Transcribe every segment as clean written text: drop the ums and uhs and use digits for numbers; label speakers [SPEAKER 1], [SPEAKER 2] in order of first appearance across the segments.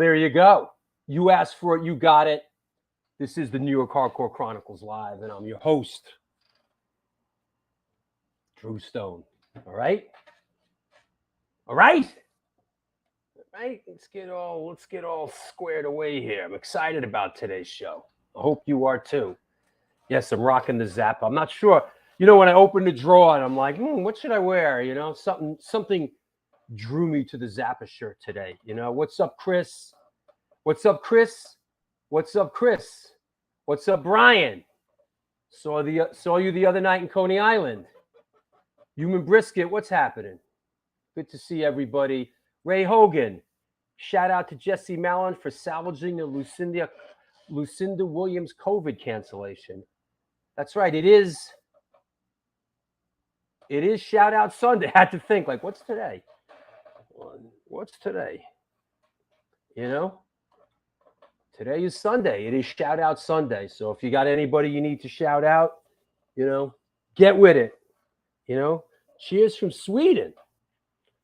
[SPEAKER 1] there you go. You asked for it, you got it. This is the New York Hardcore Chronicles Live, and I'm your host, Drew Stone. All right? All right? All right? Let's get all squared away here. I'm excited about today's show. I hope you are too. Yes, I'm rocking the Zappa. I'm not sure. You know, when I opened the drawer and I'm like, what should I wear? You know, something drew me to the Zappa shirt today. You know, what's up, Chris? What's up, Chris? What's up, Chris? What's up, Brian? Saw you the other night in Coney Island. Human Brisket, what's happening? Good to see everybody. Ray Hogan, shout out to Jesse Mallon for salvaging the Lucinda Williams COVID cancellation. That's right. It is shout out Sunday. I had to think, like, what's today? What's today? You know? Today is Sunday. It is shout out Sunday. So if you got anybody you need to shout out, you know, get with it. You know, cheers from Sweden.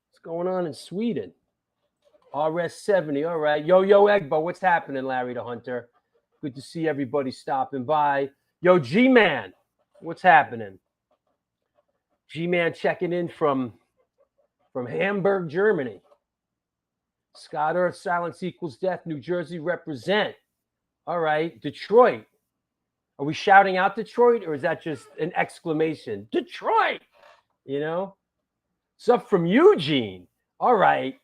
[SPEAKER 1] What's going on in Sweden? RS70. All right. Yo, Egbo. What's happening, Larry the Hunter? Good to see everybody stopping by. Yo, G-Man. What's happening? G-Man checking in from Hamburg, Germany. Scott Earth, silence equals death. New Jersey represent. All right. Detroit. Are we shouting out Detroit, or is that just an exclamation? Detroit. You know? What's up from Eugene? All right.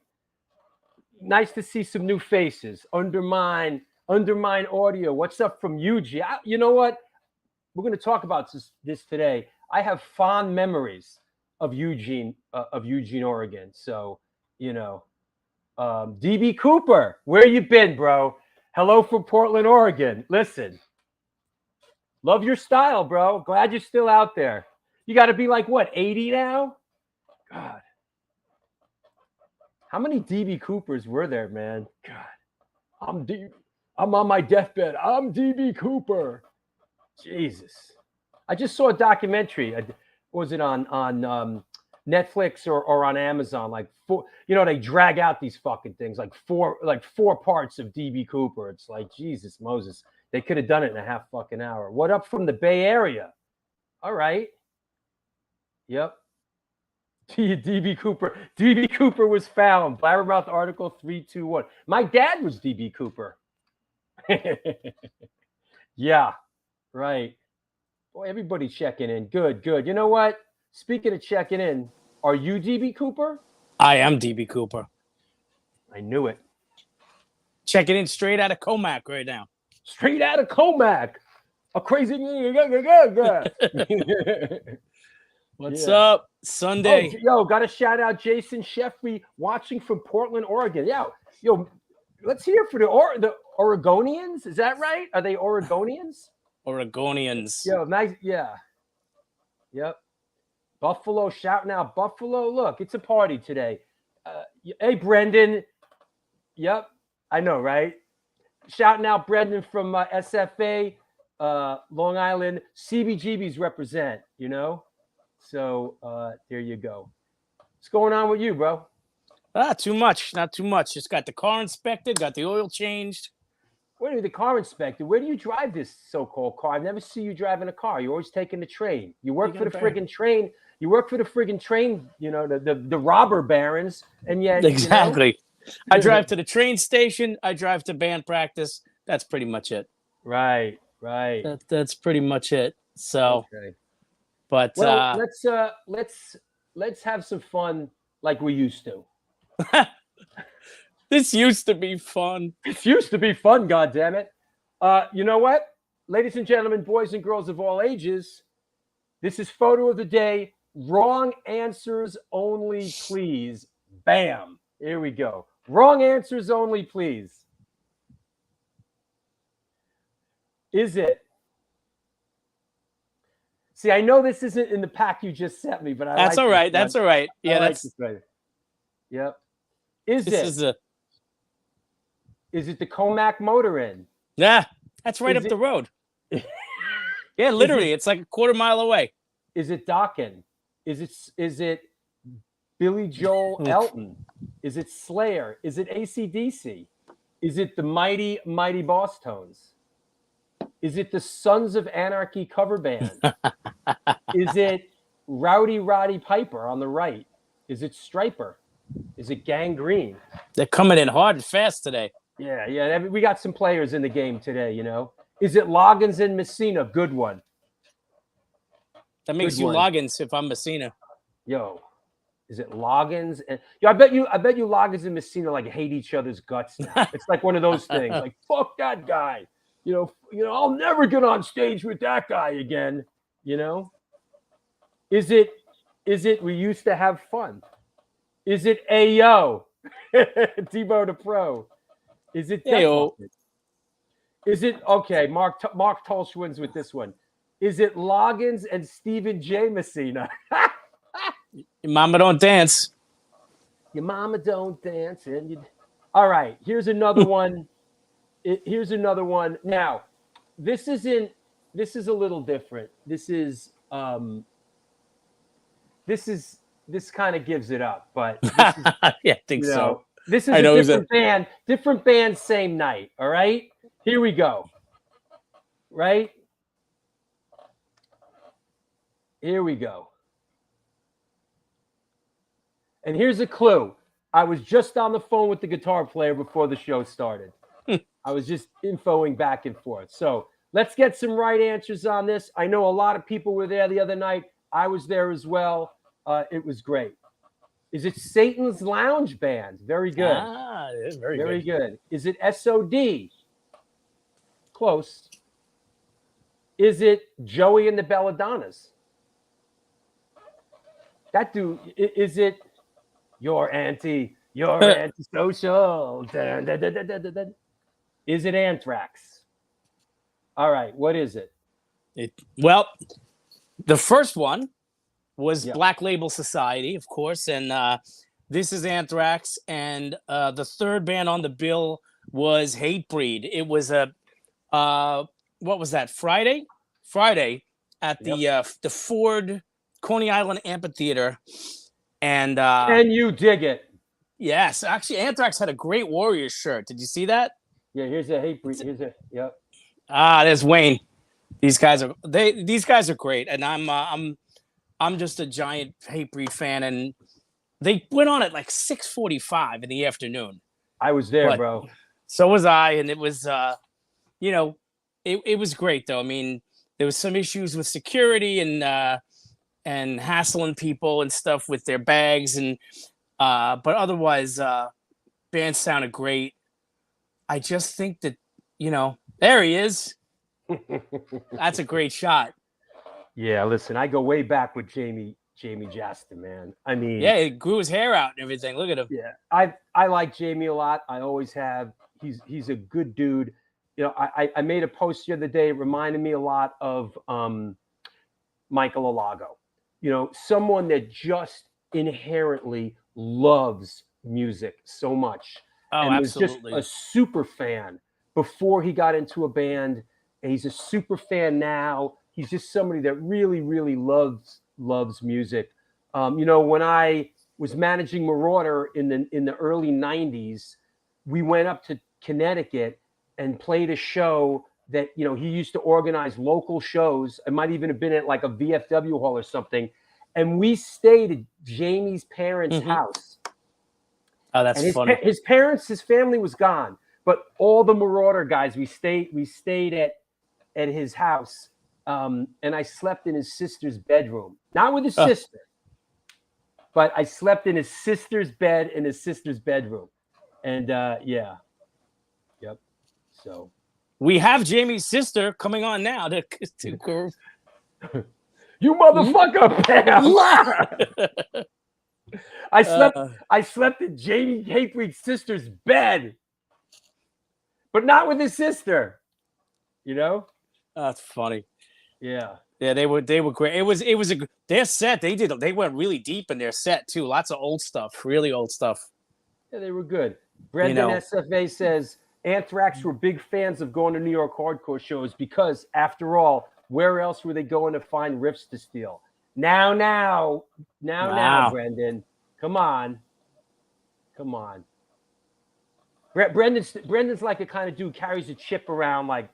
[SPEAKER 1] Nice to see some new faces. Undermine Audio. What's up from Eugene? You know what? We're going to talk about this today. I have fond memories of Eugene, Oregon. So, you know, DB Cooper, where you been, bro? Hello from Portland, Oregon. Listen, love your style, bro. Glad you're still out there. You got to be like, what, 80 now? God. How many DB Coopers were there, man? God. I'm on my deathbed. I'm DB Cooper. Jesus. I just saw a documentary. Was it on Netflix or on Amazon? Like they drag out these fucking things, like four parts of DB Cooper. It's like, Jesus Moses. They could have done it in a half fucking hour. What up from the Bay Area? All right. Yep. DB Cooper was found. Blabbermouth article 321. My dad was DB Cooper. Yeah. Right. Boy, everybody checking in. Good. You know what? Speaking of checking in, are you DB Cooper?
[SPEAKER 2] I am DB Cooper.
[SPEAKER 1] I knew it.
[SPEAKER 2] Checking in straight out of Comac right now.
[SPEAKER 1] Straight out of Comac. A crazy.
[SPEAKER 2] What's up? Sunday.
[SPEAKER 1] Oh, got to shout out Jason Sheffrey watching from Portland, Oregon. Yo, let's hear for the Oregonians. Is that right? Are they Oregonians?
[SPEAKER 2] Oregonians.
[SPEAKER 1] Yo, nice. Yeah. Yep. Buffalo, shouting out Buffalo. Look, it's a party today. Hey, Brendan. Yep. I know, right? Shouting out Brendan from SFA, Long Island. CBGBs represent, you know? So there you go. What's going on with you, bro?
[SPEAKER 2] Not too much. Just got the car inspected, got the oil changed.
[SPEAKER 1] Wait, the car inspector. Where do you drive this so-called car? I've never seen you driving a car. You're always taking the train. You work for the friggin' train. You work for the friggin' train, you know, the robber barons. And yet,
[SPEAKER 2] exactly.
[SPEAKER 1] You know,
[SPEAKER 2] I drive to the train station. I drive to band practice. That's pretty much it.
[SPEAKER 1] Right.
[SPEAKER 2] That's pretty much it. So,
[SPEAKER 1] okay.
[SPEAKER 2] But
[SPEAKER 1] well, let's have some fun like we used to.
[SPEAKER 2] This used to be fun.
[SPEAKER 1] This used to be fun, goddammit. You know what? Ladies and gentlemen, boys and girls of all ages, this is photo of the day. Wrong answers only, please. Bam. Here we go. Wrong answers only, please. Is it? See, I know this isn't in the pack you just sent me, but
[SPEAKER 2] that's all right. That's all right. Yeah,
[SPEAKER 1] that's right. Yep. Is it the Comac Motor Inn?
[SPEAKER 2] Yeah, that's right up the road. Yeah, literally, it's like a quarter mile away.
[SPEAKER 1] Is it Dokken? Is it Billy Joel Elton? Is it Slayer? Is it AC/DC? Is it the Mighty Mighty Boss Tones? Is it the Sons of Anarchy cover band? Is it Rowdy Roddy Piper on the right? Is it Striper? Is it Gangrene?
[SPEAKER 2] They're coming in hard and fast today.
[SPEAKER 1] Yeah. We got some players in the game today, you know. Is it Loggins and Messina? Good one.
[SPEAKER 2] That makes you Loggins if I'm Messina.
[SPEAKER 1] Yo, is it Loggins? And I bet you Loggins and Messina like hate each other's guts now. It's like one of those things. Like, fuck that guy. You know, I'll never get on stage with that guy again. You know? Is it we used to have fun? Is it Ayo? Tebow the Pro. Is it Ayo? Is it okay? Mark Tulsh wins with this one. Is it Loggins and Stephen J. Messina?
[SPEAKER 2] Your mama don't dance.
[SPEAKER 1] Your mama don't dance, and you. All right, here's another one. Here's another one. Now, this is a little different. This kind of gives it up, but this is,
[SPEAKER 2] yeah, I think so.
[SPEAKER 1] This is a different band. Different band, same night. All right, here we go. Right. Here we go. And here's a clue. I was just on the phone with the guitar player before the show started. I was just infoing back and forth. So let's get some right answers on this. I know a lot of people were there the other night. I was there as well. It was great. Is it Satan's Lounge Band? Very good.
[SPEAKER 2] Ah,
[SPEAKER 1] very good. Is it SOD? Close. Is it Joey and the Belladonnas? That dude, is it you're antisocial? Dun, dun, dun, dun, dun, dun, dun. Is it Anthrax? All right, what is it?
[SPEAKER 2] Well, the first one was Black Label Society, of course, and this is Anthrax, and the third band on the bill was Hatebreed. It was what was that? Friday at the Ford Coney Island Amphitheater, and
[SPEAKER 1] can you dig it?
[SPEAKER 2] Yes, actually, Anthrax had a great Warriors shirt. Did you see that?
[SPEAKER 1] Yeah, here's a Hatebreed. Yep.
[SPEAKER 2] There's Wayne. These guys are great, and I'm just a giant Hatebreed fan, and they went on at like 6:45 in the afternoon.
[SPEAKER 1] I was there, bro.
[SPEAKER 2] So was I, and it was it was great though. I mean, there was some issues with security and hassling people and stuff with their bags, and but otherwise band sounded great. I just think that there he is. That's a great shot.
[SPEAKER 1] Yeah, listen, I go way back with Jamie Jastin, man. I mean,
[SPEAKER 2] yeah, he grew his hair out and everything. Look at him.
[SPEAKER 1] Yeah, I like Jamie a lot. I always have. He's a good dude. You know, I made a post the other day. It reminded me a lot of Michael Alago. You know, someone that just inherently loves music so much.
[SPEAKER 2] Oh,
[SPEAKER 1] and
[SPEAKER 2] absolutely.
[SPEAKER 1] was just a super fan before he got into a band. And he's a super fan now. He's just somebody that really, really loves music. You know, when I was managing Marauder in the early 90s, we went up to Connecticut and played a show that, you know, he used to organize local shows. It might even have been at like a VFW hall or something. And we stayed at Jamie's parents' house.
[SPEAKER 2] Oh, that's funny.
[SPEAKER 1] His family was gone, but all the Marauder guys, we stayed at his house. And I slept in his sister's bedroom, not with his sister, but I slept in his sister's bed in his sister's bedroom. And yep. So
[SPEAKER 2] we have Jamie's sister coming on now to
[SPEAKER 1] you motherfucker, Pam. I slept in Jamie Hatebreed's sister's bed, but not with his sister. You know?
[SPEAKER 2] That's funny.
[SPEAKER 1] Yeah.
[SPEAKER 2] Yeah, they were great. Their set. They went really deep in their set too. Lots of old stuff, really old stuff.
[SPEAKER 1] Yeah, they were good. Brendan SFA says Anthrax were big fans of going to New York hardcore shows because, after all, where else were they going to find riffs to steal? Now, Brendan. Come on. Brendan's like a kind of dude carries a chip around, like,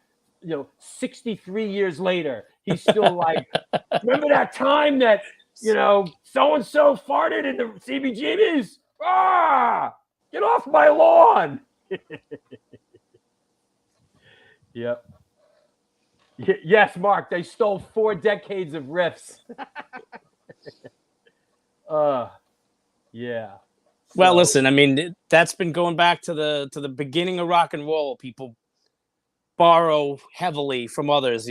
[SPEAKER 1] 63 years later, he's still like, remember that time that, so and so farted in the CBGBs? Ah, get off my lawn. Yep. Yes, Mark, they stole 4 decades of riffs. Yeah.
[SPEAKER 2] Well,
[SPEAKER 1] So,
[SPEAKER 2] listen, I mean, that's been going back to the beginning of rock and roll. People borrow heavily from others,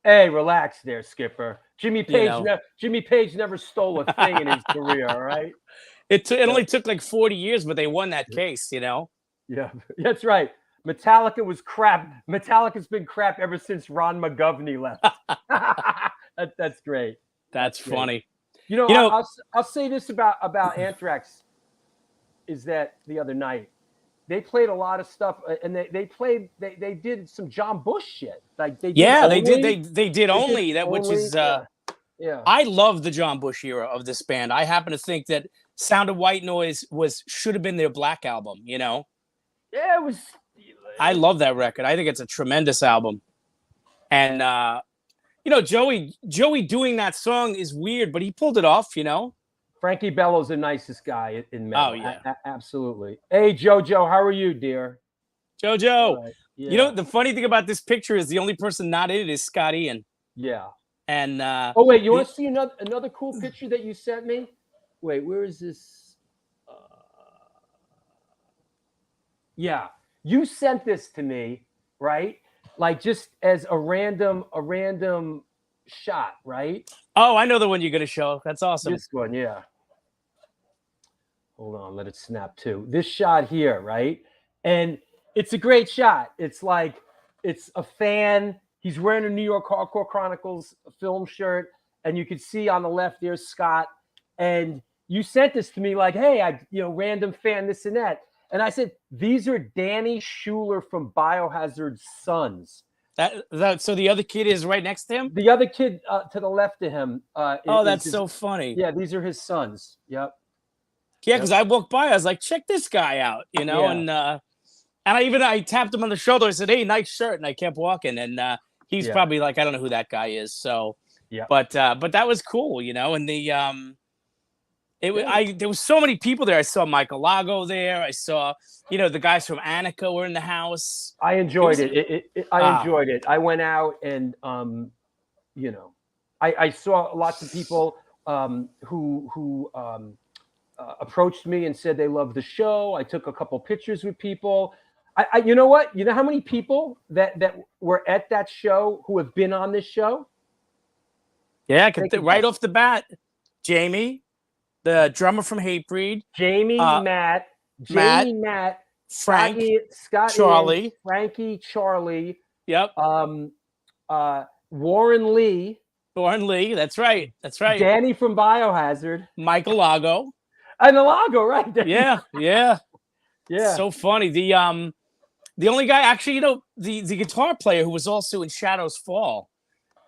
[SPEAKER 1] hey, relax there, Skipper. Jimmy Page,
[SPEAKER 2] You know.
[SPEAKER 1] Jimmy Page never stole a thing in his career, all right?
[SPEAKER 2] It only took like 40 years, but they won that case,
[SPEAKER 1] Yeah, that's right. Metallica was crap. Metallica's been crap ever since Ron McGovney left. That's great.
[SPEAKER 2] That's funny.
[SPEAKER 1] I'll say this about Anthrax is that the other night they played a lot of stuff, and they did some John Bush shit. Like they did only that, which is yeah.
[SPEAKER 2] I love the John Bush era of this band. I happen to think that Sound of White Noise should have been their Black album.
[SPEAKER 1] Yeah, it was.
[SPEAKER 2] I love that record. I think it's a tremendous album, and Joey doing that song is weird, but he pulled it off.
[SPEAKER 1] Frankie Bello's the nicest guy in metal.
[SPEAKER 2] Oh yeah,
[SPEAKER 1] absolutely. Hey Jojo, how are you, dear?
[SPEAKER 2] Jojo.
[SPEAKER 1] Right. Yeah.
[SPEAKER 2] The funny thing about this picture is the only person not in it is Scott Ian.
[SPEAKER 1] Yeah.
[SPEAKER 2] And
[SPEAKER 1] oh wait, you want to see another cool picture that you sent me? Wait, where is this? Yeah, you sent this to me, right? Like just as a random shot, right?
[SPEAKER 2] Oh, I know the one you're going to show. That's awesome.
[SPEAKER 1] This one, yeah. Hold on, let it snap too. This shot here, right? And it's a great shot. It's like, it's a fan. He's wearing a New York Hardcore Chronicles film shirt. And you can see on the left, there's Scott. And you sent this to me like, hey, random fan, this and that. And I said, these are Danny Schuler from Biohazard's sons.
[SPEAKER 2] So the other kid is right next to him?
[SPEAKER 1] The other kid to the left of him.
[SPEAKER 2] That's so funny.
[SPEAKER 1] Yeah, these are his sons. Yep.
[SPEAKER 2] Yeah, because I walked by, I was like, check this guy out, and I tapped him on the shoulder. I said, hey, nice shirt, and I kept walking, and he's probably like, I don't know who that guy is. So,
[SPEAKER 1] yeah,
[SPEAKER 2] but that was cool, and there was so many people there. I saw Michael Lago there. I saw, the guys from Annika were in the house.
[SPEAKER 1] I enjoyed it. I enjoyed it. I went out and, I saw lots of people who approached me and said they loved the show. I took a couple pictures with people. You know what? You know how many people that were at that show who have been on this show?
[SPEAKER 2] Yeah, right off the bat, Jamie, the drummer from Hatebreed,
[SPEAKER 1] Jamie, Matt,
[SPEAKER 2] Frank,
[SPEAKER 1] Scott,
[SPEAKER 2] Charlie,
[SPEAKER 1] Ian, Frankie, Charlie.
[SPEAKER 2] Yep.
[SPEAKER 1] Warren Lee.
[SPEAKER 2] That's right.
[SPEAKER 1] Danny from Biohazard.
[SPEAKER 2] Michael Lago.
[SPEAKER 1] And Lago, right?
[SPEAKER 2] Yeah. So funny. The only guy, actually, the guitar player who was also in Shadows Fall.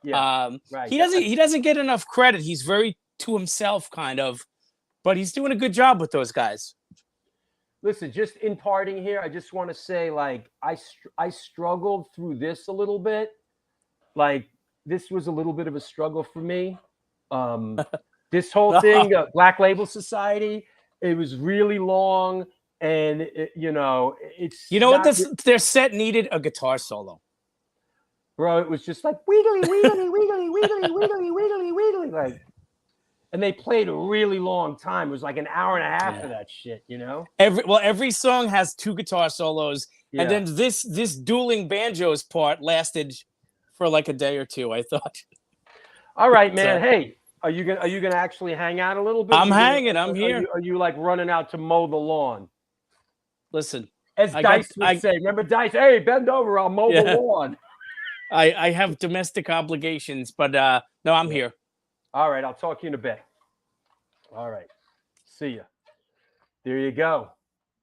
[SPEAKER 1] Yeah. Right.
[SPEAKER 2] He doesn't get enough credit. He's very to himself, kind of, but he's doing a good job with those guys.
[SPEAKER 1] Listen, just in parting here, I just want to say, like, I struggled through this a little bit. Like, this was a little bit of a struggle for me. This whole thing, Black Label Society, it was really long, and
[SPEAKER 2] their set needed a guitar solo.
[SPEAKER 1] Bro, it was just like wiggly, wiggly, wiggly, wiggly, wiggly, wiggly, wiggly, like. And they played a really long time. It was like an hour and a half of that shit,
[SPEAKER 2] Every song has 2 guitar solos, and then this dueling banjos part lasted for like a day or two, I thought.
[SPEAKER 1] All right, man. Hey, are you gonna actually hang out a little bit?
[SPEAKER 2] I'm hanging. I'm here.
[SPEAKER 1] Are you like running out to mow the lawn?
[SPEAKER 2] Listen,
[SPEAKER 1] as Dice would say. Remember Dice? Hey, bend over. I'll mow the lawn.
[SPEAKER 2] I have domestic obligations, but no, I'm here.
[SPEAKER 1] All right, I'll talk to you in a bit. All right. See ya. There you go.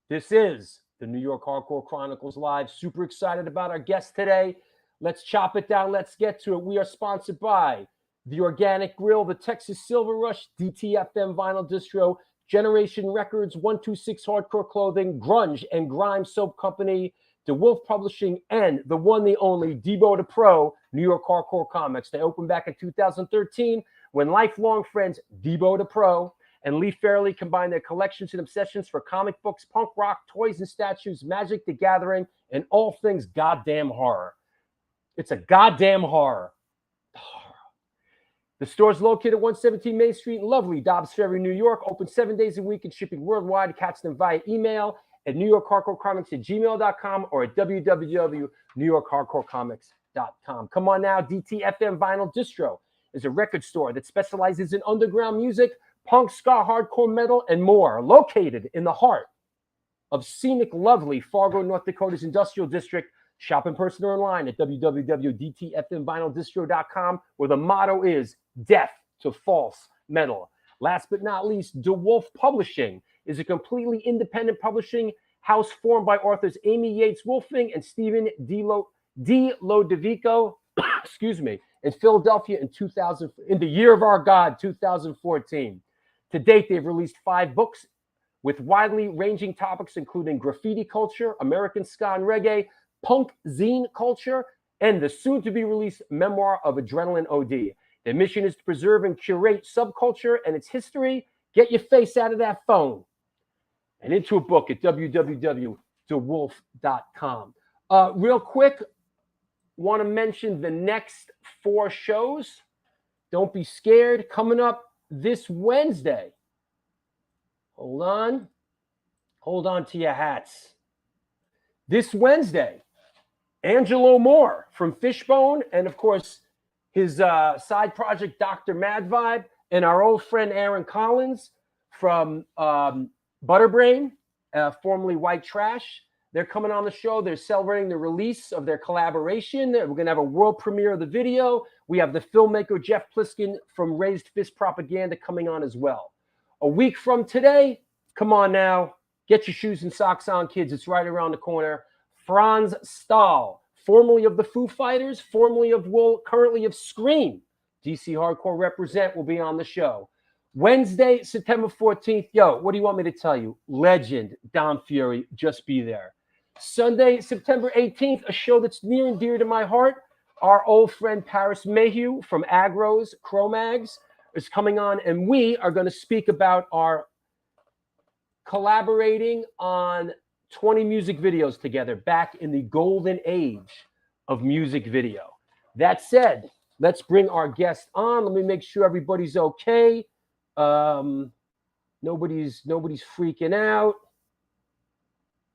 [SPEAKER 1] This is the New York Hardcore Chronicles Live. Super excited about our guest today. Let's chop it down. Let's get to it. We are sponsored by The Organic Grill, the Texas Silver Rush, DTFM Vinyl Distro, Generation Records, 126 Hardcore Clothing, Grunge and Grime Soap Company, Dwarf Publishing, and the one, the only, Debo the Pro, New York Hardcore Comics. They opened back in 2013 when lifelong friends Debo the Pro and Lee Fairley combined their collections and obsessions for comic books, punk rock, toys and statues, Magic the Gathering, and all things goddamn horror. It's a goddamn horror. The store is located at 117 Main Street in lovely Dobbs Ferry, New York. Open 7 days a week and shipping worldwide. Catch them via email at NewYorkHardcoreComics@gmail.com or at www.NewYorkHardcoreComics.com. Come on now, DTFM Vinyl Distro is a record store that specializes in underground music, punk, ska, hardcore metal, and more. Located in the heart of scenic, lovely Fargo, North Dakota's Industrial District. Shop in person or online at www.dtfmvinyldistro.com, where the motto is death to false metal. Last but not least, Dwarf Publishing is a completely independent publishing house formed by authors Amy Yates Wolfing and Stephen D. Lodovico, excuse me, in Philadelphia in the year of our God, 2014. To date, they've released 5 books with widely ranging topics, including graffiti culture, American ska and reggae, punk zine culture, and the soon-to-be-released memoir of Adrenaline OD. Their mission is to preserve and curate subculture and its history. Get your face out of that phone and into a book at www.dewolf.com. Real quick, want to mention the next 4 shows. Don't be scared. Coming up this Wednesday. Hold on to your hats. This Wednesday, Angelo Moore from Fishbone, and of course, his side project, Dr. Mad Vibe, and our old friend Aaron Collins from Butterbrain, formerly White Trash. They're coming on the show. They're celebrating the release of their collaboration. We're going to have a world premiere of the video. We have the filmmaker Jeff Pliskin from Raised Fist Propaganda coming on as well. A week from today, come on now, get your shoes and socks on, kids. It's right around the corner. Franz Stahl, formerly of the Foo Fighters, formerly of Wool, currently of Scream, DC Hardcore represent, will be on the show. Wednesday, September 14th. Yo, what do you want me to tell you? Legend, Dom Fury, just be there. Sunday, September 18th, a show that's near and dear to my heart. Our old friend Paris Mayhew from Agros, Chromags, is coming on, and we are going to speak about our collaborating on 20 music videos together back in the golden age of music video. That said, let's bring our guest on. Let me make sure everybody's okay. Nobody's freaking out.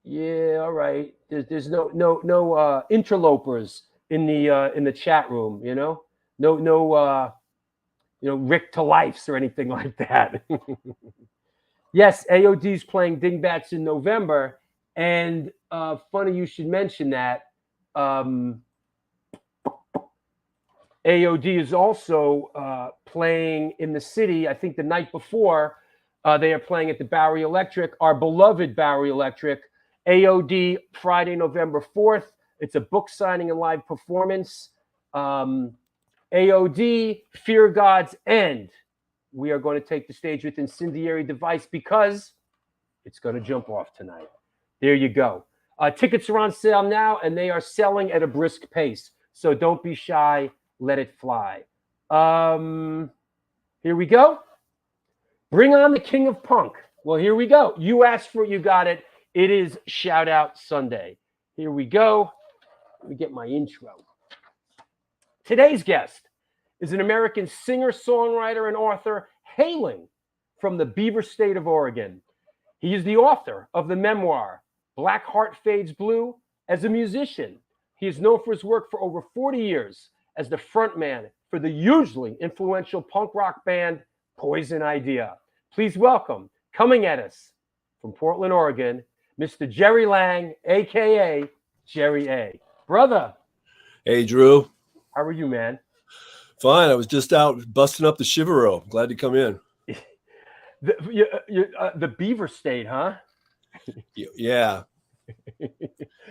[SPEAKER 1] Yeah, all right. There's no interlopers in the chat room, you know? No Rick to Lifes or anything like that. Yes, AOD's playing Dingbats in November. And funny you should mention that. AOD is also playing in the city. I think the night before, they are playing at the Bowery Electric, our beloved Bowery Electric. AOD, Friday, November 4th. It's a book signing and live performance. AOD, Fear God's End. We are going to take the stage with Incendiary Device because it's going to jump off tonight. There you go. Tickets are on sale now, and they are selling at a brisk pace. So don't be shy. Let it fly. Here we go. Bring on the King of Punk. Well, here we go. You asked for it. You got it. It is Shout Out Sunday. Here we go. Let me get my intro. Today's guest is an American singer, songwriter, and author hailing from the Beaver State of Oregon. He is the author of the memoir, Black Heart Fades Blue. As a musician, he is known for his work for over 40 years as the frontman for the hugely influential punk rock band Poison Idea. Please welcome, coming at us from Portland, Oregon, Mr. Jerry Lang, a.k.a. Jerry A. Brother.
[SPEAKER 3] Hey, Drew.
[SPEAKER 1] How are you, man?
[SPEAKER 3] Fine. I was just out busting up the Chivaro. Glad to come in.
[SPEAKER 1] The Beaver State, huh?
[SPEAKER 3] Yeah. Yeah,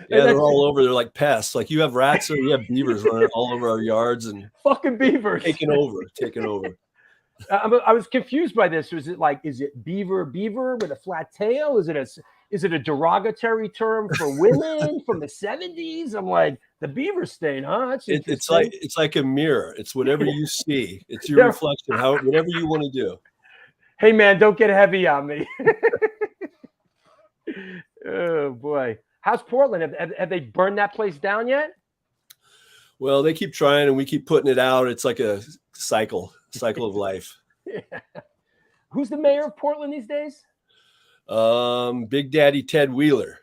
[SPEAKER 3] they're all over. They're like pests. Like you have rats or you have beavers running all over our yards and
[SPEAKER 1] fucking beavers
[SPEAKER 3] taking over.
[SPEAKER 1] I was confused by this. Was it like, is it beaver with a flat tail? Is it a derogatory term for women from the 70s? I'm like, the beaver stain, huh? That's interesting.
[SPEAKER 3] It's like a mirror. It's whatever you see. It's your
[SPEAKER 1] Yeah.
[SPEAKER 3] reflection. Whatever you want to do.
[SPEAKER 1] Hey man, don't get heavy on me. Oh boy, how's Portland? Have they burned that place down yet?
[SPEAKER 3] Well, they keep trying, and we keep putting it out. It's like a cycle of life.
[SPEAKER 1] Yeah. Who's the mayor of Portland these days?
[SPEAKER 3] Big Daddy Ted Wheeler.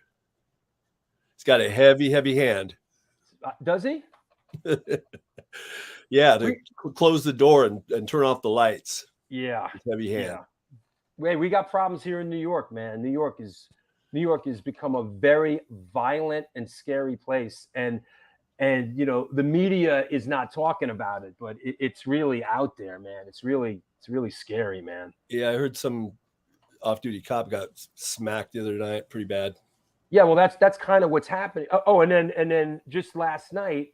[SPEAKER 3] He's got a heavy hand.
[SPEAKER 1] Does he?
[SPEAKER 3] Yeah, to close the door and turn off the lights.
[SPEAKER 1] Yeah,
[SPEAKER 3] heavy hand.
[SPEAKER 1] Yeah. Wait, we got problems here in New York, man. New York has become a very violent and scary place, and you know, the media is not talking about it, but it's really out there, man. It's really scary, man.
[SPEAKER 3] Yeah, I heard some off-duty cop got smacked the other night, pretty bad.
[SPEAKER 1] Yeah, well, that's kind of what's happening. Oh, and then just last night,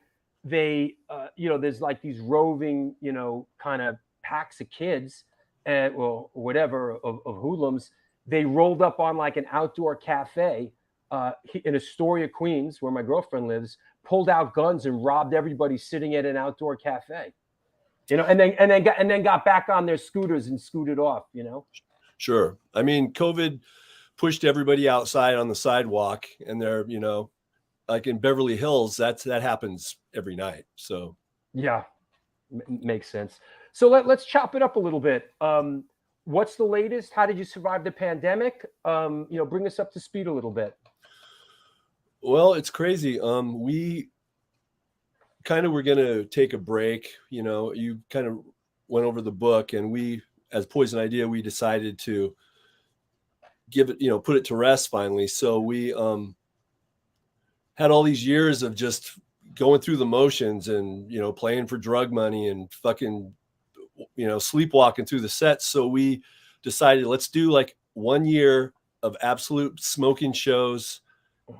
[SPEAKER 1] they, you know, there's like these roving, you know, kind of packs of kids, and well, whatever of hoodlums. They rolled up on like an outdoor cafe in Astoria, Queens, where my girlfriend lives. Pulled out guns and robbed everybody sitting at an outdoor cafe, you know, and then got back on their scooters and scooted off, you know.
[SPEAKER 3] Sure. I mean, COVID pushed everybody outside on the sidewalk, and they're, you know, like in Beverly Hills, that happens every night. So
[SPEAKER 1] yeah, makes sense. So let's chop it up a little bit. What's the latest? How did you survive the pandemic? You know, bring us up to speed a little bit.
[SPEAKER 3] Well, it's crazy. We kind of were going to take a break. You know, you kind of went over the book, and we, as Poison Idea, we decided to give it, you know, put it to rest finally. So we had all these years of just going through the motions and, you know, playing for drug money and fucking, you know, sleepwalking through the sets. So we decided, let's do like 1 year of absolute smoking shows.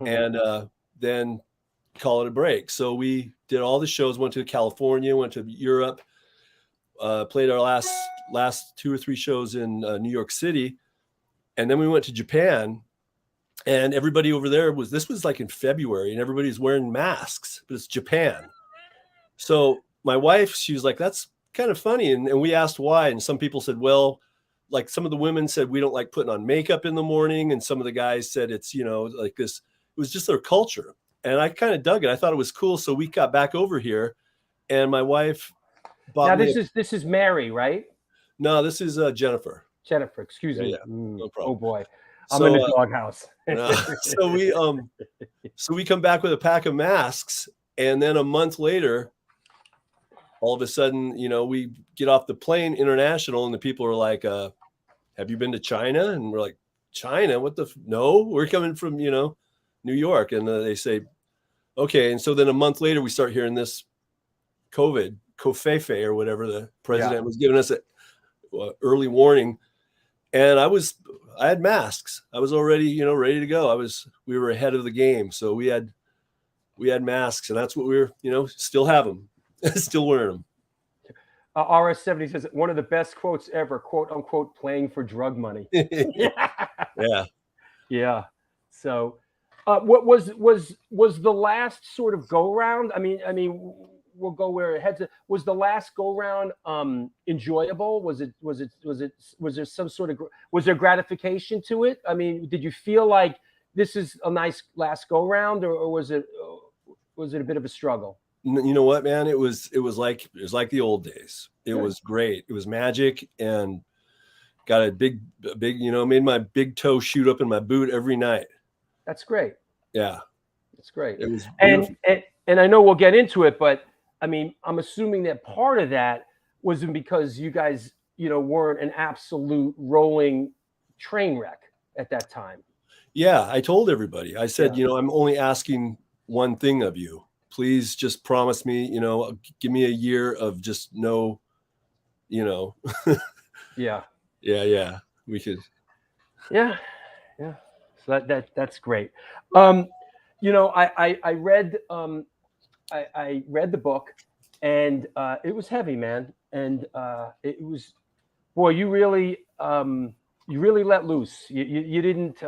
[SPEAKER 3] And then call it a break. So we did all the shows, went to California, went to Europe, played our last 2 or 3 shows in New York City. And then we went to Japan, and everybody over there this was like in February, and everybody's wearing masks, but it's Japan. So my wife, she was like, that's kind of funny. And we asked why. And some people said, well, like some of the women said, we don't like putting on makeup in the morning. And some of the guys said it's, you know, like this, it was just their culture. And I kind of dug it. I thought it was cool. So we got back over here, and my wife bought
[SPEAKER 1] now this is Mary, right?
[SPEAKER 3] No, this is Jennifer.
[SPEAKER 1] Jennifer, excuse me.
[SPEAKER 3] Yeah, no problem.
[SPEAKER 1] Oh boy, I'm in the doghouse.
[SPEAKER 3] So we come back with a pack of masks, and then a month later, all of a sudden, you know, we get off the plane international, and the people are like, have you been to China? And we're like, China? What the? No, we're coming from, you know, New York. And they say, okay. And so then a month later, we start hearing this COVID, Kofefe or whatever the president was giving us an early warning. And I had masks. I was already, you know, ready to go. We were ahead of the game. So we had masks, and that's what we're, you know, still have them, still wearing them.
[SPEAKER 1] RS70 says one of the best quotes ever, quote unquote, playing for drug money. Yeah. So, what was the last sort of go round? I mean, we'll go where it heads. Was the last go round enjoyable? Was there some sort of, was there gratification to it? I mean, did you feel like this is a nice last go round, or was it a bit of a struggle?
[SPEAKER 3] You know what, man? It was like the old days. It was great. It was magic, and got a big, you know, made my big toe shoot up in my boot every night.
[SPEAKER 1] That's great.
[SPEAKER 3] Yeah,
[SPEAKER 1] that's great.
[SPEAKER 3] It was
[SPEAKER 1] and I know we'll get into it, but I mean, I'm assuming that part of that wasn't because you guys, you know, weren't an absolute rolling train wreck at that time.
[SPEAKER 3] Yeah, I told everybody. I said, you know, I'm only asking one thing of you. Please just promise me, you know, give me a year of just no, you know. Yeah. We could. Yeah.
[SPEAKER 1] So that's great. You know, I read I read the book, and it was heavy, man, and it was boy, you really let loose. You didn't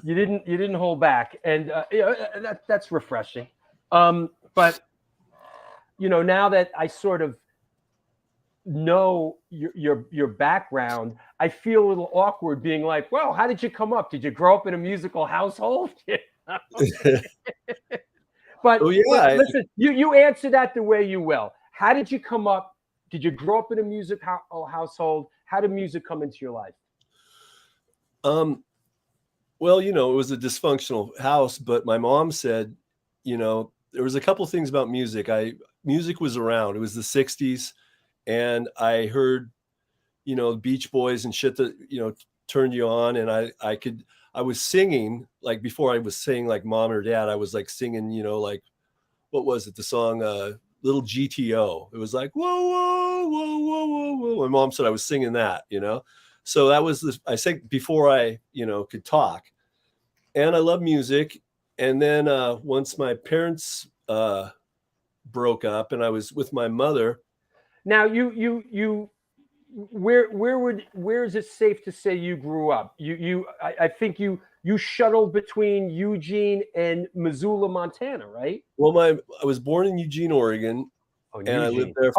[SPEAKER 1] you didn't hold back, and that's refreshing. But now that I sort of know your background, I feel a little awkward being like, well, how did you come up? Did you grow up in a musical household? But,
[SPEAKER 3] Oh, yeah.
[SPEAKER 1] but listen, you answer that the way you will. How did you come up? Did you grow up in a music household? How did music come into your life?
[SPEAKER 3] Well, it was a dysfunctional house, but my mom said, there was a couple things about music. Music was around. It was the 60s, and I heard, Beach Boys and shit that, turned you on. And I was singing, like, before I was saying like mom or dad, I was like singing, like, what was it? The song, Little GTO. It was like, whoa, whoa, whoa, whoa, whoa, whoa. My mom said I was singing that, So that was I sang before I, could talk. And I love music. And then once my parents broke up and I was with my mother.
[SPEAKER 1] Now where is it safe to say you grew up? I think you shuttled between Eugene and Missoula, Montana, right?
[SPEAKER 3] Well, I was born in Eugene, Oregon. And
[SPEAKER 1] Eugene.
[SPEAKER 3] I lived there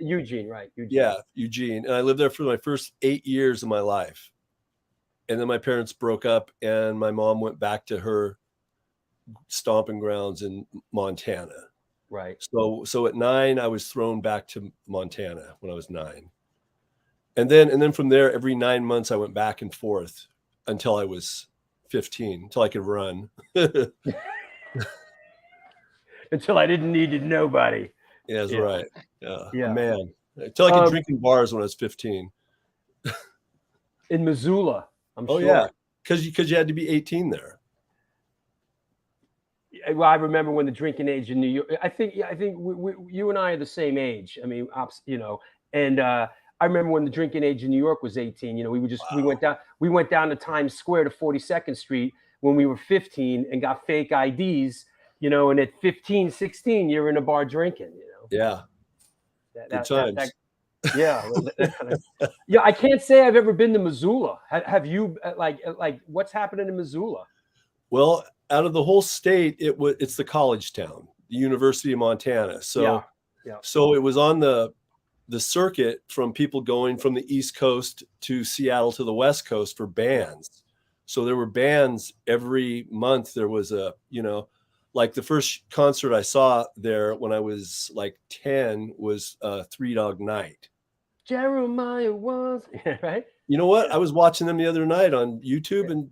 [SPEAKER 1] Eugene, right? Eugene.
[SPEAKER 3] Yeah, Eugene. And I lived there for my first 8 years of my life. And then my parents broke up and my mom went back to her stomping grounds in Montana.
[SPEAKER 1] Right.
[SPEAKER 3] So at 9, I was thrown back to Montana when I was 9. And then from there, every 9 months, I went back and forth until I was 15, until I could run.
[SPEAKER 1] Until I didn't need nobody.
[SPEAKER 3] Yeah, that's right. Yeah. Man. Until I could drink in bars when I was 15.
[SPEAKER 1] In Missoula, I'm sure.
[SPEAKER 3] Oh, yeah. Because you had to be 18 there.
[SPEAKER 1] Well, I remember when the drinking age in New York. I think you and I are the same age. I mean, and I remember when the drinking age in New York was 18. We went down to Times Square to 42nd Street when we were 15 and got fake IDs. And at 15, 16, you're in a bar drinking.
[SPEAKER 3] Yeah. Good times.
[SPEAKER 1] Yeah. Yeah. I can't say I've ever been to Missoula. Have you? Like what's happening in Missoula?
[SPEAKER 3] Well, out of the whole state, it's the college town, the University of Montana. So, so it was on the circuit from people going from the East Coast to Seattle to the West Coast for bands. So there were bands every month. There was like the first concert I saw there when I was like 10 was Three Dog Night. Jeremiah was right. You know what? I was watching them the other night on YouTube, and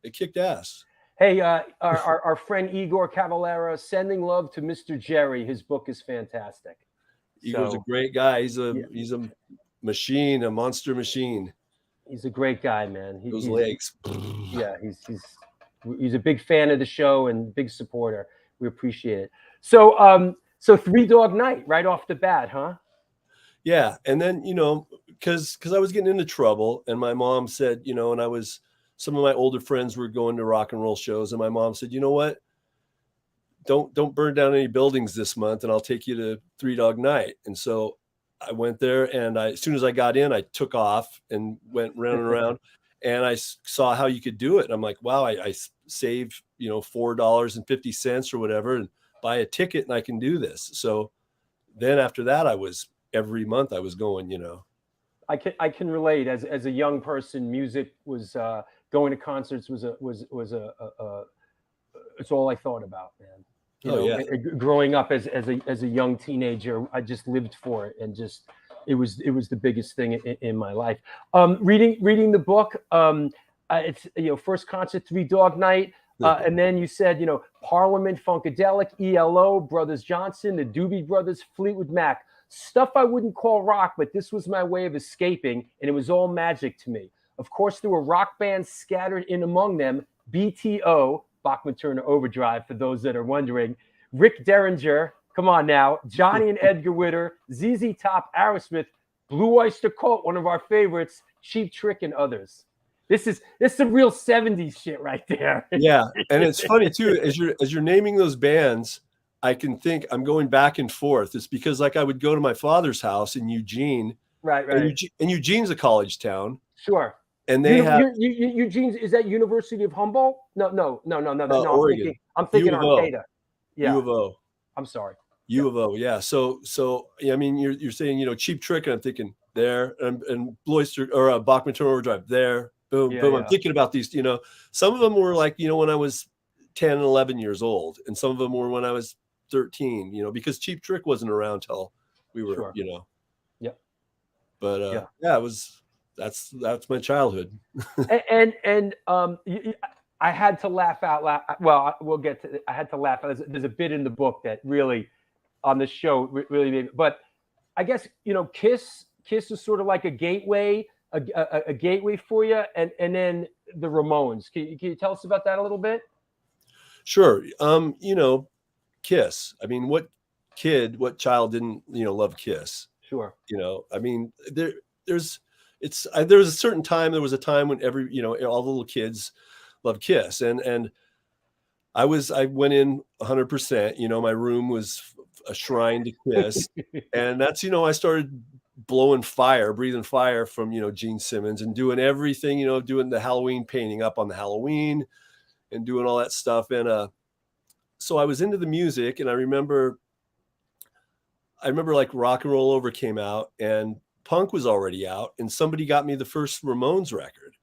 [SPEAKER 3] they kicked ass.
[SPEAKER 1] Hey, our friend Igor Cavallera, sending love to Mr. Jerry. His book is fantastic.
[SPEAKER 3] Igor's a great guy. He's a machine, a monster machine.
[SPEAKER 1] He's a great guy, man.
[SPEAKER 3] Those legs.
[SPEAKER 1] Yeah, he's a big fan of the show and big supporter. We appreciate it. So Three Dog Night right off the bat, huh?
[SPEAKER 3] Yeah, and then because I was getting into trouble, and my mom said, and some of my older friends were going to rock and roll shows, and my mom said, you know what? Don't burn down any buildings this month, and I'll take you to Three Dog Night. And so I went there, and as soon as I got in, I took off and went round and around, and I saw how you could do it. And I'm like, wow, I save $4.50 or whatever, and buy a ticket, and I can do this. So then after that, every month I was going.
[SPEAKER 1] I can relate. As a young person, music was going to concerts was it's all I thought about, man. Growing up as a young teenager, I just lived for it, and just it was the biggest thing in my life. Reading the book, it's first concert, Three Dog Night, and then you said Parliament, Funkadelic, ELO, Brothers Johnson, the Doobie Brothers, Fleetwood Mac. Stuff I wouldn't call rock, but this was my way of escaping, and it was all magic to me. Of course, there were rock bands scattered in among them. BTO, Bachman Turner Overdrive, for those that are wondering. Rick Derringer, come on now. Johnny and Edgar Witter, ZZ Top, Aerosmith, Blue Oyster Cult, one of our favorites, Cheap Trick, and others. This is some real 70s shit right there.
[SPEAKER 3] Yeah, and it's funny too, as you're naming those bands, I can think I'm going back and forth. It's because like I would go to my father's house in Eugene.
[SPEAKER 1] Right.
[SPEAKER 3] And Eugene's a college town.
[SPEAKER 1] Sure.
[SPEAKER 3] And they have
[SPEAKER 1] Eugene, is that University of Humboldt? No.
[SPEAKER 3] Oregon.
[SPEAKER 1] I'm thinking
[SPEAKER 3] U of O.
[SPEAKER 1] Arcata. Yeah.
[SPEAKER 3] U of O.
[SPEAKER 1] I'm sorry.
[SPEAKER 3] U of O. Yeah. So I mean, you're saying, you know, Cheap Trick, and I'm thinking there, and Bloister or Bachman Turner Overdrive there. Boom, boom. I'm thinking about these, you know, some of them were like, you know, when I was 10 and 11 years old, and some of them were when I was 13, you know, because Cheap Trick wasn't around till we were, you know.
[SPEAKER 1] Yep.
[SPEAKER 3] But yeah, it was, that's my childhood.
[SPEAKER 1] and I had to laugh out loud. Well, we'll get to it. I had to laugh. There's a bit in the book that really on the show really made me, but I guess, you know, Kiss is sort of like a gateway, a gateway for you, and then the Ramones. Can you tell us about that a little bit?
[SPEAKER 3] Sure. You know, Kiss. I mean, what child didn't, you know, love Kiss?
[SPEAKER 1] Sure.
[SPEAKER 3] You know, I mean, there was a certain time. There was a time when you know, all the little kids loved Kiss, and I went in 100%. You know, my room was a shrine to Kiss, and that's, you know, I started breathing fire from, you know, Gene Simmons, and doing everything, you know, doing the Halloween painting up on the Halloween and doing all that stuff. And so I was into the music, and I remember like Rock and Roll Over came out, and punk was already out, and somebody got me the first Ramones record,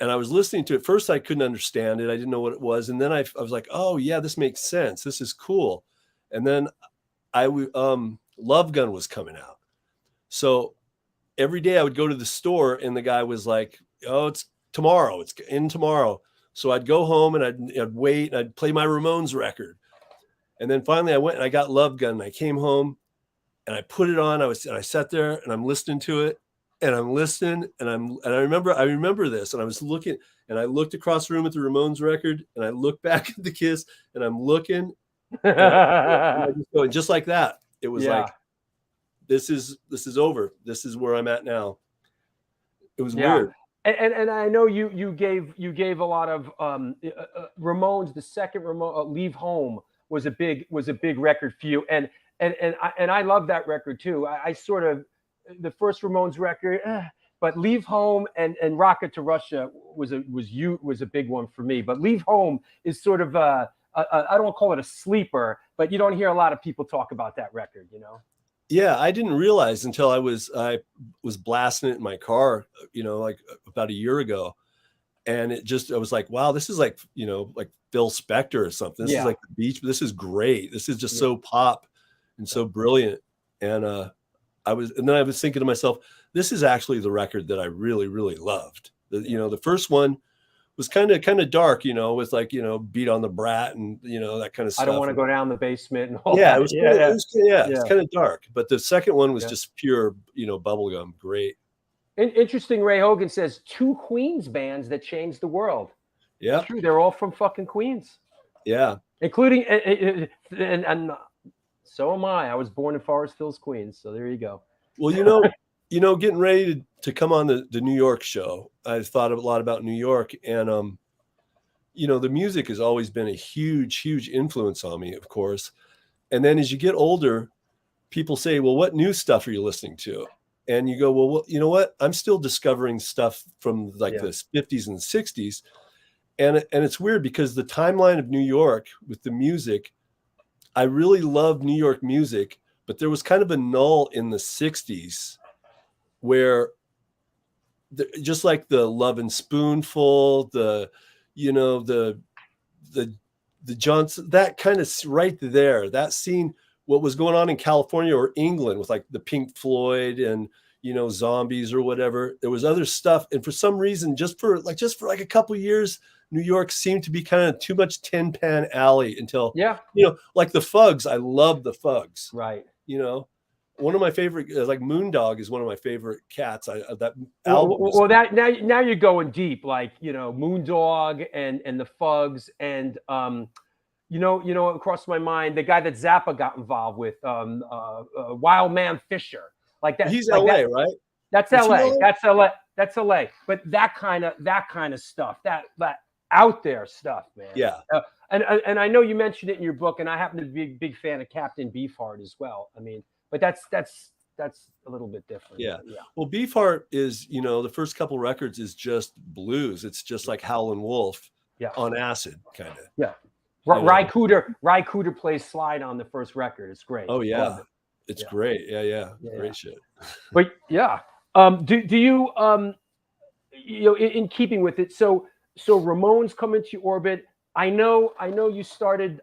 [SPEAKER 3] and I was listening to it. First, I couldn't understand it. I didn't know what it was. And then I was like, oh yeah, this makes sense. This is cool. And then Love Gun was coming out. So every day I would go to the store, and the guy was like, oh, it's tomorrow. It's in tomorrow. So I'd go home, and I'd wait, and I'd play my Ramones record. And then finally I went and I got Love Gun, and I came home and I put it on. I sat there, and I'm listening to it, and I'm listening, and I remember this, and I was looking, and I looked across the room at the Ramones record, and I looked back at the Kiss, and I'm looking, and I just going, just like that. It was like, this is over. This is where I'm at now. It was weird.
[SPEAKER 1] And I know you gave a lot of Ramones. The second Ramones, Leave Home, was a big record for you, and I love that record too. I sort of, the first Ramones record, but Leave Home and Rocket to Russia was a big one for me. But Leave Home is sort of I don't want to call it a sleeper, but you don't hear a lot of people talk about that record, you know.
[SPEAKER 3] Yeah, I didn't realize until I was blasting it in my car, you know, like about a year ago, and I was like, wow, this is like, you know, like Phil Spector or something. This is like the Beach. This is great. This is just so pop and so brilliant. And then I was thinking to myself, this is actually the record that I really, really loved. You know, the first one was kind of dark, you know, with like, you know, Beat on the Brat and, you know, that kind of stuff.
[SPEAKER 1] I don't want to go down the basement and all
[SPEAKER 3] that.
[SPEAKER 1] It was
[SPEAKER 3] it's kind of dark. But the second one was just pure, you know, bubblegum. Great.
[SPEAKER 1] Interesting. Ray Hogan says 2 Queens bands that changed the world.
[SPEAKER 3] Yeah.
[SPEAKER 1] It's true. They're all from fucking Queens.
[SPEAKER 3] Yeah.
[SPEAKER 1] Including, and so am I. I was born in Forest Hills, Queens. So there you go.
[SPEAKER 3] Well, you know, getting ready to come on the New York show, I thought a lot about New York, and you know, the music has always been a huge influence on me, of course. And then as you get older, people say, well, what new stuff are you listening to? And you go, well, you know what? I'm still discovering stuff from like the 50s and 60s. And it's weird because the timeline of New York with the music, I really love New York music, but there was kind of a null in the 60s where just like the Love and Spoonful, the Johnson, that kind of right there, that scene, what was going on in California or England with like the Pink Floyd and, you know, Zombies or whatever. There was other stuff. And for some reason, just for like a couple of years, New York seemed to be kind of too much Tin Pan Alley until, you know, like the Fugs. I love the Fugs.
[SPEAKER 1] Right.
[SPEAKER 3] You know, one of my favorite, like Moondog is one of my favorite cats. That album.
[SPEAKER 1] Well, that now you're going deep, like, you know, Moondog and the Fugs and you know, across my mind, the guy that Zappa got involved with, Wild Man Fisher, like that.
[SPEAKER 3] He's
[SPEAKER 1] like
[SPEAKER 3] LA,
[SPEAKER 1] that,
[SPEAKER 3] right?
[SPEAKER 1] That's LA. That's LA. That's LA. But that kind of stuff, that out there stuff, man.
[SPEAKER 3] Yeah.
[SPEAKER 1] And I know you mentioned it in your book, and I happen to be a big fan of Captain Beefheart as well. I mean, but that's a little bit different.
[SPEAKER 3] Yeah.
[SPEAKER 1] Yeah.
[SPEAKER 3] Well, Beefheart is, the first couple records is just blues. It's just like Howlin' Wolf on acid, kind of.
[SPEAKER 1] Yeah. Ry Cooder plays slide on the first record. It's great.
[SPEAKER 3] Oh yeah. It's great. Yeah. Great shit.
[SPEAKER 1] But yeah. Do you in keeping with it, so Ramones come into your orbit. I know you started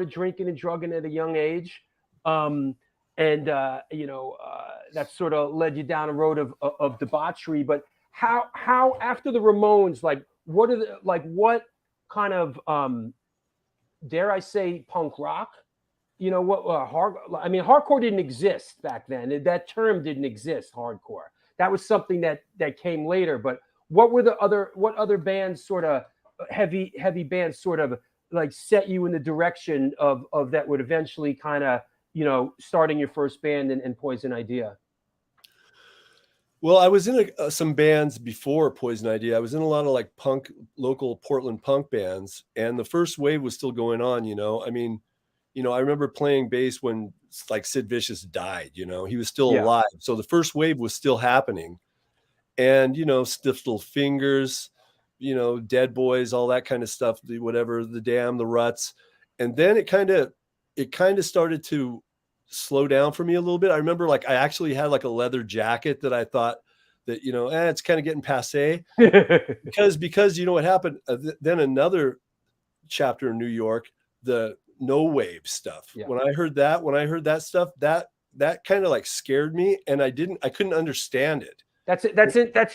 [SPEAKER 1] drinking and drugging at a young age. That sort of led you down a road of debauchery. But how after the Ramones, what kind of dare I say punk rock? Hardcore didn't exist back then. That term didn't exist. Hardcore. That was something that came later. But what other bands, sort of heavy bands, sort of like set you in the direction of that would eventually kind of, starting your first band and Poison Idea?
[SPEAKER 3] Well, I was in some bands before Poison Idea. I was in a lot of like local Portland punk bands, and the first wave was still going on. I remember playing bass when like Sid Vicious died. He was still alive, so the first wave was still happening, and Stiff Little Fingers, Dead Boys, all that kind of stuff. The Damned, the Ruts, and then it kind of started to slow down for me a little bit. I remember like I actually had like a leather jacket that I thought that it's kind of getting passé because what happened then another chapter in New York, the no wave stuff. When I heard that stuff, that kind of like scared me, and I couldn't understand it.
[SPEAKER 1] That's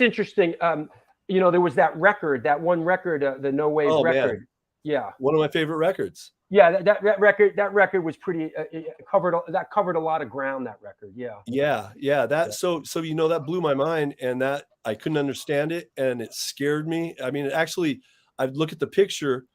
[SPEAKER 1] interesting. There was that one record, the no wave record. Man. Yeah,
[SPEAKER 3] one of my favorite records.
[SPEAKER 1] Yeah, that record was pretty covered a lot of ground. That record,
[SPEAKER 3] So that blew my mind, and that I couldn't understand it, and it scared me. I mean, I'd look at the picture,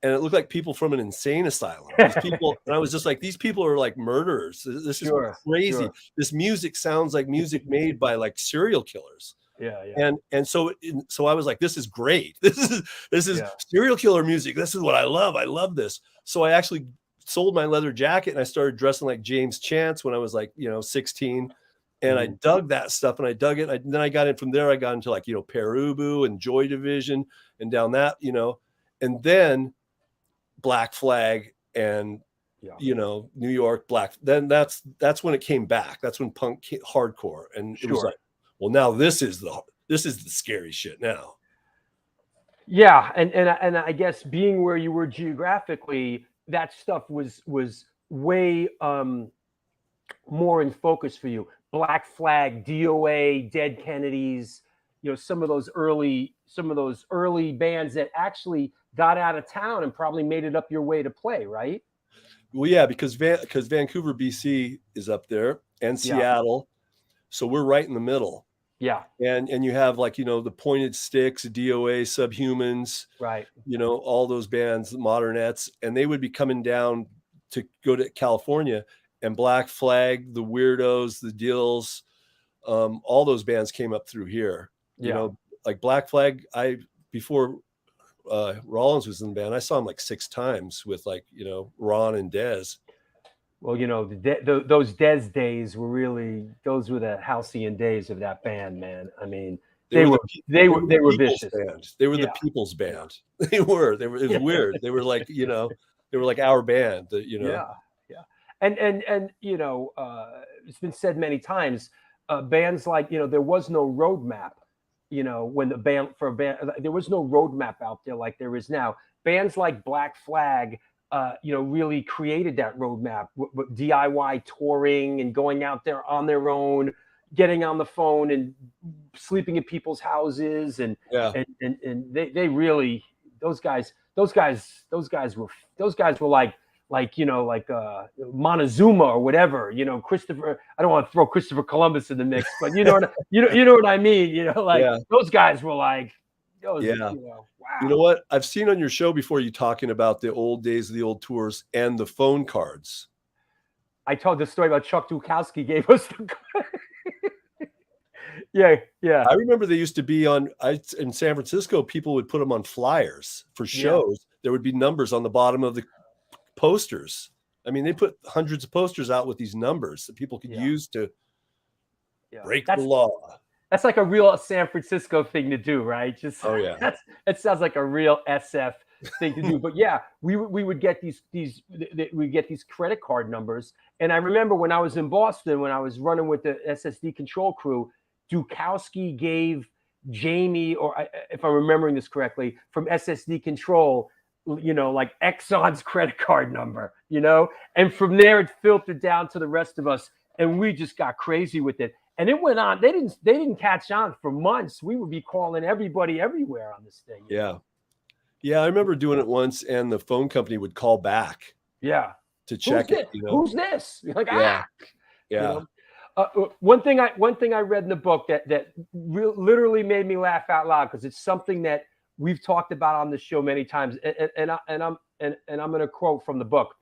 [SPEAKER 3] and it looked like people from an insane asylum. These people, and I was just like, these people are like murderers. This is crazy. Sure. This music sounds like music made by like serial killers.
[SPEAKER 1] Yeah.
[SPEAKER 3] And so I was like, this is great. This is serial killer music. This is what I love. I love this. So I actually sold my leather jacket, and I started dressing like James Chance when I was like, 16. And I dug that stuff, and I dug it. Then I got in from there. I got into like, Perubu and Joy Division and down that, and then Black Flag and, New York Black. Then that's when it came back. That's when punk hardcore. And it was like, well, now this is the scary shit now.
[SPEAKER 1] Yeah, and I guess being where you were geographically, that stuff was way more in focus for you. Black Flag, DOA, Dead Kennedys, some of those early bands that actually got out of town and probably made it up your way to play, right?
[SPEAKER 3] Well, yeah, because Vancouver, BC is up there, and Seattle, so we're right in the middle.
[SPEAKER 1] Yeah.
[SPEAKER 3] And you have like, the Pointed Sticks, DOA, Subhumans,
[SPEAKER 1] right.
[SPEAKER 3] All those bands, Modernettes, and they would be coming down to go to California, and Black Flag, the Weirdos, the Dills, all those bands came up through here. Like Black Flag, before Rollins was in the band, I saw him like 6 times with like, Ron and Dez.
[SPEAKER 1] Well, those Dez days were those were the halcyon days of that band, man. I mean, they were vicious.
[SPEAKER 3] Band. They were the people's band. It was weird. They were like, they were like our band.
[SPEAKER 1] Yeah. And it's been said many times, bands like, there was no roadmap. When there was no roadmap out there like there is now. Bands like Black Flag, really created that roadmap with DIY touring and going out there on their own, getting on the phone and sleeping at people's houses, and they really, those guys were like Montezuma or whatever, Christopher. I don't want to throw Christopher Columbus in the mix, but you know what I mean. Those guys were like, wow.
[SPEAKER 3] You know what? I've seen on your show before you talking about the old days of the old tours and the phone cards.
[SPEAKER 1] I told the story about Chuck Dukowski gave us the Yeah.
[SPEAKER 3] I remember they used to be in San Francisco, people would put them on flyers for shows. there would be numbers on the bottom of the posters. I mean, they put hundreds of posters out with these numbers that people could use to break the law.
[SPEAKER 1] That's like a real San Francisco thing to do, right? Just it sounds like a real SF thing to do. But yeah, we would get these credit card numbers. And I remember when I was in Boston, when I was running with the SSD control crew, Dukowski gave Jamie, or if I'm remembering this correctly, from SSD control, like Exxon's credit card number, and from there it filtered down to the rest of us, and we just got crazy with it. And it went on. They didn't catch on for months. We would be calling everybody everywhere on this thing.
[SPEAKER 3] Yeah. Yeah, I remember doing it once, and the phone company would call back.
[SPEAKER 1] Yeah.
[SPEAKER 3] To check it.
[SPEAKER 1] Who's this? You're like,
[SPEAKER 3] Yeah.
[SPEAKER 1] One thing I read in the book that literally made me laugh out loud, because it's something that we've talked about on the show many times, and I'm going to quote from the book.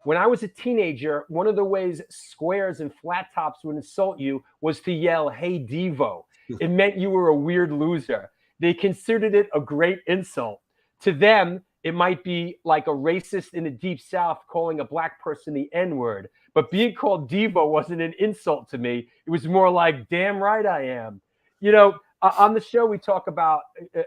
[SPEAKER 1] When I was a teenager, one of the ways squares and flat tops would insult you was to yell, "Hey, Devo." It meant you were a weird loser. They considered it a great insult. To them, it might be like a racist in the Deep South calling a black person the N-word. But being called Devo wasn't an insult to me. It was more like, damn right I am. On the show, we talk about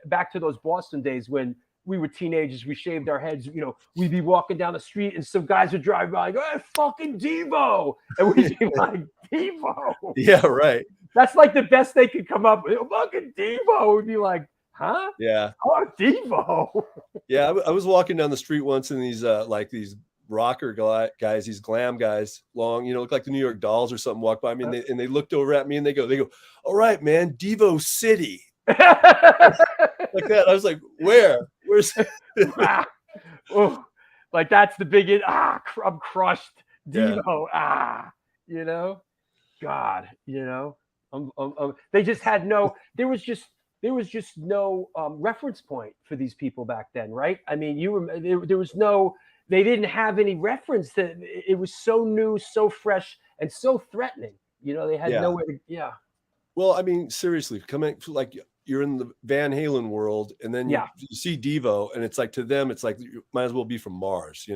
[SPEAKER 1] back to those Boston days when we were teenagers, we shaved our heads, we'd be walking down the street and some guys would drive by like, "Hey, fucking Devo." And we'd be like, "Devo."
[SPEAKER 3] Yeah, right.
[SPEAKER 1] That's like the best they could come up with. "Fucking Devo." We'd be like, "Huh?"
[SPEAKER 3] Yeah.
[SPEAKER 1] "Oh, Devo."
[SPEAKER 3] Yeah, I was walking down the street once, and these these rocker guys, these glam guys, long, look like the New York Dolls or something, walked by me, and they looked over at me, and they go, "All right, man, Devo City." Like that. I was like, where's
[SPEAKER 1] Oh, like that's the big I'm crushed. Devo. God, they just had no, there was just no reference point for these people back then, right? I mean, there was no, they didn't have any reference. That it was so new, so fresh, and so threatening. They had nowhere to.
[SPEAKER 3] Well, I mean, seriously, coming like you're in the Van Halen world, and then you see Devo, and it's like, to them, it's like you might as well be from Mars,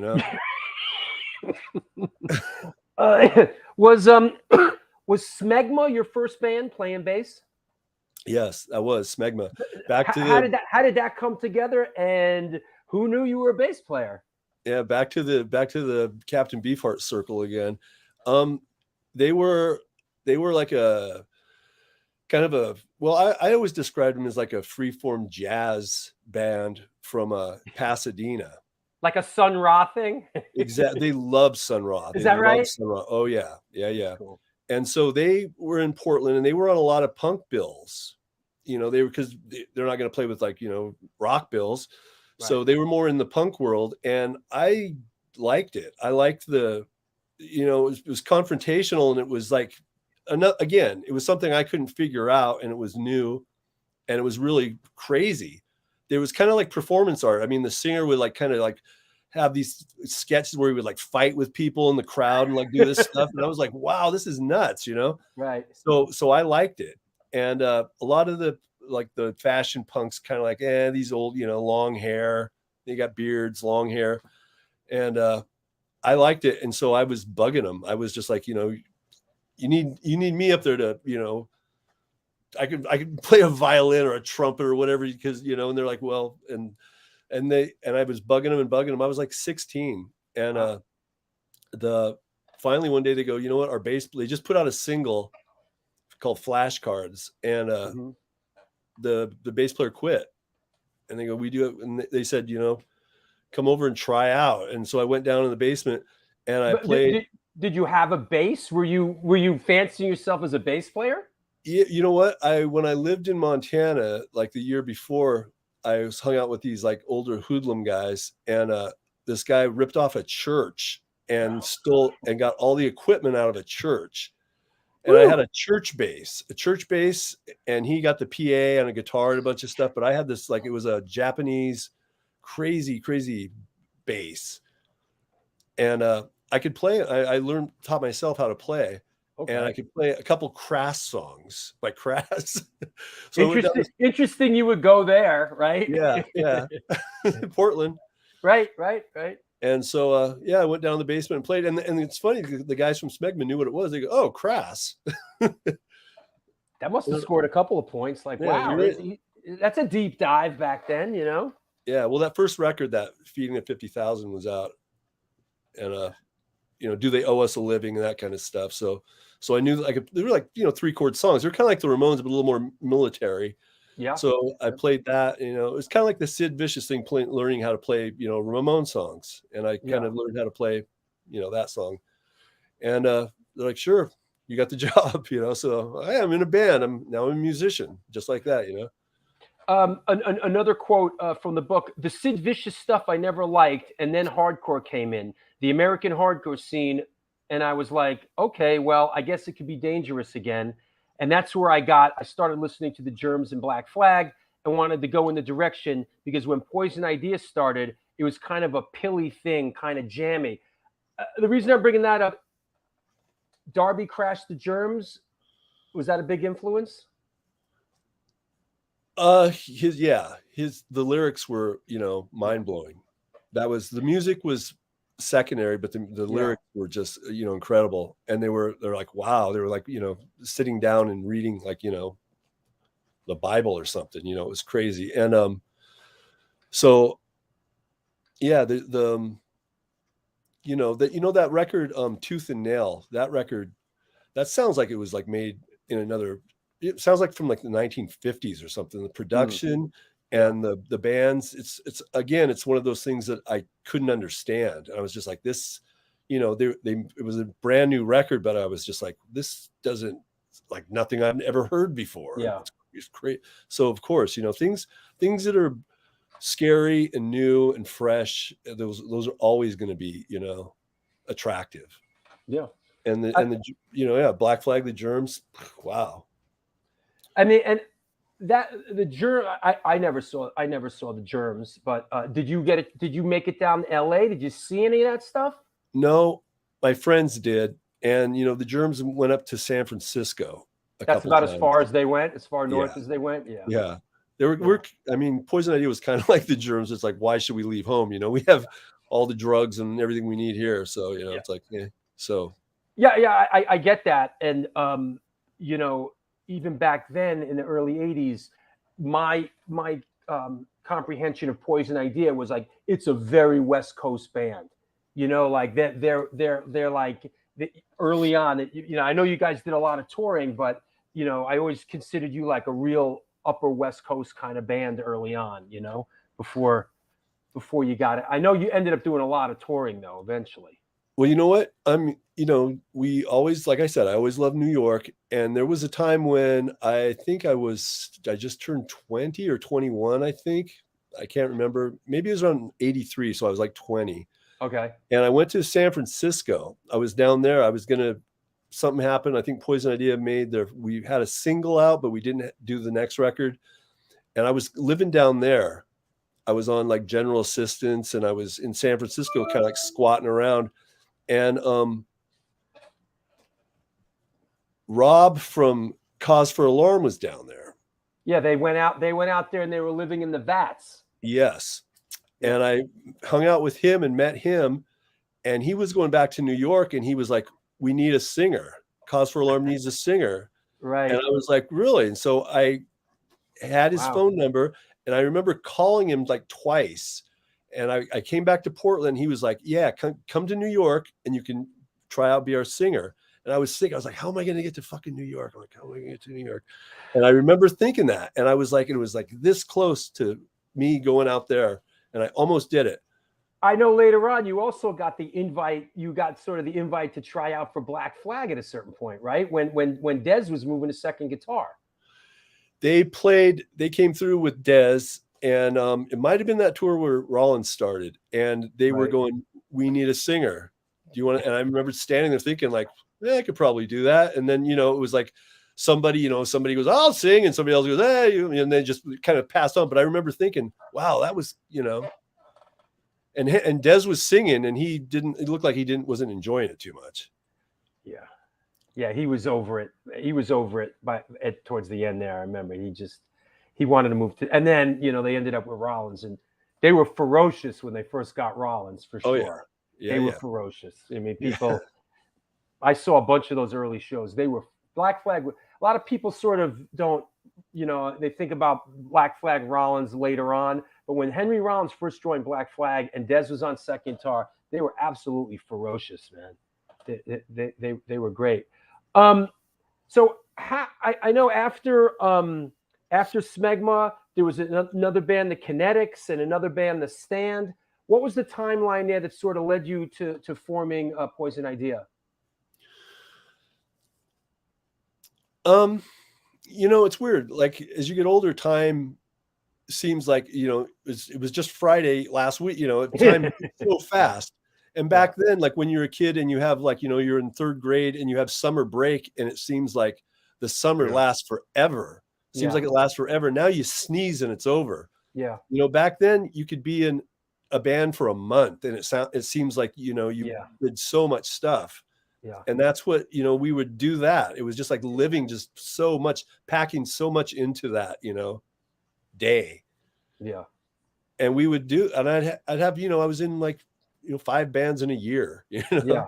[SPEAKER 1] Was Smegma your first band playing bass?
[SPEAKER 3] Yes, that was Smegma.
[SPEAKER 1] How did that come together, and who knew you were a bass player?
[SPEAKER 3] Yeah, back to the Captain Beefheart circle again. They were like a kind of a, well, I always described them as like a freeform jazz band from Pasadena.
[SPEAKER 1] Like a Sun Ra thing?
[SPEAKER 3] Exactly. They love Sun Ra.
[SPEAKER 1] Is that right?
[SPEAKER 3] Sun Ra. Oh yeah. Cool. And so they were in Portland, and they were on a lot of punk bills. Because they're not going to play with rock bills. Right. So they were more in the punk world, and I liked it. I liked it was confrontational, and it was like, again, it was something I couldn't figure out, and it was new, and it was really crazy. There was kind of like performance art. I mean, the singer would kind of have these sketches where he would fight with people in the crowd and do this stuff. And I was like, wow, this is nuts,
[SPEAKER 1] Right.
[SPEAKER 3] So I liked it. And a lot of the fashion punks kind of these old, long hair, they got beards, long hair. And I liked it. And so I was bugging them. I was just like, you need me up there to, I could play a violin or a trumpet or whatever, because, and they're like, well, and I was bugging them. I was like 16. And finally one day they go, you know what, they just put out a single called Flashcards, and the bass player quit, and they go, we do it, and they said, come over and try out. And so I went down in the basement, and I played.
[SPEAKER 1] Did you have a bass? Were you fancying yourself as a bass player?
[SPEAKER 3] Yeah, you know what, when I lived in Montana, the year before, I was hung out with these older hoodlum guys, and this guy ripped off a church and stole and got all the equipment out of a church. And I had a church bass, and he got the PA and a guitar and a bunch of stuff. But I had this, it was a Japanese crazy bass. And I could play. I taught myself how to play. Okay. And I could play a couple Crass songs by Crass. So
[SPEAKER 1] interesting you would go there, right?
[SPEAKER 3] Yeah. Portland.
[SPEAKER 1] Right.
[SPEAKER 3] And so, yeah, I went down to the basement and played. And it's funny, the guys from Smegma knew what it was. They go, "Oh, crass."
[SPEAKER 1] That must have scored a couple of points. Like,
[SPEAKER 3] Yeah,
[SPEAKER 1] wow, that's a deep dive back then, you know?
[SPEAKER 3] Yeah, well, that first record, that Feeding at 50,000, was out. And, Do They Owe Us a Living and that kind of stuff. So I knew they were like, 3-chord songs. They're kind of like the Ramones, but a little more military.
[SPEAKER 1] Yeah.
[SPEAKER 3] So I played that, it was kind of like the Sid Vicious thing, learning how to play, Ramones songs. And I kind of learned how to play, that song. And they're like, "Sure, you got the job," So I am in a band. I'm a musician, just like that,
[SPEAKER 1] Another quote from the book: "The Sid Vicious stuff I never liked, and then hardcore came in, the American hardcore scene, and I was like, okay, well, I guess it could be dangerous again." And that's where I started listening to the Germs and Black Flag and wanted to go in the direction, because when Poison Idea started, it was kind of a pilly thing, kind of jammy. The reason I'm bringing that up, Darby crashed the Germs. Was that a big influence?
[SPEAKER 3] The lyrics were, mind blowing. The music was secondary, but the lyrics were just, incredible. And they're like, wow, they were like, sitting down and reading like, the Bible or something, it was crazy. And, so yeah, that record, Tooth and Nail, that record, that sounds like it was like made in it sounds like from like the 1950s or something. The production and the bands, it's one of those things that I couldn't understand. And I was just like, this, it was a brand new record, but I was just like, this doesn't, like, nothing I've ever heard before.
[SPEAKER 1] Yeah.
[SPEAKER 3] It's great. So of course, things that are scary and new and fresh, those are always going to be, attractive.
[SPEAKER 1] Yeah.
[SPEAKER 3] And Black Flag, the Germs, wow.
[SPEAKER 1] I mean, and that the Germ, I never saw the Germs, but did you make it down to LA? Did you see any of that stuff?
[SPEAKER 3] No, my friends did. And the Germs went up to San Francisco.
[SPEAKER 1] That's about as far as they went, as far north as they went. Yeah.
[SPEAKER 3] Yeah. Poison Idea was kind of like the Germs. It's like, why should we leave home? We have all the drugs and everything we need here. So, it's like, so.
[SPEAKER 1] Yeah, I get that. And even back then in the early 80s, my comprehension of Poison Idea was like, it's a very West Coast band, like they're like early on. I know you guys did a lot of touring, but I always considered you like a real upper West Coast kind of band early on, before you got it. I know you ended up doing a lot of touring though, eventually.
[SPEAKER 3] Well, you know what? We always, like I said, I always loved New York. And there was a time when I think I just turned 20 or 21, I think. I can't remember. Maybe it was around 83. So I was like 20.
[SPEAKER 1] Okay.
[SPEAKER 3] And I went to San Francisco. I was down there. Something happened. I think Poison Idea we had a single out, but we didn't do the next record. And I was living down there. I was on like general assistance, and I was in San Francisco kind of like squatting around. And Rob from Cause for Alarm was down there.
[SPEAKER 1] Yeah, they went out there and they were living in the vats.
[SPEAKER 3] Yes. And I hung out with him and met him, and he was going back to New York, and he was like, "We need a singer. Cause for Alarm needs a singer."
[SPEAKER 1] Right.
[SPEAKER 3] And I was like, "Really?" And so I had his phone number, and I remember calling him like twice. And I came back to Portland. He was like, "Yeah, come to New York and you can try out, be our singer." And I was thinking, I was like, how am I going to get to fucking New York? I'm like, how am I going to get to New York? And I remember thinking that. And I was like, it was like this close to me going out there. And I almost did it.
[SPEAKER 1] I know later on you also got the invite. You got sort of the invite to try out for Black Flag at a certain point, right? When Dez was moving to second guitar.
[SPEAKER 3] They came through with Dez. And it might have been that tour where Rollins started, and they were going, "We need a singer. Do you want to?" And I remember standing there thinking, like, I could probably do that. And then, it was like somebody goes, "I'll sing," and somebody else goes, "Hey," and then just kind of passed on. But I remember thinking, wow, that was, and Dez was singing, and it looked like he wasn't enjoying it too much.
[SPEAKER 1] Yeah, he was over it. He was over it towards the end there. I remember he wanted to move to, and then, they ended up with Rollins, and They were ferocious when they first got Rollins, for
[SPEAKER 3] Oh,
[SPEAKER 1] sure.
[SPEAKER 3] yeah.
[SPEAKER 1] They were ferocious. I mean, people. I saw a bunch of those early shows. They were Black Flag. A lot of people sort of don't, they think about Black Flag Rollins later on. But when Henry Rollins first joined Black Flag and Dez was on second guitar, they were absolutely ferocious, man. They were great. So I know after Smegma, there was another band, the Kinetics, and another band, the Stand. What was the timeline there that sort of led you to forming Poison Idea?
[SPEAKER 3] It's weird. Like as you get older, time seems like it was just Friday last week. Time moves so fast. And back then, like when you're a kid and you have like you're in third grade and you have summer break, and it seems like the summer lasts forever. Seems like it lasts forever. Now you sneeze and it's over.
[SPEAKER 1] Yeah.
[SPEAKER 3] Back then you could be in a band for a month, and it seems like you did so much stuff.
[SPEAKER 1] Yeah.
[SPEAKER 3] And that's what, we would do that. It was just like living just so much, packing so much into that, day.
[SPEAKER 1] Yeah.
[SPEAKER 3] And we would do, and I'd have, I was in like, 5 bands in a year.
[SPEAKER 1] Yeah.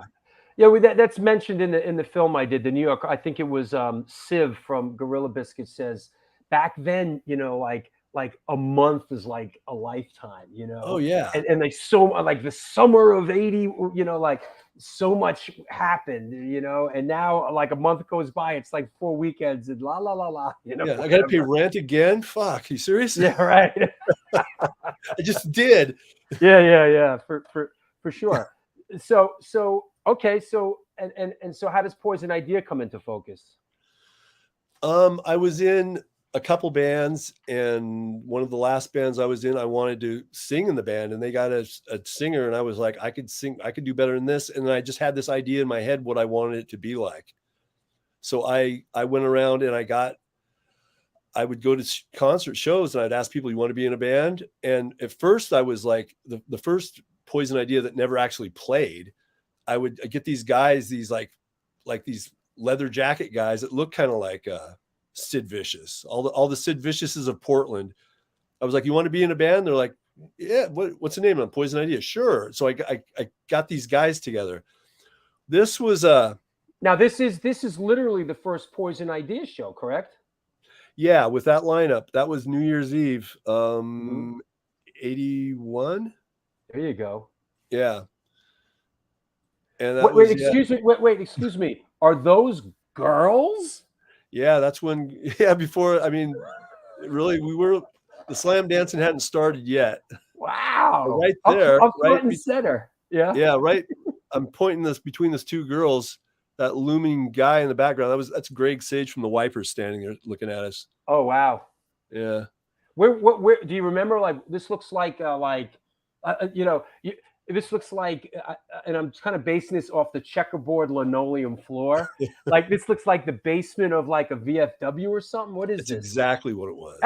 [SPEAKER 1] That's mentioned in the film I did, the New York. I think it was Civ from Gorilla Biscuit says back then, like a month is like a lifetime,
[SPEAKER 3] Oh yeah.
[SPEAKER 1] And like the summer of 80, like so much happened, and now like a month goes by, it's like 4 weekends and la la la la,
[SPEAKER 3] Yeah, I gotta pay rent again. Fuck, you serious?
[SPEAKER 1] Yeah, right.
[SPEAKER 3] I just did.
[SPEAKER 1] Yeah, for sure. So okay, so and so how does Poison Idea come into focus?
[SPEAKER 3] I was in a couple bands, and one of the last bands I was in, I wanted to sing in the band, and they got a singer, and I was like, I could sing, I could do better than this. And I just had this idea in my head what I wanted it to be like. So I went around and I would go to concert shows and I'd ask people, you want to be in a band? And at first I was like, the first Poison Idea that never actually played, I'd get these guys, these like these leather jacket guys that look kind of like Sid Vicious, all the Sid Viciouses of Portland. I was like, you want to be in a band? They're like, yeah, what's the name of Poison Idea? Sure. So I got these guys together. This was
[SPEAKER 1] now this is literally the first Poison Idea show, correct?
[SPEAKER 3] Yeah, with that lineup. That was New Year's Eve, 81.
[SPEAKER 1] There you go.
[SPEAKER 3] Yeah. And that
[SPEAKER 1] excuse me. Are those girls?
[SPEAKER 3] Yeah, that's when, before, I mean, really, the slam dancing hadn't started yet.
[SPEAKER 1] Wow.
[SPEAKER 3] But right there.
[SPEAKER 1] Up front and center. Yeah.
[SPEAKER 3] Yeah, right. I'm pointing this between those two girls, that looming guy in the background. That's Greg Sage from the Wipers standing there looking at us.
[SPEAKER 1] Oh, wow.
[SPEAKER 3] Yeah.
[SPEAKER 1] Where do you remember? Like, this looks like, this looks like, and I'm kind of basing this off the checkerboard linoleum floor. Like this looks like the basement of like a VFW or something. What is
[SPEAKER 3] it's
[SPEAKER 1] this?
[SPEAKER 3] Exactly what it was.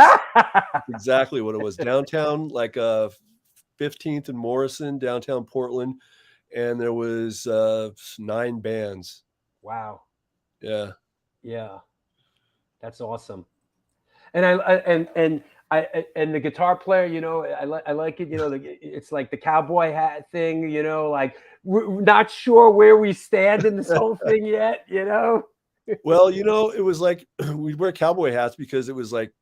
[SPEAKER 3] Exactly what it was. Downtown, like 15th and Morrison, downtown Portland, and there was 9 bands.
[SPEAKER 1] Wow.
[SPEAKER 3] Yeah.
[SPEAKER 1] Yeah. That's awesome. And and the guitar player, I like it, it's like the cowboy hat thing, like we're not sure where we stand in this whole thing yet,
[SPEAKER 3] Well, it was like we'd wear cowboy hats because it was like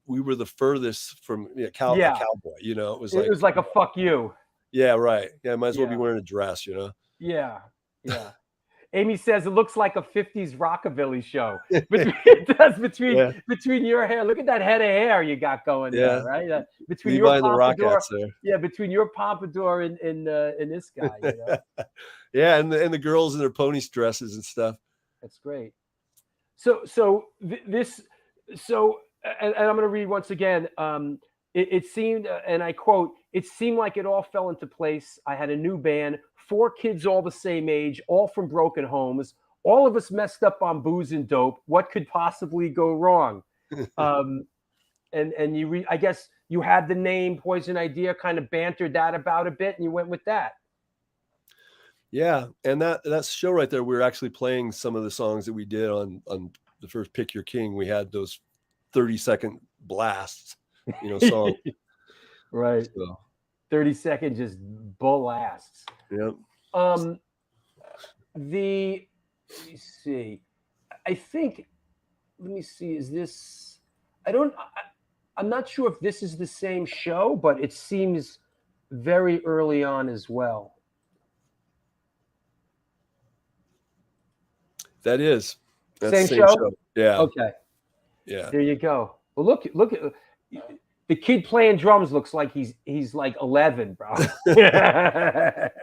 [SPEAKER 3] we were the furthest from a cowboy, it was like
[SPEAKER 1] a fuck you.
[SPEAKER 3] Yeah, right. Yeah, might as well be wearing a dress,
[SPEAKER 1] Yeah. Amy says it looks like a 50s rockabilly show. It does between your hair. Look at that head of hair you got going there, right? Between your pompadour, between your pompadour and this guy.
[SPEAKER 3] Yeah, and the girls in their pony dresses and stuff.
[SPEAKER 1] That's great. So and I'm going to read once again. It seemed, and I quote, "It seemed like it all fell into place. I had a new band, 4 kids all the same age, all from broken homes. All of us messed up on booze and dope. What could possibly go wrong?" And I guess you had the name Poison Idea, kind of bantered that about a bit, and you went with that.
[SPEAKER 3] Yeah, and that show right there, we were actually playing some of the songs that we did on the first Pick Your King. We had those 30-second blasts, song.
[SPEAKER 1] Right.
[SPEAKER 3] So.
[SPEAKER 1] 30-second just blasts.
[SPEAKER 3] Yep.
[SPEAKER 1] Let me see. Let me see. Is this? I'm not sure if this is the same show, but it seems very early on as well.
[SPEAKER 3] That's
[SPEAKER 1] Same
[SPEAKER 3] the same
[SPEAKER 1] show?
[SPEAKER 3] Yeah.
[SPEAKER 1] Okay.
[SPEAKER 3] Yeah.
[SPEAKER 1] There you go. Well, look at the kid playing drums. Looks like he's like 11, bro.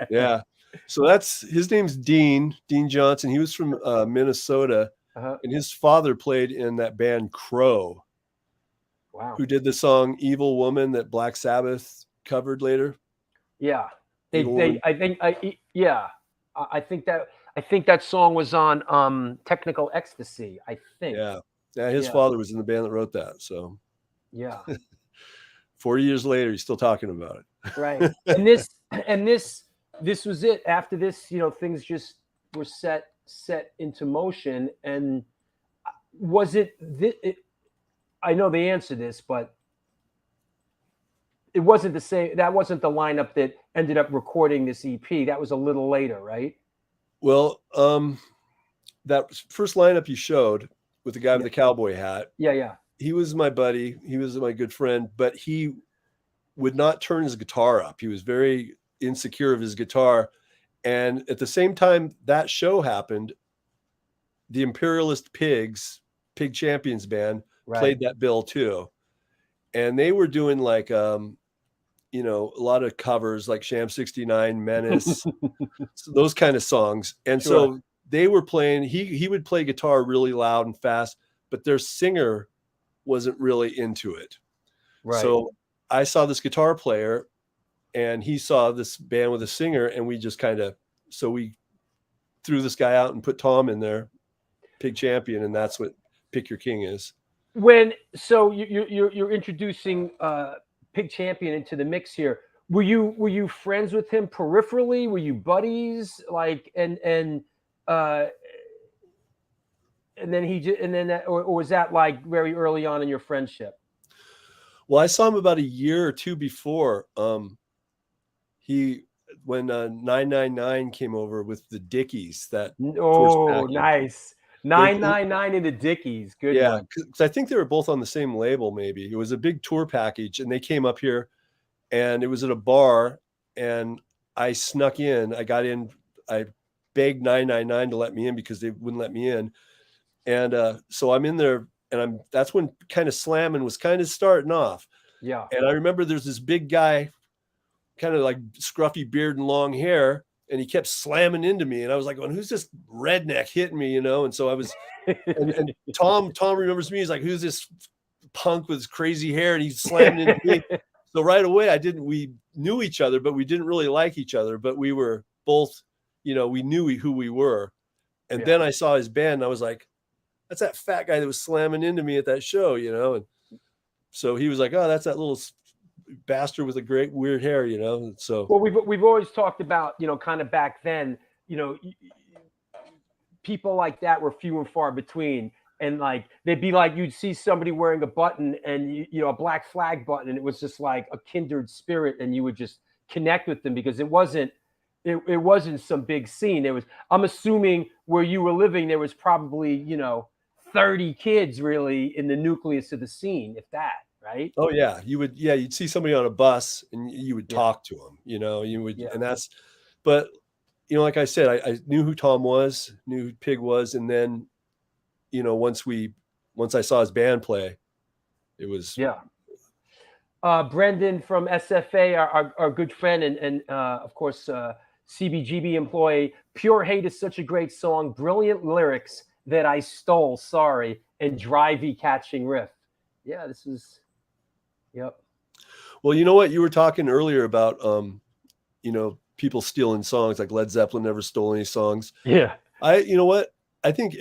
[SPEAKER 3] Yeah. So his name's Dean Johnson. He was from Minnesota, and his father played in that band Crow.
[SPEAKER 1] Wow.
[SPEAKER 3] Who did the song "Evil Woman" that Black Sabbath covered later?
[SPEAKER 1] Yeah. I think that song was on Technical Ecstasy, I think.
[SPEAKER 3] Yeah. Yeah, his father was in the band that wrote that. So
[SPEAKER 1] yeah.
[SPEAKER 3] 40 years later, he's still talking about it.
[SPEAKER 1] Right. And this was it. After this, things just were set into motion. And was it I know the answer to this, but it wasn't the same. That wasn't the lineup that ended up recording this EP. That was a little later, right?
[SPEAKER 3] Well, that first lineup you showed with the guy with the cowboy hat.
[SPEAKER 1] Yeah.
[SPEAKER 3] He was my buddy. He was my good friend, but he would not turn his guitar up. He was very insecure of his guitar. And at the same time that show happened, the Imperialist Pig Champions band played that bill too. And they were doing like, a lot of covers like Sham 69, Menace, those kind of songs. And so they were playing, he would play guitar really loud and fast, but their singer wasn't really into it. Right. So I saw this guitar player and he saw this band with a singer, and we just we threw this guy out and put Tom in there, Pig Champion. And that's what Pick Your King is.
[SPEAKER 1] So you're introducing Pig Champion into the mix here. Were you friends with him peripherally? Were you buddies? Like and then or was that like very early on in your friendship?
[SPEAKER 3] Well, I saw him about a year or two before. When 999 came over with the Dickies, that
[SPEAKER 1] nice. 999 in the Dickies. Good.
[SPEAKER 3] Yeah, because I think they were both on the same label. Maybe it was a big tour package, and they came up here, and it was at a bar, and I snuck in. I got in. I begged 999 to let me in because they wouldn't let me in, and so I'm in there, and that's when kind of slamming was kind of starting off.
[SPEAKER 1] Yeah.
[SPEAKER 3] And I remember there's this big guy, kind of like scruffy beard and long hair. And he kept slamming into me, and I was like, "Well, who's this redneck hitting me?" And so I was, and Tom remembers me. He's like, "Who's this punk with his crazy hair?" And he's slamming into me. So right away, we knew each other, but we didn't really like each other. But we were both, we knew who we were. And then I saw his band, and I was like, "That's that fat guy that was slamming into me at that show," And so he was like, "Oh, that's that little bastard with a great weird hair," So
[SPEAKER 1] we've always talked about, kind of back then, people like that were few and far between, and like they'd be like, you'd see somebody wearing a button and a black flag button, and it was just like a kindred spirit, and you would just connect with them because it wasn't some big scene. I'm assuming where you were living, there was probably 30 kids really in the nucleus of the scene, if that. Right?
[SPEAKER 3] Oh yeah, you'd see somebody on a bus and you would talk to them, you would, and that's, but like I said, I knew who Tom was, knew who Pig was, and then, once I saw his band play, it was
[SPEAKER 1] Brendan from SFA, our good friend, and of course CBGB employee. Pure Hate is such a great song, brilliant lyrics that I stole, sorry, and drivey catching riff. Yeah, this is. Yep.
[SPEAKER 3] Well, you know what? You were talking earlier about, people stealing songs, like Led Zeppelin never stole any songs.
[SPEAKER 1] Yeah.
[SPEAKER 3] You know what? I think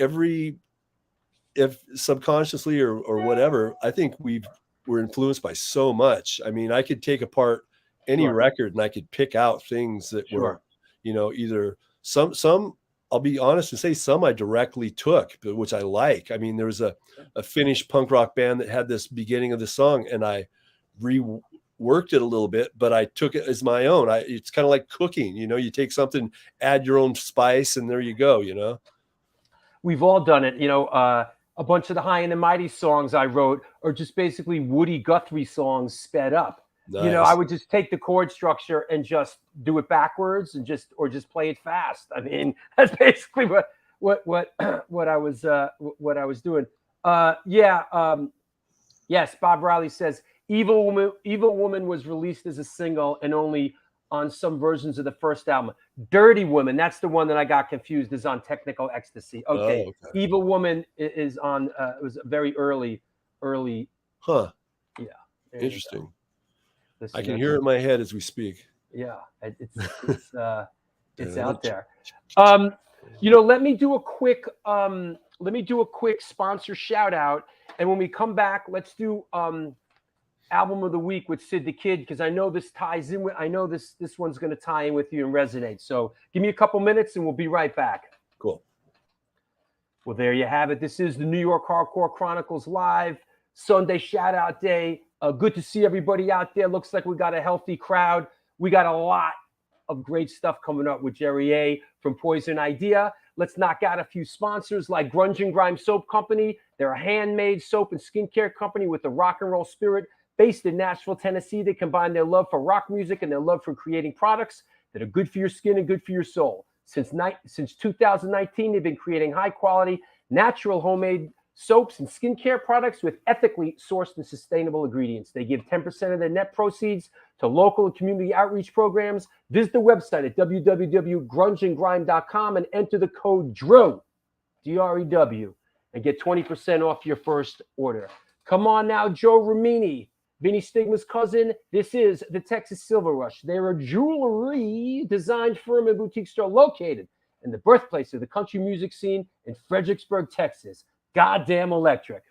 [SPEAKER 3] if subconsciously or whatever, I think we're influenced by so much. I mean, I could take apart any record and I could pick out things that were, either some, I'll be honest and say some I directly took, but which I like. I mean, there was a Finnish punk rock band that had this beginning of the song, and I worked it a little bit, but I took it as my own. It's kind of like cooking, you know, you take something, add your own spice, and there you go, you know.
[SPEAKER 1] We've all done it, you know. A bunch of the High and the Mighty songs I wrote are just basically Woody Guthrie songs sped up.
[SPEAKER 3] Nice.
[SPEAKER 1] You know, I would just take the chord structure and just do it backwards and just play it fast. I mean, that's basically what I was doing. Yes, Bob Riley says Evil Woman was released as a single and only on some versions of the first album. Dirty Woman, that's the one that I got confused, is on Technical Ecstasy. Okay.
[SPEAKER 3] Oh, okay.
[SPEAKER 1] Evil Woman is on it was very early.
[SPEAKER 3] Huh.
[SPEAKER 1] Yeah.
[SPEAKER 3] Interesting.
[SPEAKER 1] Listen,
[SPEAKER 3] I can hear it in my head as we speak.
[SPEAKER 1] Yeah, it's out there. You know, let me do a quick sponsor shout out, and when we come back, let's do album of the week with Sid the Kid, because I know this ties in with, I know this one's going to tie in with you and resonate. So give me a couple minutes and we'll be right back.
[SPEAKER 3] Cool.
[SPEAKER 1] Well, there you have it. This is the New York Hardcore Chronicles Live Sunday shout out day. Good to see everybody out there. Looks like we got a healthy crowd. We got a lot of great stuff coming up with Jerry A from Poison Idea. Let's knock out a few sponsors like Grunge and Grime Soap Company. They're a handmade soap and skincare company with the rock and roll spirit. Based in Nashville, Tennessee, they combine their love for rock music and their love for creating products that are good for your skin and good for your soul. Since 2019, they've been creating high-quality, natural homemade soaps and skincare products with ethically sourced and sustainable ingredients. They give 10% of their net proceeds to local and community outreach programs. Visit the website at www.grungeandgrime.com and enter the code DREW, D-R-E-W, and get 20% off your first order. Come on now, Joe Ramini, Vinny Stigma's cousin. This is the Texas Silver Rush. They're a jewelry design firm and boutique store located in the birthplace of the country music scene in Fredericksburg, Texas. Goddamn electric.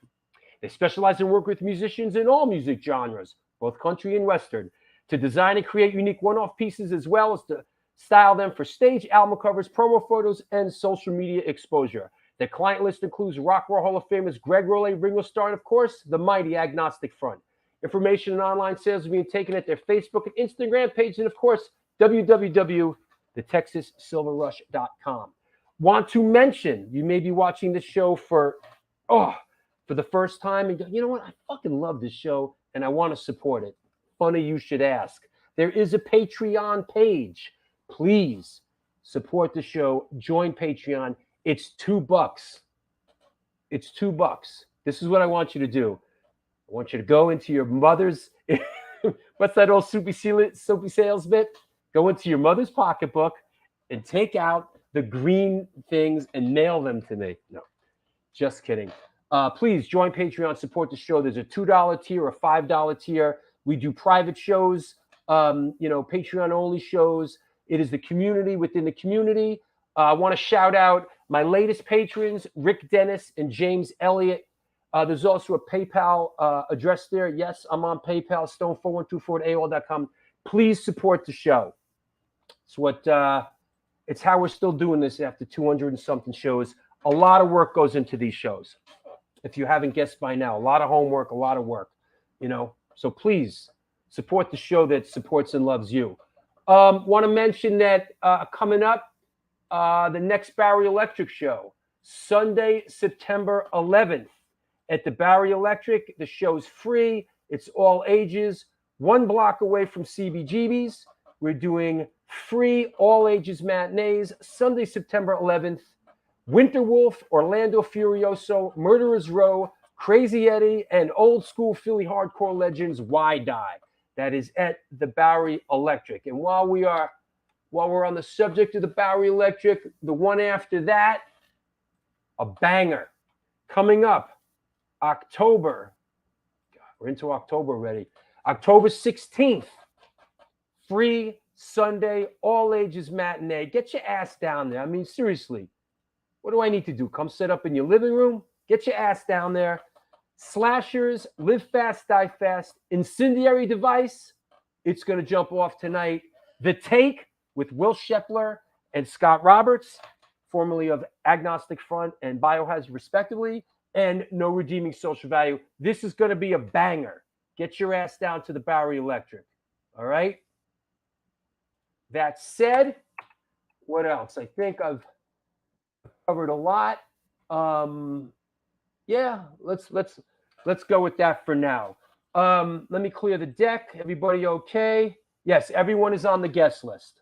[SPEAKER 1] They specialize in work with musicians in all music genres, both country and Western, to design and create unique one-off pieces as well as to style them for stage, album covers, promo photos, and social media exposure. Their client list includes Rock and Roll Hall of Famers Greg Rowley, Ringo Starr, and of course, the mighty Agnostic Front. Information and online sales are being taken at their Facebook and Instagram page, and of course, www.thetexassilverrush.com. Want to mention, you may be watching this show for the first time, and you know what? I fucking love this show, and I want to support it. Funny you should ask. There is a Patreon page. Please support the show. Join Patreon. It's $2. It's $2. This is what I want you to do. I want you to go into your mother's, what's that old soapy sales bit? Go into your mother's pocketbook and take out the green things and mail them to me. No, just kidding. Please join Patreon, support the show. There's a $2 tier, a $5 tier. We do private shows, Patreon only shows. It is the community within the community. I want to shout out my latest patrons, Rick Dennis and James Elliott. There's also a PayPal address there. Yes, I'm on PayPal, stone4124@AOL.com. Please support the show. It's how we're still doing this after 200 and something shows. A lot of work goes into these shows. If you haven't guessed by now, a lot of homework, a lot of work, So please support the show that supports and loves you. Want to mention that coming up, the next Barry Electric show, Sunday, September 11th at the Barry Electric. The show's free. It's all ages. 1 block away from CBGB's. We're doing free all ages matinees, Sunday, September 11th. Winter Wolf, Orlando Furioso, Murderers Row, Crazy Eddie, and old school Philly hardcore legends Why Die. That is at the Barry Electric. And while we're on the subject of the Barry Electric, the one after that, a banger coming up October. God, we're into October already. October 16th, free Sunday all ages matinee. Get your ass down there. I mean, seriously, what do I need to do? Come sit up in your living room? Get your ass down there. Slashers, Live Fast, Die Fast, Incendiary Device. It's going to jump off tonight. The Take with Will Shepler and Scott Roberts, formerly of Agnostic Front and Biohazard, respectively, and No Redeeming Social Value. This is going to be a banger. get your ass down to the Bowery Electric. All right. That said, what else? I think I've covered a lot. Yeah, let's go with that for now. Let me clear the deck. Everybody okay? Yes, everyone is on the guest list.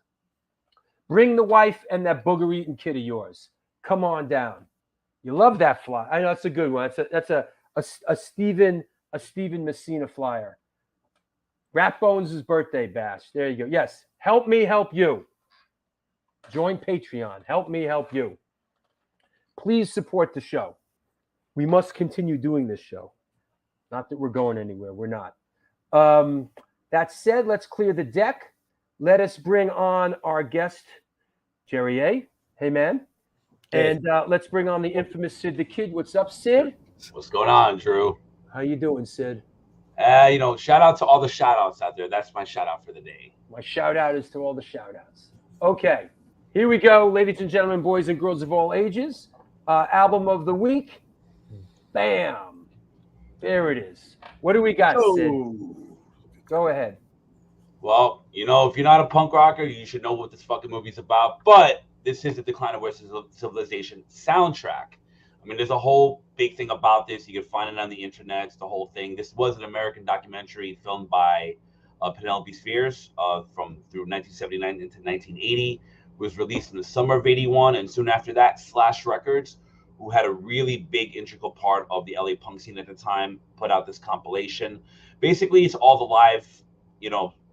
[SPEAKER 1] Bring the wife and that booger-eating kid of yours. Come on down. You love that fly. I know that's a good one. That's a Steven Messina flyer. Rat Bones' birthday bash. There you go. Yes. Help me help you. Join Patreon. Help me help you. Please support the show. We must continue doing this show. Not that we're going anywhere. We're not. That said, let's clear the deck. Let us bring on our guest, Jerry A. Hey, man.
[SPEAKER 3] Hey.
[SPEAKER 1] And let's bring on the infamous Sid the Kid. What's up, Sid?
[SPEAKER 4] What's going on, Drew?
[SPEAKER 1] How you doing, Sid?
[SPEAKER 4] Shout out to all the shout outs out there. That's my shout out for the day.
[SPEAKER 1] My shout out is to all the shout outs. Okay, here we go, ladies and gentlemen, boys and girls of all ages. Album of the week. Bam. There it is. What do we got, Sid? Go ahead.
[SPEAKER 4] Well, if you're not a punk rocker, you should know what this fucking movie's about. But this is the Decline of Western Civilization soundtrack. I mean, there's a whole big thing about this. You can find it on the internet, the whole thing. This was an American documentary filmed by Penelope Spheres through 1979 into 1980. It was released in the summer of 81, and soon after that, Slash Records, who had a really big integral part of the LA punk scene at the time, put out this compilation. Basically, it's all the live,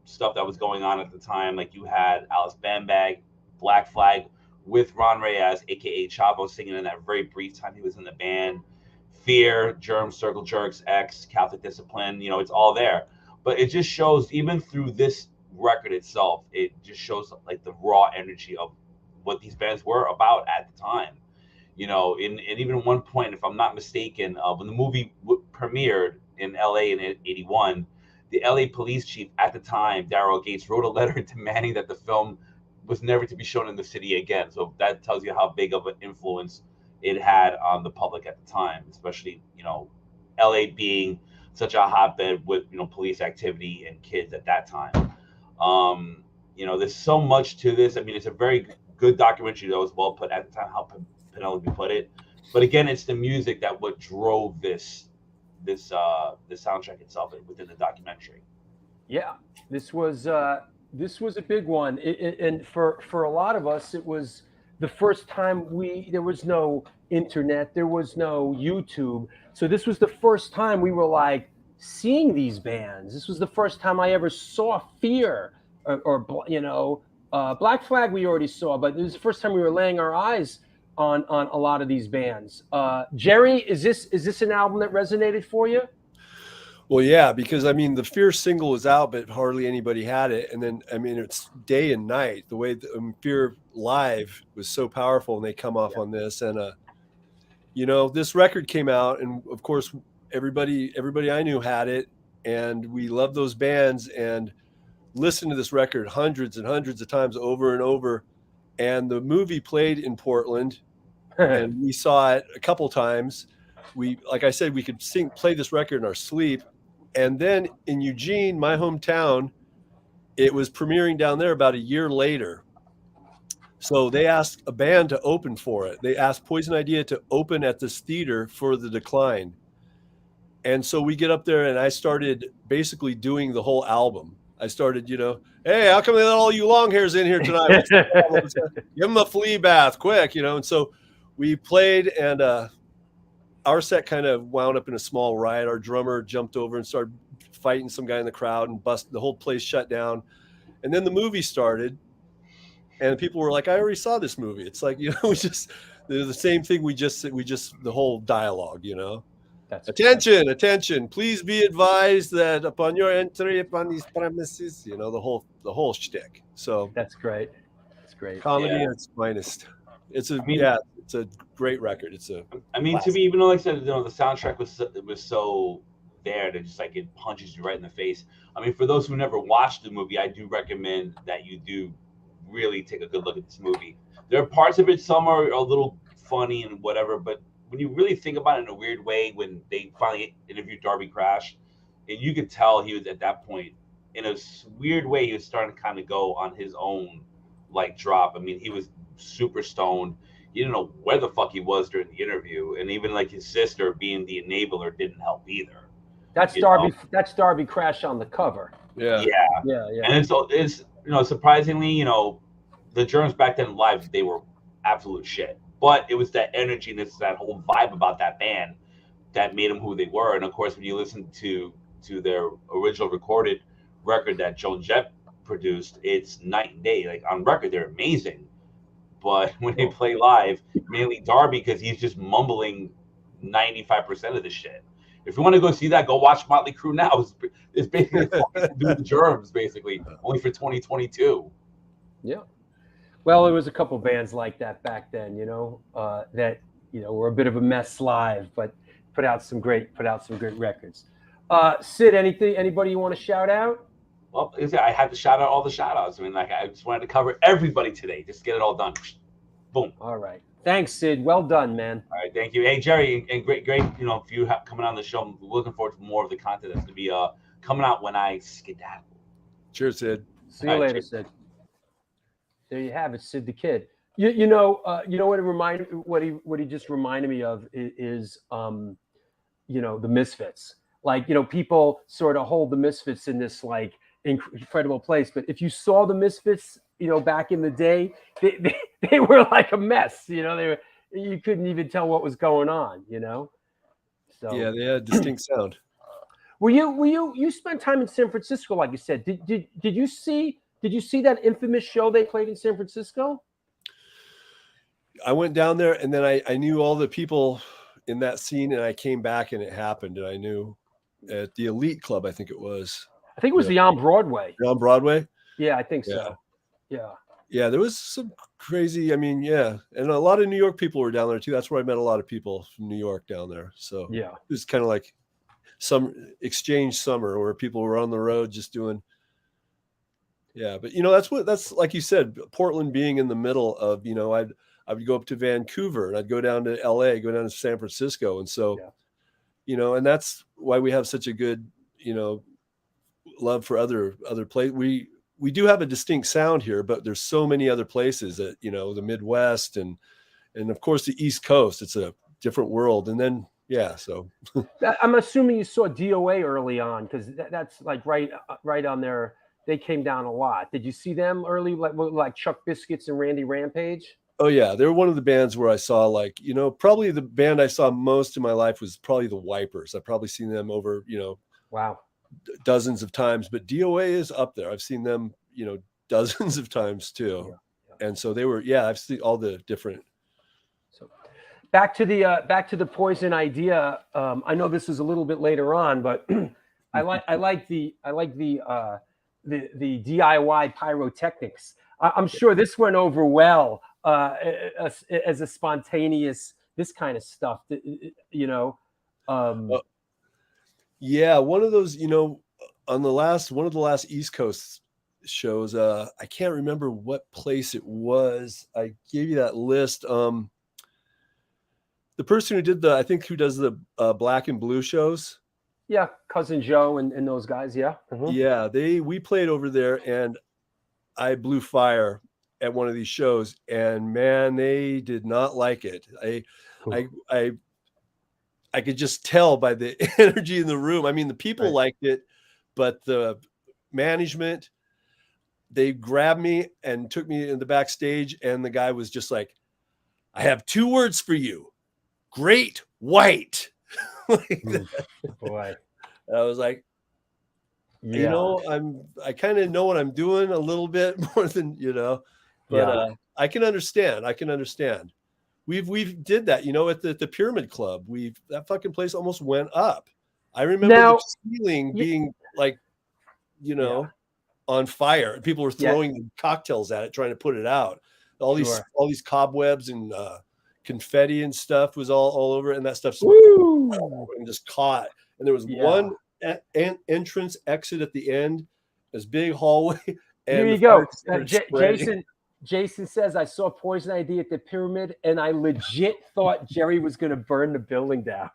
[SPEAKER 4] stuff that was going on at the time. Like you had Alice Bambag, Black Flag, with Ron Reyes, aka Chavo, singing in that very brief time he was in the band. Fear, Germs, Circle Jerks, X, Catholic Discipline, it's all there. But it just shows, even through this record itself, it just shows like the raw energy of what these bands were about at the time. And even at one point, if I'm not mistaken, when the movie premiered in LA in 81, the LA police chief at the time, Daryl Gates, wrote a letter demanding that the film was never to be shown in the city again. So that tells you how big of an influence it had on the public at the time, especially, LA being such a hotbed with, police activity and kids at that time. There's so much to this. I mean, it's a very good documentary that was well put at the time, how Penelope put it. But again, it's the music that what drove this soundtrack itself within the documentary.
[SPEAKER 1] Yeah, this was a big one, and for a lot of us, it was the first time there was no internet, there was no YouTube, so this was the first time we were like seeing these bands. This was the first time I ever saw Fear or Black Flag. We already saw, but this is the first time we were laying our eyes on a lot of these bands. Jerry, is this an album that resonated for you?
[SPEAKER 3] Well, yeah, because I mean, the Fear single was out, but hardly anybody had it. And then, I mean, it's day and night. The way Fear live was so powerful, and they come off on this. And this record came out, and of course, everybody I knew had it, and we loved those bands and listened to this record hundreds and hundreds of times over and over. And the movie played in Portland, and we saw it a couple times. Like I said, we could play this record in our sleep. And then in Eugene, my hometown, it was premiering down there about a year later. So they asked a band to open for it. They asked Poison Idea to open at this theater for The Decline. And so we get up there, and I started basically doing the whole album. I started, hey, how come they let all you long hairs in here tonight? Give them a flea bath quick, And so we played, and our set kind of wound up in a small riot. Our drummer jumped over and started fighting some guy in the crowd, and the whole place shut down. And then the movie started, and people were like, I already saw this movie. It's like, the same thing. We just the whole dialogue, That's attention, please be advised that upon your entry upon these premises, the whole shtick. So
[SPEAKER 1] that's great.
[SPEAKER 3] Comedy at its finest. It's a great record.
[SPEAKER 4] To me, even though, like I said, the soundtrack was so there that just like it punches you right in the face. I mean, for those who never watched the movie, I do recommend that you do really take a good look at this movie. There are parts of it, some are a little funny and whatever, but when you really think about it in a weird way, when they finally interviewed Darby Crash, and you could tell he was at that point in a weird way. He was starting to kind of go on his own like drop. I mean, he was super stoned. You didn't know where the fuck he was during the interview, and even like his sister being the enabler didn't help either.
[SPEAKER 1] That's Darby. That's Darby Crash on the cover.
[SPEAKER 3] Yeah.
[SPEAKER 4] And it's surprisingly, the Germs back then live, they were absolute shit. But it was that energy and that whole vibe about that band that made them who they were. And of course, when you listen to their original recorded record that Joan Jett produced, it's night and day. Like on record, they're amazing. But when they play live, mainly Darby, because he's just mumbling 95% of the shit. If you want to go see that, go watch Motley Crue now. It's basically do the Germs, basically, only for 2022.
[SPEAKER 1] Yeah. Well, there was a couple bands like that back then, that were a bit of a mess live, but put out some great records. Sid, anybody you want to shout out?
[SPEAKER 4] Well, I had to shout out all the shout outs. I mean, I just wanted to cover everybody today. Just get it all done. Boom.
[SPEAKER 1] All right. Thanks, Sid. Well done, man.
[SPEAKER 4] All right. Thank you. Hey, Jerry, and great, for you coming on the show. I'm looking forward to more of the content that's going to be coming out when I skedaddle.
[SPEAKER 3] Cheers, Sid.
[SPEAKER 1] See you later, Sid. There you have it, Sid the Kid. You know what he just reminded me of is the Misfits. Like, people sort of hold the Misfits in this like incredible place, but if you saw the Misfits, back in the day, they were like a mess. You couldn't even tell what was going on. So
[SPEAKER 3] yeah, they had a distinct sound.
[SPEAKER 1] Were you spent time in San Francisco, like you said? Did you see that infamous show they played in San Francisco?
[SPEAKER 3] I went down there, and then I knew all the people in that scene, and I came back, and it happened, and I knew at the Elite Club, I think it was.
[SPEAKER 1] I think it was the On Broadway.
[SPEAKER 3] On Broadway?
[SPEAKER 1] Yeah, I think so. Yeah.
[SPEAKER 3] Yeah, there was some crazy, and a lot of New York people were down there too. That's where I met a lot of people from New York down there. So
[SPEAKER 1] yeah,
[SPEAKER 3] it was kind of like some exchange summer where people were on the road just doing. Yeah, but that's like you said, Portland being in the middle of, I would go up to Vancouver and I'd go down to LA, go down to San Francisco. And so, and that's why we have such a good, love for other places. We do have a distinct sound here, but there's so many other places that, the Midwest and of course the East Coast, it's a different world. And then, so.
[SPEAKER 1] I'm assuming you saw DOA early on, because that's like right on there. They came down a lot. Did you see them early, like Chuck Biscuits and Randy Rampage?
[SPEAKER 3] Oh yeah, they're one of the bands where I saw probably the band I saw most in my life was probably the Wipers. I've probably seen them over,
[SPEAKER 1] wow,
[SPEAKER 3] dozens of times, but DOA is up there. I've seen them, dozens of times too. Yeah. And so they were, I've seen all the different.
[SPEAKER 1] So back to the Poison idea. I know this is a little bit later on, but I like the DIY pyrotechnics. I'm sure this went over well as a spontaneous, this kind of stuff,
[SPEAKER 3] Yeah, one of those, on one of the last East Coast shows, I can't remember what place it was. I gave you that list. The person who did who does the Black and Blue shows.
[SPEAKER 1] Yeah, Cousin Joe and those guys. Yeah.
[SPEAKER 3] Mm-hmm. Yeah, we played over there, and I blew fire at one of these shows, and man, they did not like it. I could just tell by the energy in the room. I mean, the people liked it, but the management, they grabbed me and took me in the backstage, and the guy was just like, "I have 2 words for you: Great White."
[SPEAKER 1] Boy,
[SPEAKER 3] I was like, I kind of know what I'm doing a little bit more than but I can understand. We did that, at the Pyramid Club. That fucking place almost went up. I remember the ceiling being like, on fire. People were throwing cocktails at it, trying to put it out. All these cobwebs and confetti and stuff was all over it, and that stuff just caught. And there was one entrance exit at the end, this big hallway. And
[SPEAKER 1] here you go. Jason says, I saw Poison ID at the Pyramid, and I legit thought Jerry was going to burn the building down.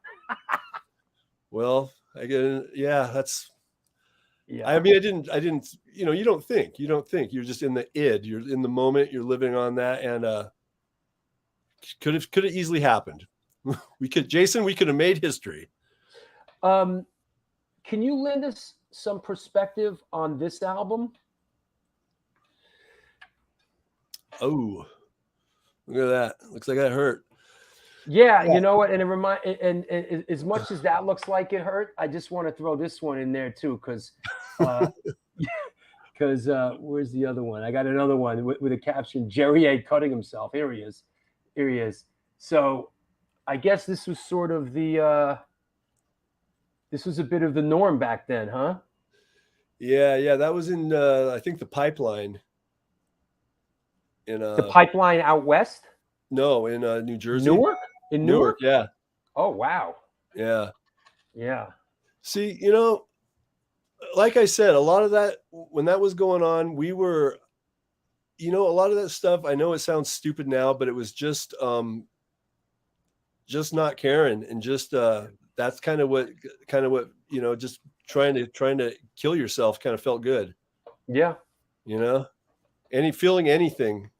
[SPEAKER 3] Well, That's.
[SPEAKER 1] Yeah.
[SPEAKER 3] I mean, I didn't. You don't think. You're just in the id. You're in the moment. You're living on that, and could have easily happened. Jason, we could have made history.
[SPEAKER 1] Can you lend us some perspective on this album?
[SPEAKER 3] Oh, look at that. Looks like that hurt.
[SPEAKER 1] Yeah, you know what? And and as much as that looks like it hurt, I just want to throw this one in there too, because where's the other one? I got another one with a caption: Jerry A. cutting himself. Here he is. So I guess this was sort of this was a bit of the norm back then, huh?
[SPEAKER 3] Yeah. That was in I think the Pipeline. In
[SPEAKER 1] the Pipeline out west?
[SPEAKER 3] No, in New Jersey.
[SPEAKER 1] Newark? In Newark?
[SPEAKER 3] Yeah.
[SPEAKER 1] Oh wow.
[SPEAKER 3] Yeah.
[SPEAKER 1] Yeah.
[SPEAKER 3] See, like I said, a lot of that, when that was going on, we were, a lot of that stuff, I know it sounds stupid now, but it was just not caring, and just that's kind of what just trying to kill yourself kind of felt good.
[SPEAKER 1] Yeah.
[SPEAKER 3] Feeling anything.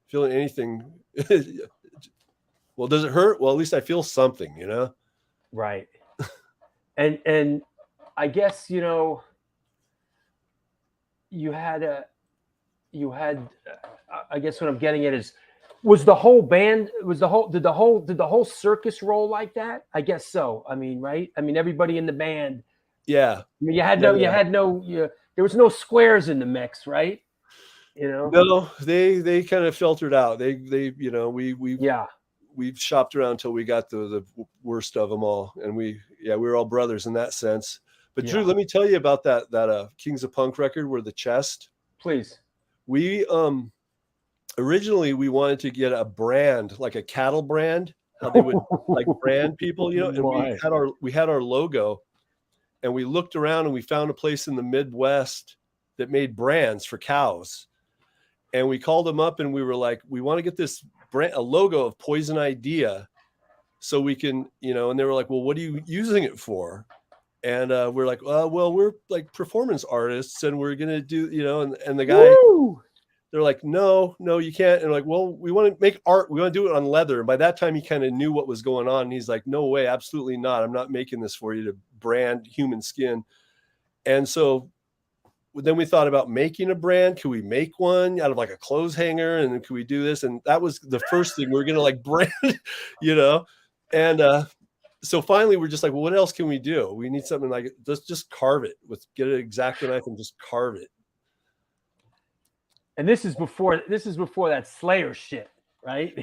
[SPEAKER 3] Well, does it hurt? Well, at least I feel something,
[SPEAKER 1] Right. And I guess, you had I guess what I'm getting at is, did the whole circus roll like that? I guess so. I mean, right? I mean, everybody in the band.
[SPEAKER 3] Yeah.
[SPEAKER 1] I mean, there was no squares in the mix, right?
[SPEAKER 3] No, they kind of filtered out. We've shopped around until we got the worst of them all, and we were all brothers in that sense. But Drew, let me tell you about that Kings of Punk record where the chest. Please. We originally we wanted to get a brand, like a cattle brand, how they would like brand people, and we had our logo, and we looked around and we found a place in the Midwest that made brands for cows. And we called them up and we were like, we want to get this brand, a logo of Poison Idea, so we can, and they were like, well, what are you using it for? And we're like, well, we're like performance artists and we're going to do, and the guy, they're like, no, you can't. And like, well, we want to make art. We want to do it on leather. And by that time he kind of knew what was going on. And he's like, no way, absolutely not. I'm not making this for you to brand human skin. And so then we thought about making a brand. Could we make one out of like a clothes hanger? And could we do this? And that was the first thing we're going to like brand, And so finally we're just like, well, what else can we do? We need something like, let's just carve it get an X-Acto knife and just carve it.
[SPEAKER 1] And this is before that Slayer shit, right?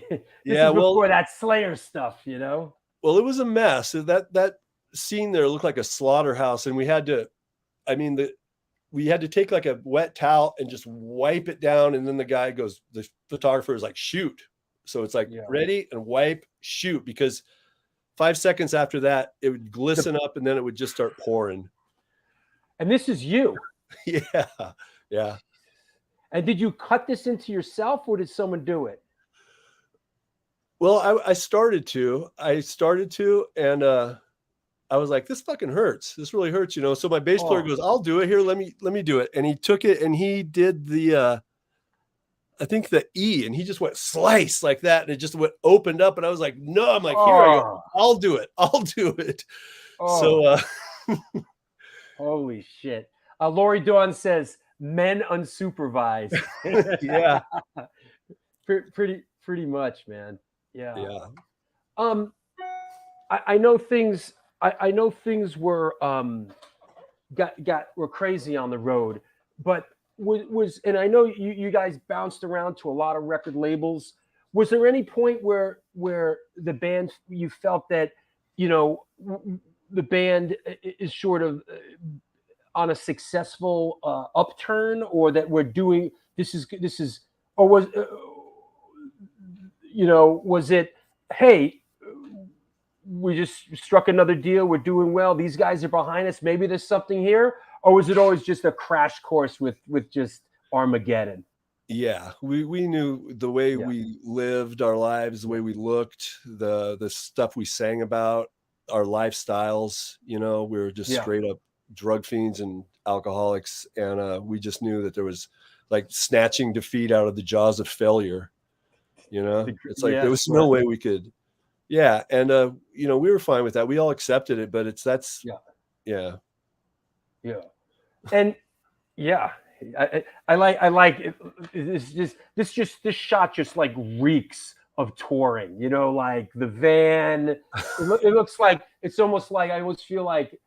[SPEAKER 3] Before
[SPEAKER 1] that Slayer stuff,
[SPEAKER 3] Well, it was a mess. That scene there looked like a slaughterhouse, and we had to take like a wet towel and just wipe it down. And then the photographer is like, shoot. So it's like ready and wipe, shoot, because 5 seconds after that, it would glisten up and then it would just start pouring.
[SPEAKER 1] And this is you.
[SPEAKER 3] Yeah.
[SPEAKER 1] And did you cut this into yourself or did someone do it?
[SPEAKER 3] Well, I started to, and I was like, this fucking hurts. This really hurts, So my bass player goes, I'll do it. Here, let me do it. And he took it and he did the I think the E, and he just went slice like that, and it just opened up. And I was like, no, I'm like, here I go. I'll do it. So
[SPEAKER 1] holy shit. Lori Dawn says, men unsupervised.
[SPEAKER 3] Yeah.
[SPEAKER 1] Pretty much, man. Yeah. I know things. I know things were were crazy on the road, but and I know you guys bounced around to a lot of record labels. Was there any point where the band, you felt that the band is sort of on a successful upturn, or that we're doing this is or was was it, hey, we just struck another deal, we're doing well, these guys are behind us, maybe there's something here? Or was it always just a crash course with just Armageddon?
[SPEAKER 3] Yeah, we knew the way we lived our lives, the way we looked, the stuff we sang about, our lifestyles. You know, we were just
[SPEAKER 1] Yeah.
[SPEAKER 3] straight up drug fiends and alcoholics, and we just knew that there was like snatching defeat out of the jaws of failure. You know, it's like there was no way we could. Yeah, and you know, we were fine with that. We all accepted it, but that's yeah.
[SPEAKER 1] And yeah, I like it. This shot just like reeks of touring. You know, like the van. It looks like it's almost like I almost feel like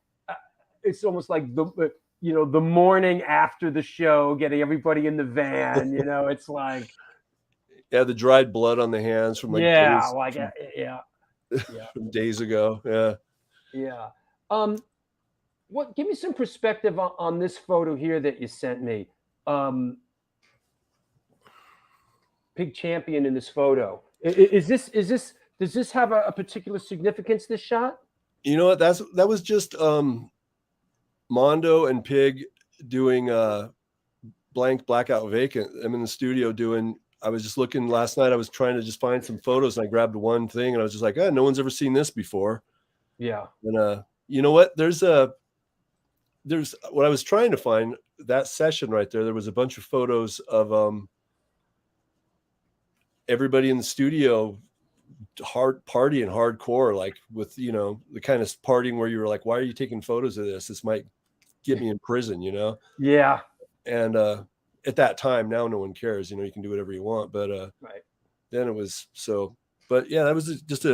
[SPEAKER 1] it's almost like the the morning after the show, getting everybody in the van. You know, it's like
[SPEAKER 3] the dried blood on the hands from from days ago.
[SPEAKER 1] Yeah. Give me some perspective on this photo here that you sent me. Pig Champion in this photo. Does this have a particular significance, this shot?
[SPEAKER 3] You know what? That was just Mondo and Pig doing blackout vacant. I'm in the studio I was just looking last night. I was trying to just find some photos, and I grabbed one thing, and I was just like, no one's ever seen this before.
[SPEAKER 1] Yeah.
[SPEAKER 3] And you know what? There's what I was trying to find, that session right there. There was a bunch of photos of everybody in the studio partying hardcore, like with, you know, the kind of partying where you were like, why are you taking photos of this? This might get me in prison, you know?
[SPEAKER 1] Yeah.
[SPEAKER 3] And at that time, now no one cares, you know, you can do whatever you want. But
[SPEAKER 1] right.
[SPEAKER 3] Then it was so, but yeah, that was just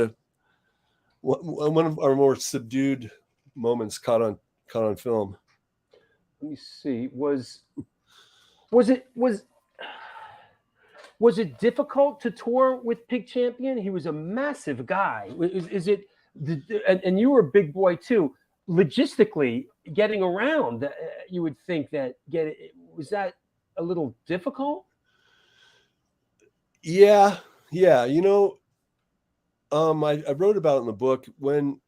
[SPEAKER 3] one of our more subdued moments caught on film.
[SPEAKER 1] Let me see. Was it difficult to tour with Pig Champion? He was a massive guy. Is it? And you were a big boy too. Logistically, getting around, you would think that was that a little difficult?
[SPEAKER 3] Yeah. You know, I wrote about it in the book when,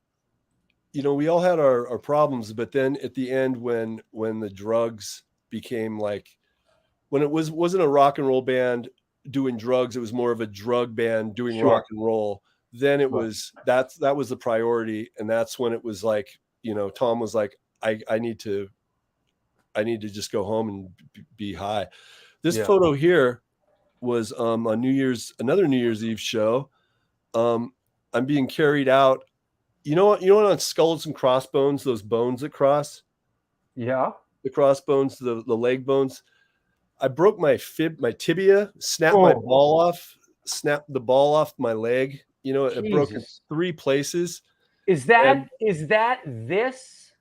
[SPEAKER 3] you know, we all had our problems, but then at the end, when the drugs became like, when it wasn't a rock and roll band doing drugs, it was more of a drug band doing rock and roll. Then it was that was the priority, and that's when it was like, you know, Tom was like, I need to just go home and be high. This photo here was on another New Year's Eve show. I'm being carried out. You know what on Skulls and Crossbones, those bones that cross?
[SPEAKER 1] Yeah.
[SPEAKER 3] The crossbones, the leg bones. I broke my tibia, snapped my ball off, snapped the ball off my leg. You know, it broke in 3 places.
[SPEAKER 1] Is that this?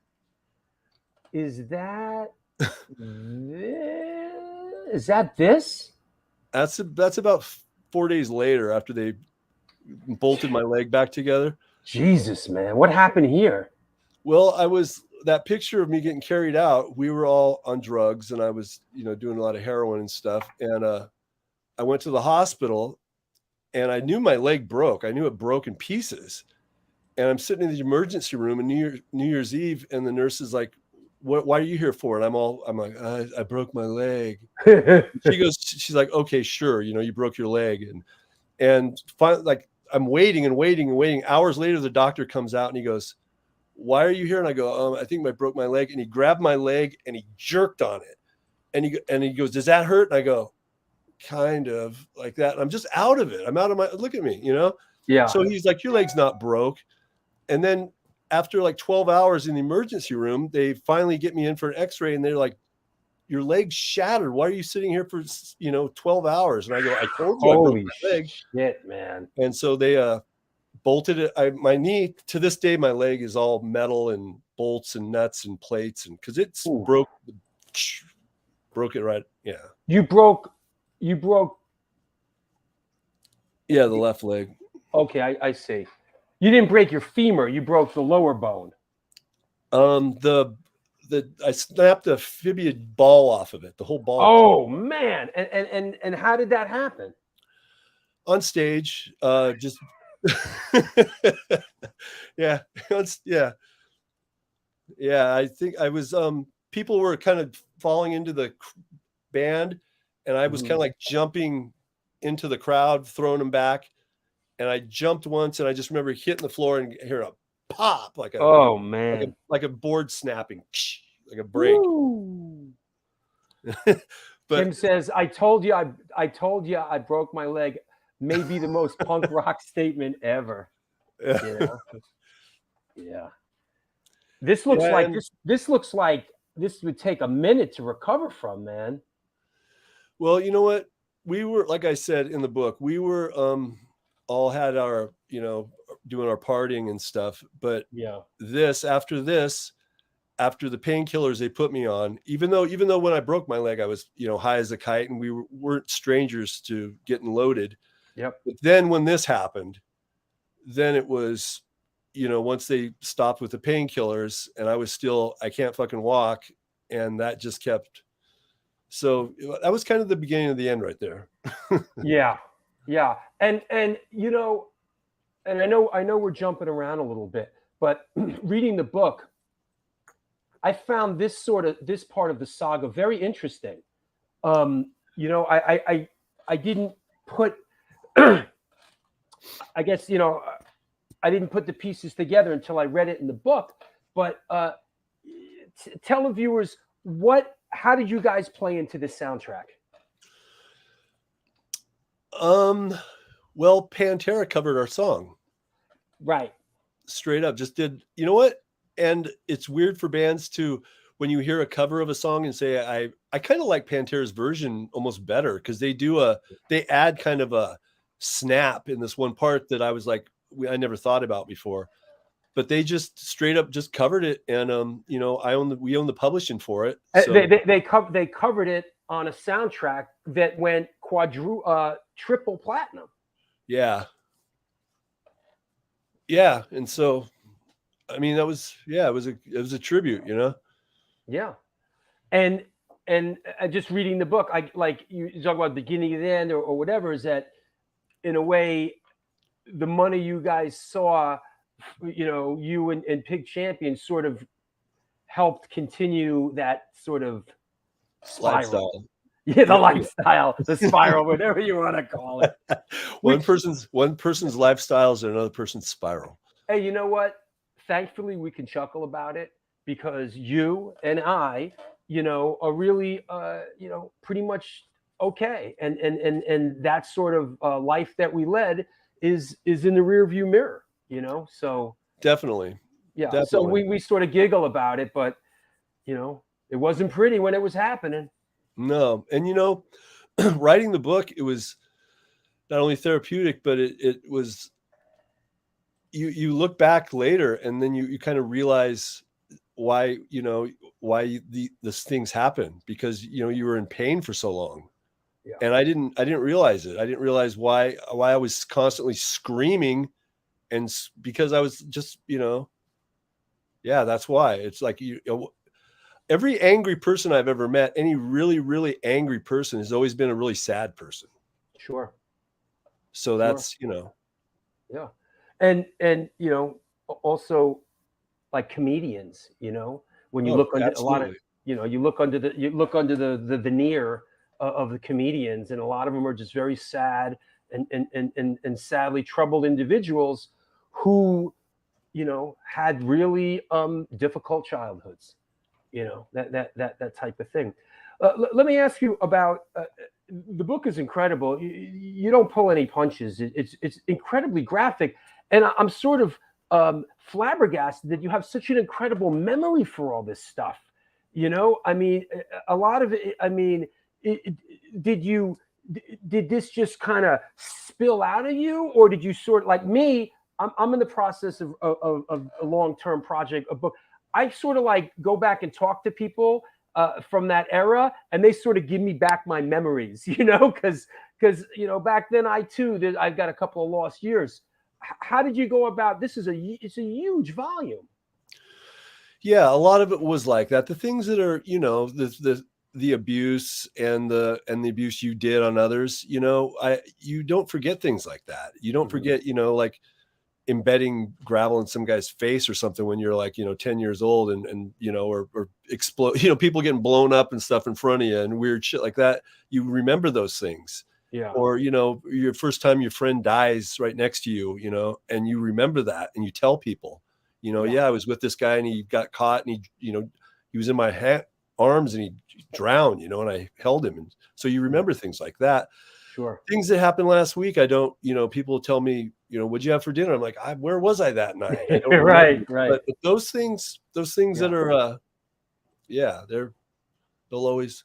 [SPEAKER 3] That's about 4 days later after they bolted my leg back together.
[SPEAKER 1] Jesus, man. What happened here?
[SPEAKER 3] Well, that picture of me getting carried out, we were all on drugs, and I was, you know, doing a lot of heroin and stuff. And I went to the hospital, and I knew my leg broke. I knew it broke in pieces. And I'm sitting in the emergency room on New Year's Eve, and the nurse is like, why are you here for? And I'm like, I broke my leg. She's like, okay, sure. You know, you broke your leg. And finally, like, I'm waiting and waiting and waiting. Hours later, the doctor comes out and he goes, why are you here? And I go, I think I broke my leg. And he grabbed my leg and he jerked on it. And he goes, does that hurt? And I go, kind of like that. And I'm just out of it. I'm out of look at me, you know?
[SPEAKER 1] Yeah.
[SPEAKER 3] So he's like, your leg's not broke. And then after like 12 hours in the emergency room, they finally get me in for an x-ray, and they're like, your leg's shattered. Why are you sitting here for, 12 hours? And I go, I told you I broke my leg.
[SPEAKER 1] Shit, man.
[SPEAKER 3] And so they bolted it. My knee, to this day, my leg is all metal and bolts and nuts and plates, and because it's broke it right. Yeah.
[SPEAKER 1] You broke.
[SPEAKER 3] Yeah, the left leg.
[SPEAKER 1] Okay, I see. You didn't break your femur. You broke the lower bone.
[SPEAKER 3] I snapped the fibia ball off of it. The whole ball.
[SPEAKER 1] Oh man! And how did that happen?
[SPEAKER 3] On stage, just yeah. I think I was. People were kind of falling into the band, and I was kind of like jumping into the crowd, throwing them back. And I jumped once, and I just remember hitting the floor and hearing a pop, like a
[SPEAKER 1] Oh man,
[SPEAKER 3] like a board snapping, like a break. But
[SPEAKER 1] Tim says, I told you I broke my leg. Maybe the most punk rock statement ever. You know? Yeah. This looks like this looks like this would take a minute to recover from, man.
[SPEAKER 3] Well, you know what? We were, like I said in the book, we were all had our, doing our partying and stuff. But
[SPEAKER 1] yeah,
[SPEAKER 3] after the painkillers they put me on, even though when I broke my leg, I was, high as a kite, and we weren't strangers to getting loaded.
[SPEAKER 1] Yep.
[SPEAKER 3] But then when this happened, then it was, once they stopped with the painkillers and I can't fucking walk. And that just kept, so that was kind of the beginning of the end right there.
[SPEAKER 1] Yeah. Yeah. And and I know we're jumping around a little bit, but reading the book, I found this part of the saga very interesting. I didn't put, I guess, I didn't put the pieces together until I read it in the book. But tell the viewers, how did you guys play into this soundtrack?
[SPEAKER 3] Well, Pantera covered our song.
[SPEAKER 1] Right.
[SPEAKER 3] Straight up, just did, you know what? And it's weird for bands to, when you hear a cover of a song and say, I kind of like Pantera's version almost better, because they add kind of a snap in this one part that I was like, I never thought about before. But they just straight up just covered it, and we own the publishing for it. So.
[SPEAKER 1] They covered it on a soundtrack that went triple platinum.
[SPEAKER 3] Yeah. Yeah, and so, I mean, it was a tribute,
[SPEAKER 1] Yeah, and just reading the book, I like you talk about the beginning and the end or whatever, is that in a way, the money you guys saw, you and Pig Champion sort of helped continue that sort of spiral.
[SPEAKER 3] Lifestyle.
[SPEAKER 1] Yeah, the lifestyle, the spiral, whatever you want to call it.
[SPEAKER 3] One person's lifestyle is another person's spiral.
[SPEAKER 1] Hey, you know what? Thankfully, we can chuckle about it, because you and I, are really, pretty much okay, and that sort of life that we led is in the rearview mirror, So
[SPEAKER 3] definitely,
[SPEAKER 1] yeah.
[SPEAKER 3] Definitely.
[SPEAKER 1] So we sort of giggle about it, but it wasn't pretty when it was happening.
[SPEAKER 3] No, and writing the book, it was not only therapeutic, but it was. You look back later, and then you kind of realize why these things happen, because you were in pain for so long. Yeah. And I didn't realize it. I didn't realize why I was constantly screaming, and because I was just that's why. It's like every angry person I've ever met, any really, really angry person, has always been a really sad person.
[SPEAKER 1] Sure.
[SPEAKER 3] So that's,
[SPEAKER 1] Yeah. And also like comedians, when you look under absolutely. A lot of, you look under the veneer of the comedians, and a lot of them are just very sad and sadly troubled individuals who, had really difficult childhoods. That type of thing. Let me ask you about the book. Is incredible. You don't pull any punches. It's incredibly graphic, and I'm sort of flabbergasted that you have such an incredible memory for all this stuff. I mean, a lot of it. I mean, did this just kind of spill out of you, or did you sort of, like me? I'm in the process of a long-term project, a book. I sort of like go back and talk to people from that era, and they sort of give me back my memories, because back then I've got a couple of lost years. How did you go about this? It's a huge volume.
[SPEAKER 3] Yeah, a lot of it was like that. The things that are, the abuse and the abuse you did on others, you don't forget things like that. You don't forget, like embedding gravel in some guy's face or something when you're like 10 years old, and or explode, people getting blown up and stuff in front of you and weird shit like that. You remember those things.
[SPEAKER 1] Yeah.
[SPEAKER 3] Or your first time your friend dies right next to you, and you remember that, and you tell people, I was with this guy and he got caught and he was in my arms and he drowned, and I held him. And so you remember things like that.
[SPEAKER 1] Sure.
[SPEAKER 3] Things that happened last week, I don't, people tell me, what'd you have for dinner? I'm like, where was I that night? I don't
[SPEAKER 1] Right.
[SPEAKER 3] But those things that are, they'll always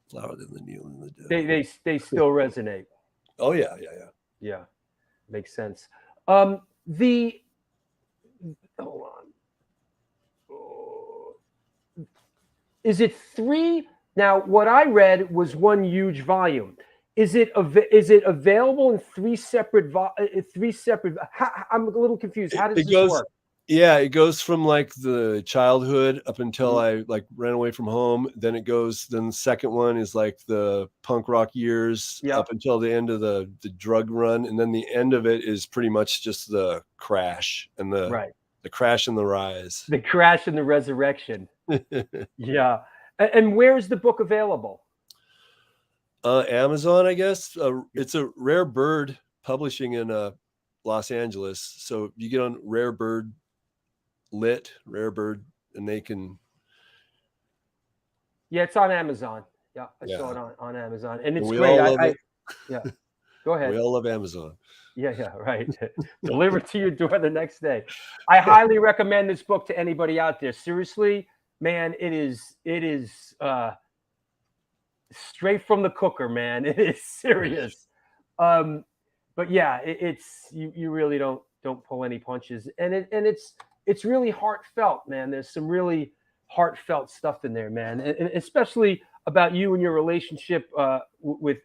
[SPEAKER 3] flower than the needle in the dead.
[SPEAKER 1] They still resonate.
[SPEAKER 3] Oh yeah.
[SPEAKER 1] Yeah. Makes sense. Hold on. Is it 3? Now, what I read was one huge volume. Is it available in 3 separate? I'm a little confused. How does this work?
[SPEAKER 3] Yeah, it goes from like the childhood up until I like ran away from home. Then the second one is like the punk rock years up until the end of the drug run. And then the end of it is pretty much just the crash and the crash and the rise.
[SPEAKER 1] The crash and the resurrection. Yeah. And where is the book available?
[SPEAKER 3] Amazon, I guess. It's a Rare Bird Publishing in Los Angeles. So you get on Rare Bird, and they can.
[SPEAKER 1] Yeah, it's on Amazon. Yeah, I saw it on Amazon, and it's great. Yeah, go ahead.
[SPEAKER 3] We all love Amazon.
[SPEAKER 1] Yeah, right. Delivered to your door the next day. I highly recommend this book to anybody out there. Seriously, man, it is straight from the cooker, man. It is serious. But yeah, it's you really don't pull any punches, and it's really heartfelt, man. There's some really heartfelt stuff in there, man, and especially about you and your relationship with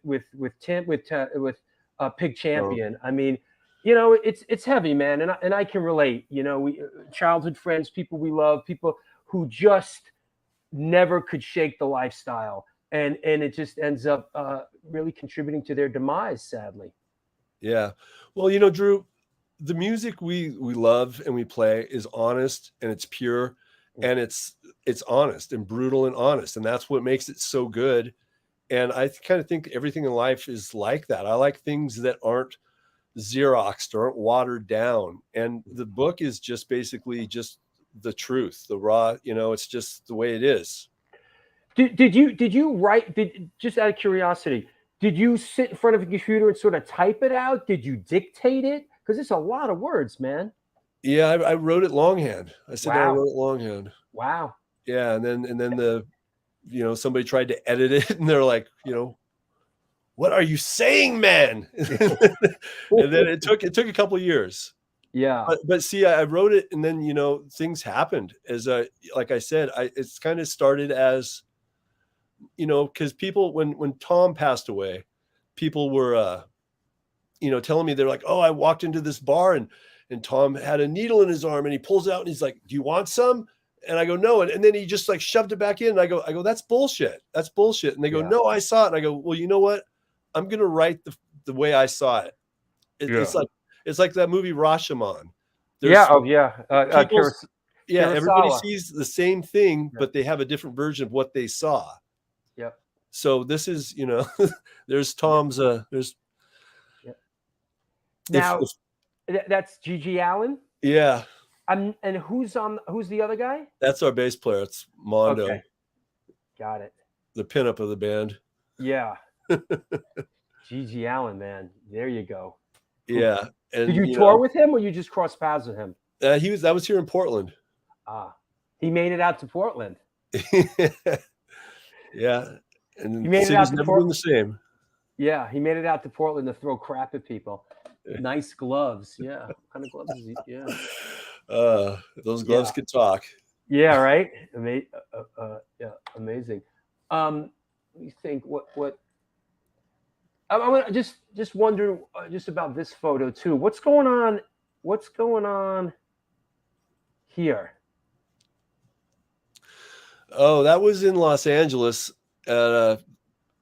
[SPEAKER 1] Pig Champion. I mean, it's heavy, man, and I can relate. We childhood friends, people we love, people who just never could shake the lifestyle, and it just ends up really contributing to their demise, sadly.
[SPEAKER 3] Yeah, well, Drew, the music we love and we play is honest and it's pure, and it's honest and brutal and honest, and that's what makes it so good. And I kind of think everything in life is like that. I like things that aren't Xeroxed or aren't watered down. And the book is just basically just the truth, the raw, it's just the way it is.
[SPEAKER 1] Did you write, just out of curiosity, did you sit in front of a computer and sort of type it out? Did you dictate it? Because it's a lot of words, man.
[SPEAKER 3] Yeah, I wrote it longhand. I said I wrote it longhand.
[SPEAKER 1] Wow.
[SPEAKER 3] Yeah, and then somebody tried to edit it, and they're like, what are you saying, man? And then it took a couple of years.
[SPEAKER 1] Yeah.
[SPEAKER 3] But see, I wrote it, and then things happened. As like I said, it's kind of started as, because people when Tom passed away, people were telling me, they're like, oh, I walked into this bar and Tom had a needle in his arm and he pulls it out and he's like, do you want some? And I go, no. And then he just like shoved it back in. And I go, that's bullshit. That's bullshit. And they go, no, I saw it. And I go, well, you know what? I'm going to write the way I saw it. It's like that movie Rashomon. Everybody sees the same thing, but they have a different version of what they saw.
[SPEAKER 1] Yep.
[SPEAKER 3] So this is, there's Tom's, there's.
[SPEAKER 1] Now, that's Gigi Allen?
[SPEAKER 3] Yeah.
[SPEAKER 1] And who's the other guy?
[SPEAKER 3] That's our bass player. It's Mondo.
[SPEAKER 1] Okay. Got it.
[SPEAKER 3] The pinup of the band.
[SPEAKER 1] Yeah. Gigi Allen, man. There you go.
[SPEAKER 3] Yeah. And,
[SPEAKER 1] did you tour with him, or you just crossed paths with him?
[SPEAKER 3] That was here in Portland.
[SPEAKER 1] He made it out to Portland.
[SPEAKER 3] Yeah. And
[SPEAKER 1] he made it out to
[SPEAKER 3] Portland. The same.
[SPEAKER 1] Yeah, he made it out to Portland to throw crap at people. Nice gloves. Yeah. What kind of gloves is he? Yeah.
[SPEAKER 3] Those gloves could talk.
[SPEAKER 1] Yeah, right. Amazing. Let me think. What? I'm just wondering just about this photo too. What's going on? What's going on here?
[SPEAKER 3] Oh, that was in Los Angeles in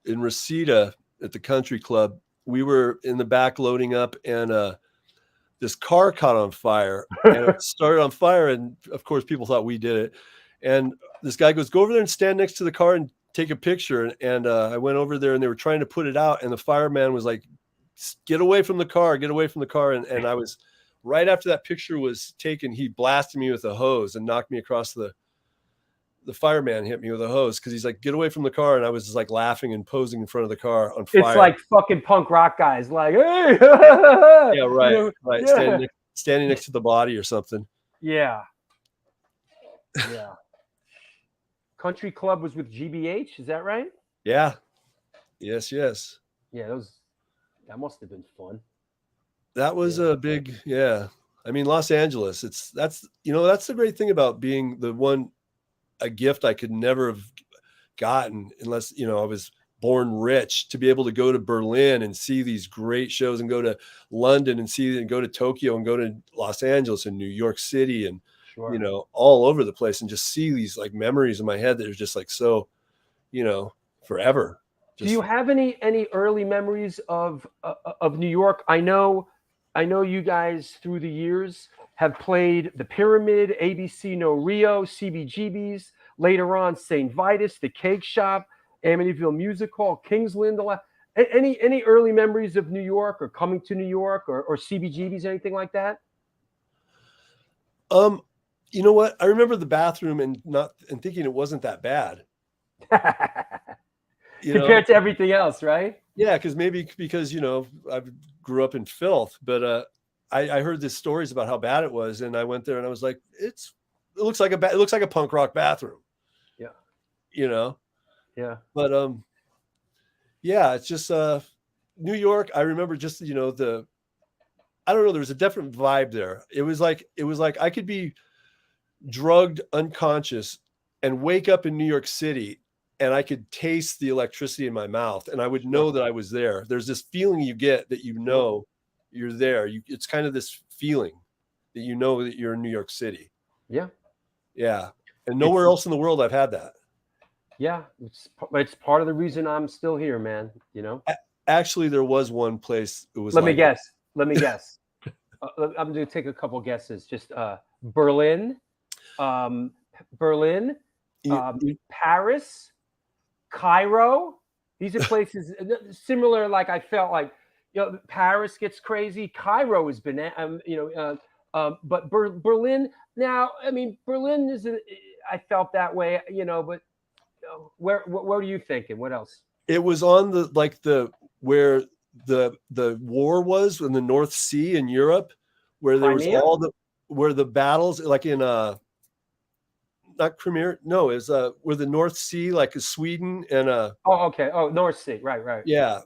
[SPEAKER 3] Reseda at the country club. We were in the back loading up, and this car caught on fire, and it started on fire. And of course, people thought we did it. And this guy goes, go over there and stand next to the car and take a picture. And I went over there, and they were trying to put it out. And the fireman was like, get away from the car, get away from the car. And I was right after that picture was taken, he blasted me with a hose and knocked me across the fireman hit me with a hose because he's like, get away from the car. And I was just like laughing and posing in front of the car on fire.
[SPEAKER 1] It's like fucking punk rock guys, like, hey,
[SPEAKER 3] yeah, right,
[SPEAKER 1] you know,
[SPEAKER 3] right.
[SPEAKER 1] yeah.
[SPEAKER 3] Standing next to the body or something.
[SPEAKER 1] Yeah. Yeah. Country Club was with GBH, is that right?
[SPEAKER 3] Yeah. Yes.
[SPEAKER 1] Yeah, that must have been fun.
[SPEAKER 3] That was a big, yeah. I mean, Los Angeles, that's the great thing about being a gift I could never have gotten unless, I was born rich, to be able to go to Berlin and see these great shows and go to London and go to Tokyo and go to Los Angeles and New York City and, all over the place and just see these like memories in my head that are just like, so, forever.
[SPEAKER 1] Do you have any early memories of New York? I know you guys through the years have played the Pyramid, ABC No Rio, CBGB's, later on St. Vitus, the Cake Shop, Amityville Music Hall, Kingsland. Any early memories of New York or coming to New York or CBGB's, anything like that?
[SPEAKER 3] You know what? I remember the bathroom and thinking it wasn't that bad.
[SPEAKER 1] Compared to everything else, right?
[SPEAKER 3] Yeah, because I grew up in filth, but I heard these stories about how bad it was, and I went there and I was like, it looks like a punk rock bathroom.
[SPEAKER 1] Yeah.
[SPEAKER 3] Yeah. But yeah, it's just New York. I remember just I don't know, there was a different vibe there. It was like I could be drugged unconscious and wake up in New York City and I could taste the electricity in my mouth and I would know that I was there. There's this feeling you get that you're there. It's kind of this feeling that that you're in New York City.
[SPEAKER 1] Yeah.
[SPEAKER 3] Yeah. And nowhere else in the world I've had that. Yeah.
[SPEAKER 1] It's part of the reason I'm still here, man.
[SPEAKER 3] Actually, there was one place. It was
[SPEAKER 1] Let me guess. I'm going to take a couple guesses. Just Berlin, Paris, Cairo. These are places similar. Like I felt like, Paris gets crazy. Cairo has been, but Berlin. Now, I mean, Berlin isn't. I felt that way, But where are you thinking? What else?
[SPEAKER 3] It was on where the war was in the North Sea in Europe, where there
[SPEAKER 1] Crimea?
[SPEAKER 3] was where the battles, like in not Crimea, no, it was where the North Sea, like Sweden and
[SPEAKER 1] North Sea, right.
[SPEAKER 3] Yeah.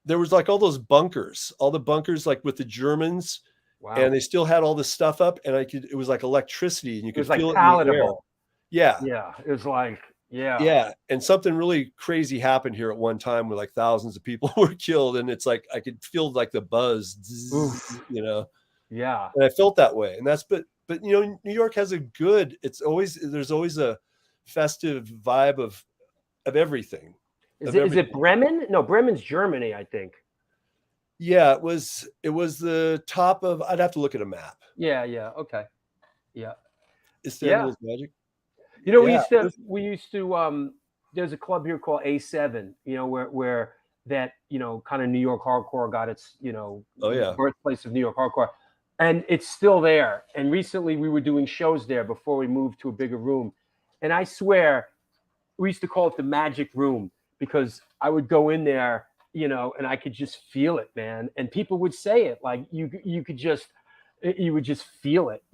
[SPEAKER 3] There was like all those bunkers, like with the Germans. Wow. And they still had all this stuff up, and it was like electricity, and you could feel it palatable. In the air. Yeah.
[SPEAKER 1] It was like,
[SPEAKER 3] yeah. And something really crazy happened here at one time where like thousands of people were killed, and it's like I could feel like the buzz,
[SPEAKER 1] Yeah.
[SPEAKER 3] And I felt that way, and but New York has there's always a festive vibe of everything.
[SPEAKER 1] Is it Bremen? No, Bremen's Germany, I think.
[SPEAKER 3] Yeah, it was the top of. I'd have to look at a map.
[SPEAKER 1] Yeah. Okay. Yeah.
[SPEAKER 3] Istanbul's magic.
[SPEAKER 1] We used to. There's a club here called A7. Where that kind of New York hardcore got its birthplace of New York hardcore, and it's still there. And recently we were doing shows there before we moved to a bigger room, and I swear we used to call it the magic room because I would go in there. And I could just feel it, man. And people would say it like you would just feel it,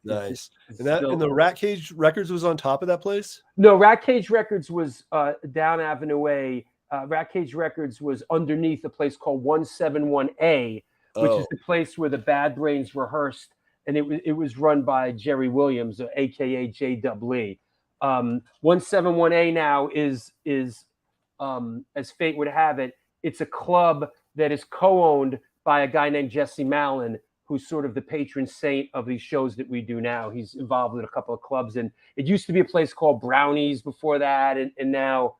[SPEAKER 3] Nice. And the Rat Cage Records was on top of that place?
[SPEAKER 1] No, Rat Cage Records was down Avenue A. Rat Cage Records was underneath a place called 171A, which is the place where the Bad Brains rehearsed, and it was run by Jerry Williams, aka J. Lee. 171A now is as fate would have it, it's a club that is co-owned by a guy named Jesse Mallon, who's sort of the patron saint of these shows that we do now. He's involved with a couple of clubs, and it used to be a place called Brownies before that, and now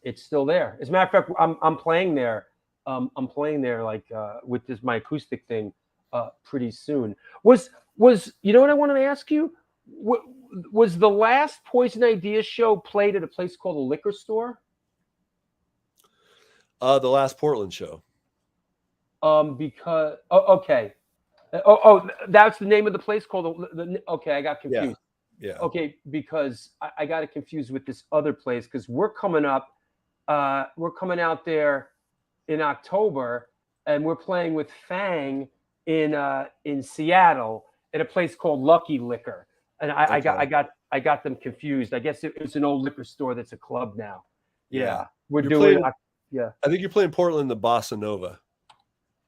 [SPEAKER 1] it's still there. As a matter of fact, I'm playing there. I'm playing there with my acoustic thing pretty soon. Was what I wanted to ask you? Was the last Poison Ideas show played at a place called a liquor store?
[SPEAKER 3] The last Portland show.
[SPEAKER 1] Because okay. That's the name of the place called okay, I got confused.
[SPEAKER 3] Yeah.
[SPEAKER 1] Okay, because I got it confused with this other place because we're coming out there in October and we're playing with Fang in Seattle at a place called Lucky Liquor. And I got them confused. I guess it was an old liquor store that's a club now. Yeah. We're doing
[SPEAKER 3] I think you're playing Portland, the Bossa Nova.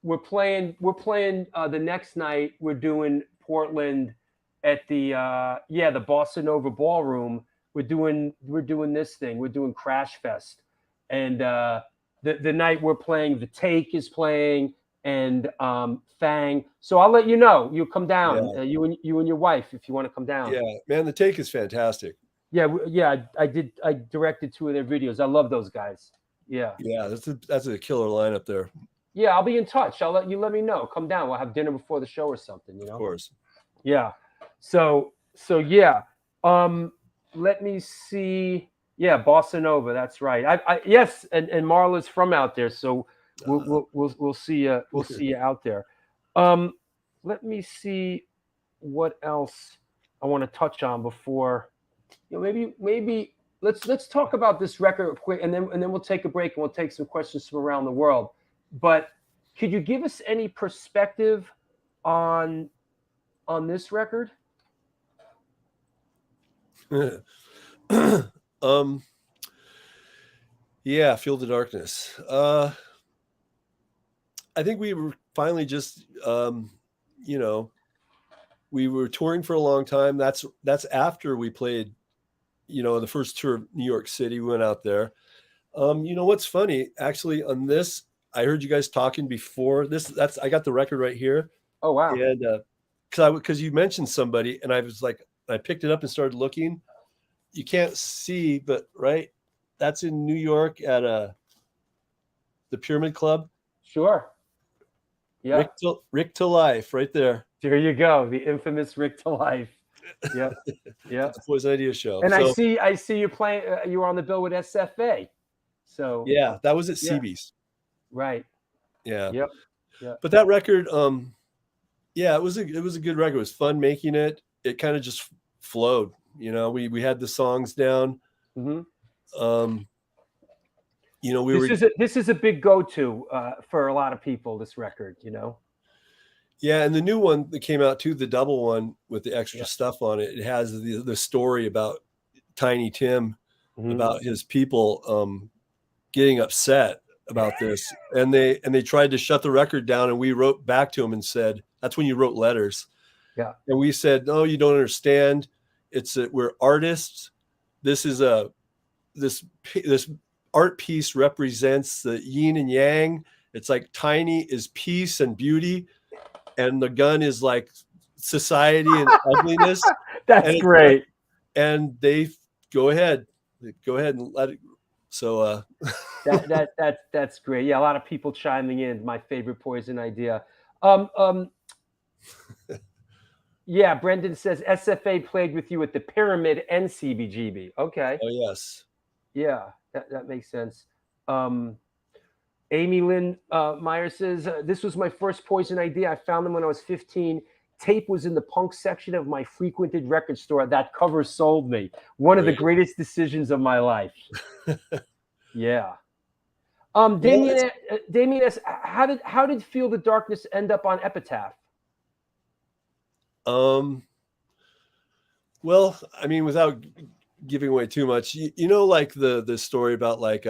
[SPEAKER 1] We're playing the next night. We're doing Portland at the the Bossa Nova Ballroom. We're doing this thing. We're doing Crash Fest, and the night we're playing, The Take is playing, and Fang. So I'll let you know. You come down, you and your wife, if you want to come down.
[SPEAKER 3] Yeah, man, The Take is fantastic.
[SPEAKER 1] Yeah. I directed 2 of their videos. I love those guys. Yeah.
[SPEAKER 3] Yeah, that's a killer lineup there.
[SPEAKER 1] Yeah, I'll be in touch. I'll let me know. Come down. We'll have dinner before the show or something, you know?
[SPEAKER 3] Of course.
[SPEAKER 1] Yeah. So yeah. Let me see. Yeah, Bossa Nova. That's right. Yes, and Marla's from out there, so we'll see you. We'll see you out there. Let me see what else I want to touch on before. Maybe let's talk about this record quick, and then we'll take a break and we'll take some questions from around the world. But could you give us any perspective on this record?
[SPEAKER 3] Yeah, Feel the Darkness. I think we were finally just we were touring for a long time. That's after we played, the first tour of New York City. We went out there. What's funny, actually, on this, I heard you guys talking before this. I got the record right here.
[SPEAKER 1] Oh wow!
[SPEAKER 3] And because you mentioned somebody, and I was like, I picked it up and started looking. You can't see, but right, that's in New York at the Pyramid Club.
[SPEAKER 1] Sure. Yeah.
[SPEAKER 3] Rick to Life, right there.
[SPEAKER 1] There you go, the infamous Rick to Life. Yep. Yeah.
[SPEAKER 3] That's the Poison Idea show.
[SPEAKER 1] And I see you playing. You were on the bill with SFA. So
[SPEAKER 3] yeah, that was at CB's.
[SPEAKER 1] Right.
[SPEAKER 3] Yeah.
[SPEAKER 1] Yep. Yeah.
[SPEAKER 3] But that record, it was a good record. It was fun making it. It kind of just flowed. We had the songs down.
[SPEAKER 1] Mm-hmm.
[SPEAKER 3] This
[SPEAKER 1] is a big go-to for a lot of people. This record,
[SPEAKER 3] Yeah, and the new one that came out too, the double one with the extra stuff on it. It has the story about Tiny Tim, about his people getting upset about this, and they tried to shut the record down, and we wrote back to him and said, that's when you wrote letters.
[SPEAKER 1] Yeah,
[SPEAKER 3] and we said, no, you don't understand. We're artists. This is this art piece represents the yin and yang. It's like Tiny is peace and beauty, and the gun is like society and ugliness.
[SPEAKER 1] That's great.
[SPEAKER 3] And they go ahead and let it. So
[SPEAKER 1] that's great. Yeah, a lot of people chiming in. My favorite Poison idea. Yeah, Brendan says SFA played with you at the Pyramid and CBGB. Okay.
[SPEAKER 3] Oh yes.
[SPEAKER 1] Yeah, that makes sense. Amy Lynn Meyer says, this was my first Poison idea. I found them when I was 15. Tape was in the punk section of my frequented record store. That cover sold me. One of the greatest decisions of my life. Yeah. Damien S., how did Feel the Darkness end up on Epitaph?
[SPEAKER 3] Well, I mean, without giving away too much, like the story about like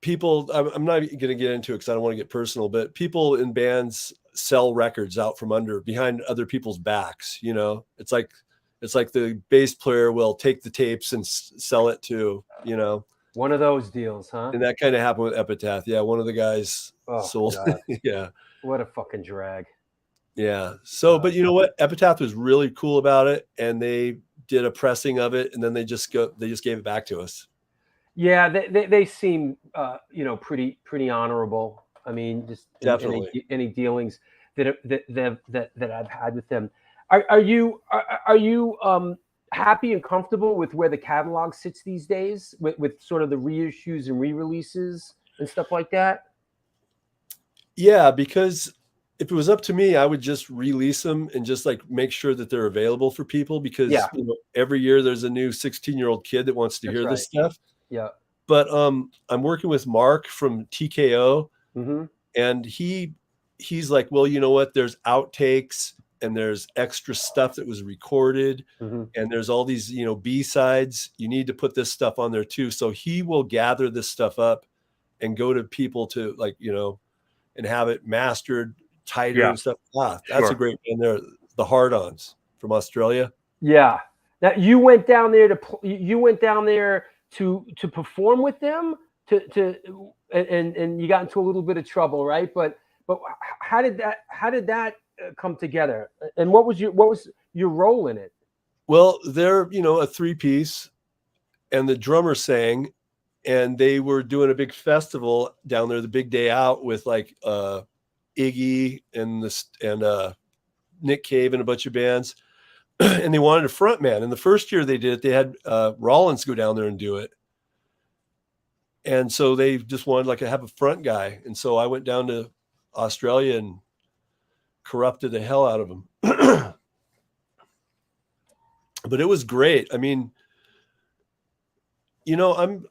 [SPEAKER 3] people, I'm not going to get into it because I don't want to get personal, but people in bands sell records out from behind other people's backs. It's like the bass player will take the tapes and sell it to,
[SPEAKER 1] one of those deals, huh?
[SPEAKER 3] And that kind of happened with Epitaph. Yeah, one of the guys sold. Yeah.
[SPEAKER 1] What a fucking drag.
[SPEAKER 3] Yeah. So, but you know what? Epitaph was really cool about it, and they did a pressing of it, and then they just gave it back to us.
[SPEAKER 1] Yeah, they seem pretty honorable. I mean, just
[SPEAKER 3] definitely
[SPEAKER 1] any dealings that I've had with them. Are you happy and comfortable with where the catalog sits these days, with sort of the reissues and re-releases and stuff like that?
[SPEAKER 3] Yeah, because if it was up to me, I would just release them and just like make sure that they're available for people, because
[SPEAKER 1] Yeah.
[SPEAKER 3] every year there's a new 16-year-old kid that wants to
[SPEAKER 1] That's
[SPEAKER 3] hear this
[SPEAKER 1] right.
[SPEAKER 3] stuff.
[SPEAKER 1] Yeah.
[SPEAKER 3] But I'm working with Mark from TKO,
[SPEAKER 1] Mm-hmm.
[SPEAKER 3] and he's like, well, you know what? There's outtakes and there's extra stuff that was recorded,
[SPEAKER 1] Mm-hmm.
[SPEAKER 3] and there's all these, B-sides. You need to put this stuff on there too. So he will gather this stuff up and go to people to and have it mastered tighter
[SPEAKER 1] Yeah.
[SPEAKER 3] and stuff. That's
[SPEAKER 1] Sure.
[SPEAKER 3] a great band there. The Hard-Ons from Australia.
[SPEAKER 1] Yeah. Now you went down there to perform with them and you got into a little bit of trouble, right? But how did that come together? And what was your role in it?
[SPEAKER 3] Well, they're, a three-piece, and the drummer sang, and they were doing a big festival down there, the Big Day Out, with like Iggy and Nick Cave and a bunch of bands. And they wanted a front man. And the first year they did it, they had Rollins go down there and do it. And so they just wanted like to have a front guy. And so I went down to Australia and corrupted the hell out of him. But it was great. I mean, I'm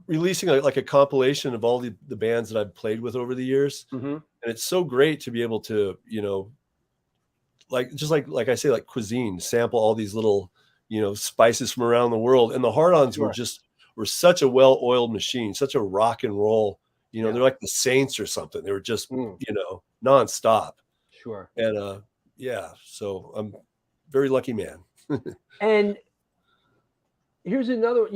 [SPEAKER 3] releasing a compilation of all the bands that I've played with over the years.
[SPEAKER 1] Mm-hmm.
[SPEAKER 3] And it's so great to be able to, like I say, like cuisine, sample all these little, spices from around the world. And the Hard-Ons
[SPEAKER 1] Sure.
[SPEAKER 3] were such a well-oiled machine, such a rock and roll,
[SPEAKER 1] Yeah.
[SPEAKER 3] they're like the Saints or something. They were just, nonstop.
[SPEAKER 1] Sure.
[SPEAKER 3] And so I'm a very lucky man.
[SPEAKER 1] And here's another,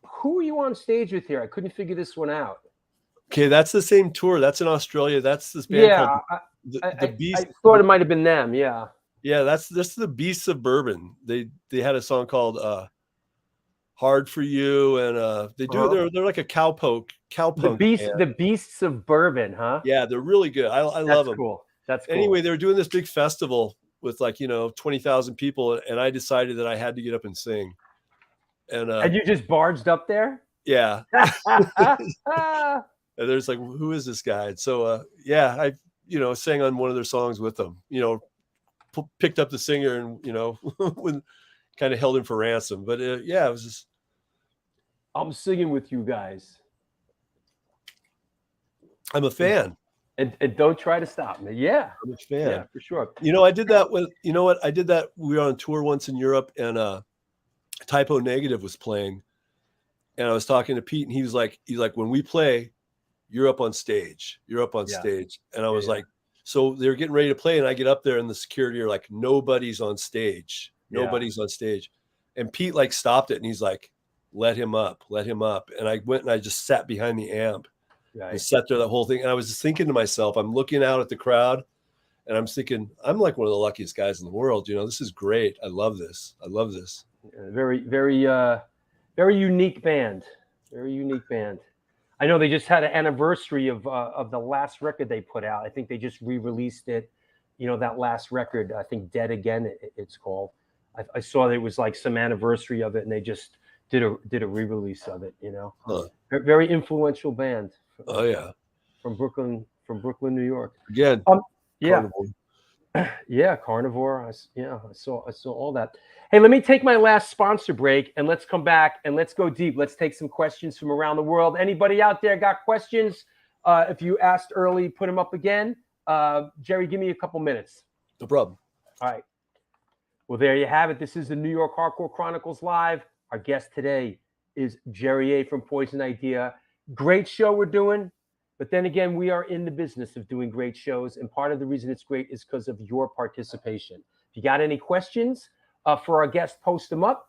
[SPEAKER 1] who are you on stage with here? I couldn't figure this one out.
[SPEAKER 3] Okay, that's the same tour. That's in Australia. That's this band called
[SPEAKER 1] I
[SPEAKER 3] Beast.
[SPEAKER 1] I thought it might have been them. Yeah.
[SPEAKER 3] Yeah, that's the Beasts of Bourbon. They had a song called "Hard for You," and they do. They're like a cowpunk.
[SPEAKER 1] The Beasts of Bourbon, huh?
[SPEAKER 3] Yeah, they're really good. I love them.
[SPEAKER 1] Cool. That's cool.
[SPEAKER 3] Anyway, they were doing this big festival with 20,000 people, and I decided that I had to get up and sing. And
[SPEAKER 1] you just barged up there?
[SPEAKER 3] Yeah. And there's like, who is this guy? And so I sang on one of their songs with them. Picked up the singer and when kind of held him for ransom. But it was just.
[SPEAKER 1] I'm singing with you guys.
[SPEAKER 3] I'm a fan.
[SPEAKER 1] And don't try to stop me. Yeah.
[SPEAKER 3] I'm a fan.
[SPEAKER 1] Yeah, for sure.
[SPEAKER 3] I did that with, I did that. We were on tour once in Europe, and Typo Negative was playing. And I was talking to Pete, and he's like, when we play, you're up on stage. You're up on stage. And I was like, so they're getting ready to play, and I get up there, and the security are like, nobody's on stage. Nobody's on stage. And Pete stopped it, and he's like, let him up. And I went and I just sat behind the amp. Right. And sat there the whole thing. And I was just thinking to myself, I'm looking out at the crowd, and I'm thinking, I'm like one of the luckiest guys in the world. This is great. I love this.
[SPEAKER 1] Very, very, very unique band. Very unique band. I know they just had an anniversary of the last record they put out. I think they just re-released it. That last record, I think Dead Again, it's called. I saw there was some anniversary of it, and they just did a re-release of it.
[SPEAKER 3] Huh.
[SPEAKER 1] Very influential band.
[SPEAKER 3] Oh yeah,
[SPEAKER 1] from Brooklyn, New York.
[SPEAKER 3] Again,
[SPEAKER 1] Carnivore. Yeah, Carnivore. I saw all that. Hey, let me take my last sponsor break, and let's come back and let's go deep. Let's take some questions from around the world. Anybody out there got questions? If you asked early, put them up again. Jerry, give me a couple minutes.
[SPEAKER 3] No problem.
[SPEAKER 1] All right. Well, there you have it. This is the New York Hardcore Chronicles Live. Our guest today is Jerry A. from Poison Idea. Great show we're doing, but then again, we are in the business of doing great shows, and part of the reason it's great is because of your participation. If you got any questions for our guest, post them up.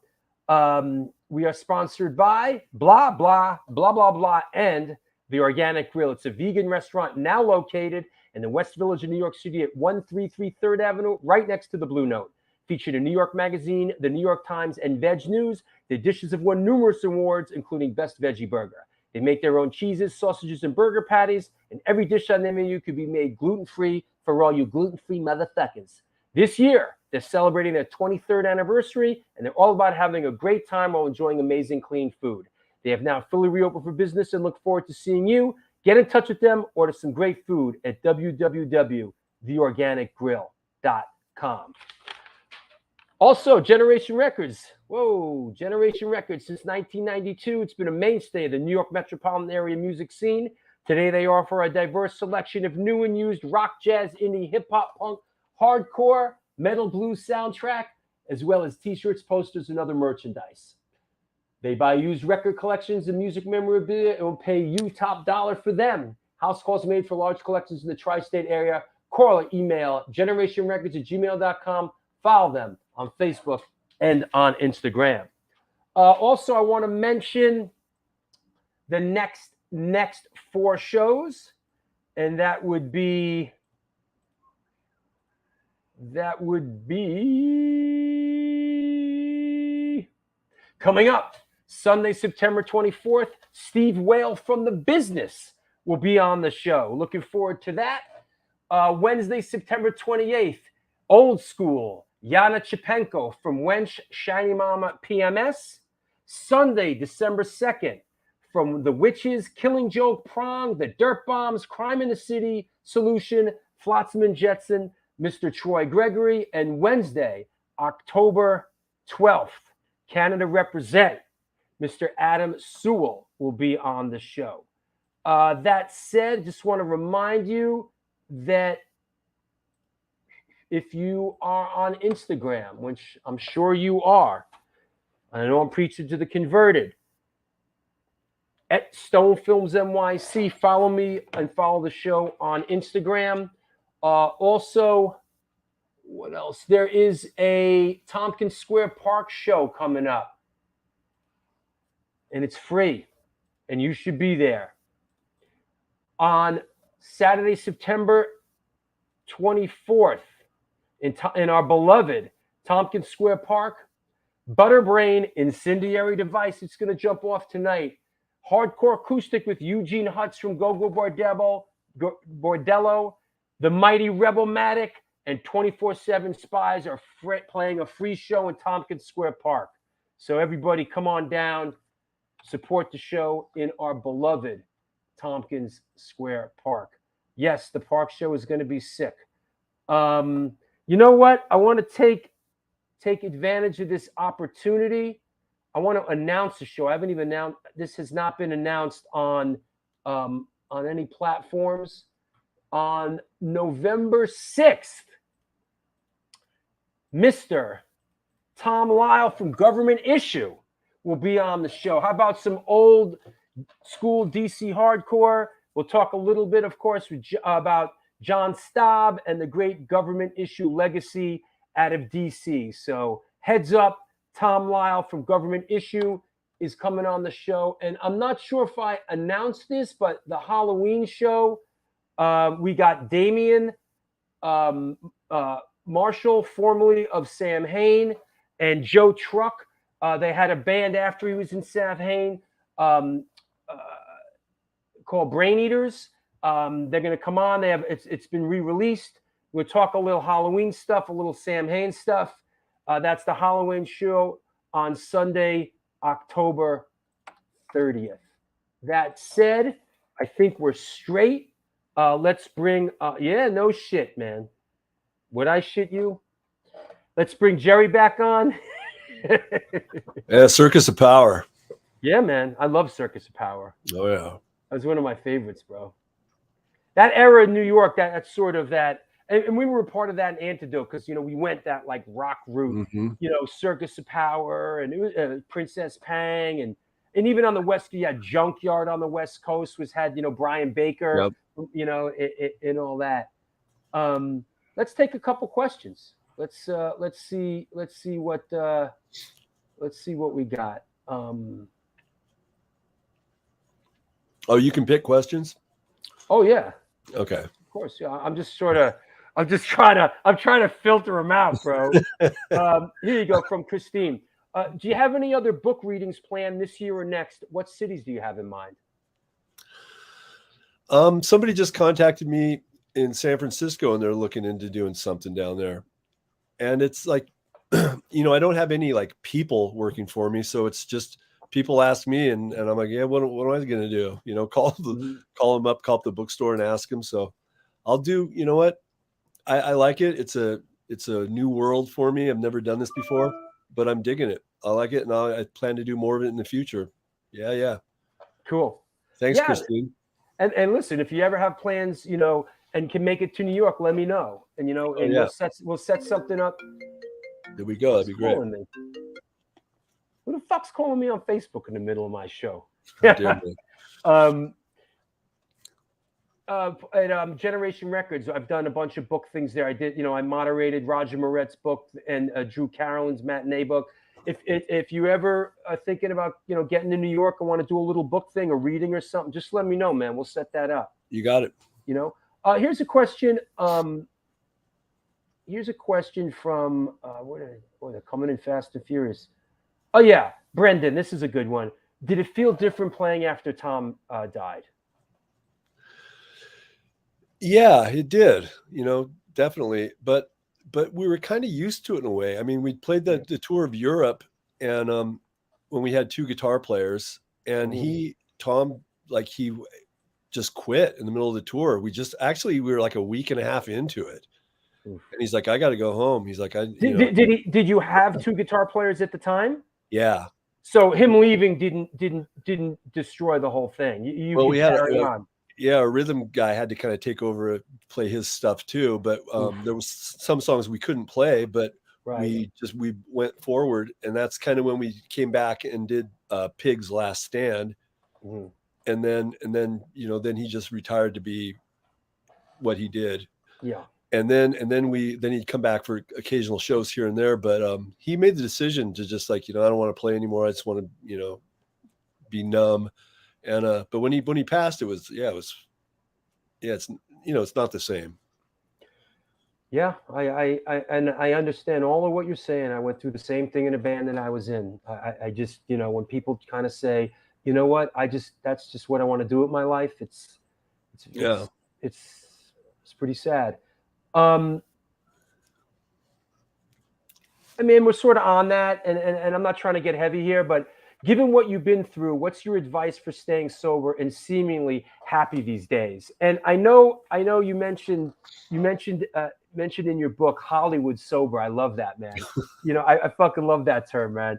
[SPEAKER 1] We are sponsored by blah, blah, blah, blah, blah, and The Organic Grill. It's a vegan restaurant now located in the West Village of New York City at 133 3rd Avenue, right next to the Blue Note. Featured in New York Magazine, the New York Times, and Veg News. The dishes have won numerous awards, including Best Veggie Burger. They make their own cheeses, sausages, and burger patties, and every dish on their menu could be made gluten-free for all you gluten-free motherfuckers. This year, they're celebrating their 23rd anniversary, and they're all about having a great time while enjoying amazing, clean food. They have now fully reopened for business and look forward to seeing you Get in touch with them. Order some great food at www.theorganicgrill.com. Also, Generation Records. Whoa, Generation Records. Since 1992, it's been a mainstay of the New York metropolitan area music scene. Today, they offer a diverse selection of new and used rock, jazz, indie, hip-hop, punk, hardcore, metal, blues soundtrack, as well as T-shirts, posters, and other merchandise. They buy used record collections and music memorabilia and will pay you top dollar for them. House calls made for large collections in the tri-state area. Call or email generationrecords@gmail.com. Follow them on Facebook and on Instagram. Also, I want to mention the next 4 shows, and that would be coming up Sunday, September 24th. Steve Whale from The Business will be on the show. Looking forward to that. Wednesday, September 28th, Old School, Yana Chipenko from Wench, Shiny Mama, PMS. Sunday, December 2nd, from The Witches, Killing Joke, Prong, The Dirt Bombs, Crime in the City, Solution, Flotsam and Jetson, Mr. Troy Gregory. And Wednesday, October 12th, Canada Represent, Mr. Adam Sewell will be on the show. That said, just want to remind you that if you are on Instagram, which I'm sure you are, I know I'm preaching to the converted, at Stone Films NYC, follow me and follow the show on Instagram. Also, what else? There is a Tompkins Square Park show coming up, and it's free, and you should be there. On Saturday, September 24th, in our beloved Tompkins Square Park, Butterbrain Incendiary Device. It's going to jump off tonight. Hardcore acoustic with Eugene Hutz from Gogo Bordello, the Mighty Rebelmatic, and 24/7 Spies are playing a free show in Tompkins Square Park. So everybody come on down, support the show in our beloved Tompkins Square Park. Yes, the park show is going to be sick. You know what? I want to take advantage of this opportunity. I want to announce the show. I haven't even announced. This has not been announced on any platforms. On November 6th, Mr. Tom Lyle from Government Issue will be on the show. How about some old school DC hardcore? We'll talk a little bit, of course, about John Staub and the great Government Issue legacy out of DC. So heads up, Tom Lyle from Government Issue is coming on the show. And I'm not sure if I announced this, but the Halloween show, we got Damian Marshall, formerly of Sam Hain, and Joe Truck. They had a band after he was in Sam Hain called Brain Eaters. They're going to come on. It's been re-released. We'll talk a little Halloween stuff, a little Sam Hain stuff. That's the Halloween show on Sunday, October 30th. That said, I think we're straight. Let's bring, no shit, man. Would I shit you? Let's bring Jerry back on.
[SPEAKER 3] Yeah, Circus of Power.
[SPEAKER 1] Yeah, man. I love Circus of Power.
[SPEAKER 3] Oh, yeah.
[SPEAKER 1] That was one of my favorites, bro. That era in New York, that's sort of that. And we were a part of that in Antidote because, we went that like rock route, Circus of Power and it was, Princess Pang. And even on the West, you had Junkyard on the West Coast, had Brian Baker, and all that. Let's take a couple questions. Let's see what we got.
[SPEAKER 3] Oh, you can pick questions?
[SPEAKER 1] Oh yeah.
[SPEAKER 3] Okay.
[SPEAKER 1] Of course. Yeah. I'm trying to filter them out, bro. Here you go from Christine. Do you have any other book readings planned this year or next? What cities do you have in mind?
[SPEAKER 3] Somebody just contacted me in San Francisco and they're looking into doing something down there. And it's like, I don't have any like people working for me. So it's just people ask me, and I'm like, yeah, what am I going to do? You know, call them up, call up the bookstore and ask them. So I'll do, you know what? I like it. It's a new world for me. I've never done this before, but I'm digging it. I like it. And I plan to do more of it in the future. Yeah.
[SPEAKER 1] Cool.
[SPEAKER 3] Thanks, Christine.
[SPEAKER 1] And listen, if you ever have plans, you know, and can make it to New York, let me know. And, you know, we'll set something up.
[SPEAKER 3] There we go. That'd be great.
[SPEAKER 1] Who the fuck's calling me on Facebook in the middle of my show? At Generation Records, I've done a bunch of book things there. I did, you know, I moderated Roger Moret's book and Drew Carolyn's matinee book. If you ever are thinking about, you know, getting to New York and want to do a little book thing or reading or something, just let me know, man. We'll set that up.
[SPEAKER 3] You got it.
[SPEAKER 1] You know, here's a question. Here's a question from they're coming in fast and furious. Oh yeah, Brendan, this is a good one. Did it feel different playing after Tom died?
[SPEAKER 3] Yeah, it did. You know, definitely. But we were kind of used to it in a way. I mean, we played the tour of Europe, and when we had 2 guitar players, and Tom he just quit in the middle of the tour. We were like a week and a half into it. And he's like, I got to go home. He's like,
[SPEAKER 1] did you have 2 guitar players at the time?
[SPEAKER 3] Yeah.
[SPEAKER 1] So him leaving didn't destroy the whole thing.
[SPEAKER 3] We had a rhythm guy had to kind of take over, play his stuff too. But there was some songs we couldn't play, but we went forward, and that's kind of when we came back and did Pig's Last Stand. And then you know, then he just retired to be what he did.
[SPEAKER 1] Yeah.
[SPEAKER 3] And then he'd come back for occasional shows here and there, but he made the decision to just like, you know, I don't want to play anymore. I just want to, you know, be numb. And but when he passed, it's, you know, it's not the same.
[SPEAKER 1] Yeah, I understand all of what you're saying. I went through the same thing in a band that I was in. I just, you know, when people kind of say, you know what, that's just what I want to do with my life. It's pretty sad. I mean, we're sort of on that, and I'm not trying to get heavy here, but given what you've been through, what's your advice for staying sober and seemingly happy these days? And I know you mentioned in your book Hollywood sober. I love that, man. You know, I fucking love that term, man.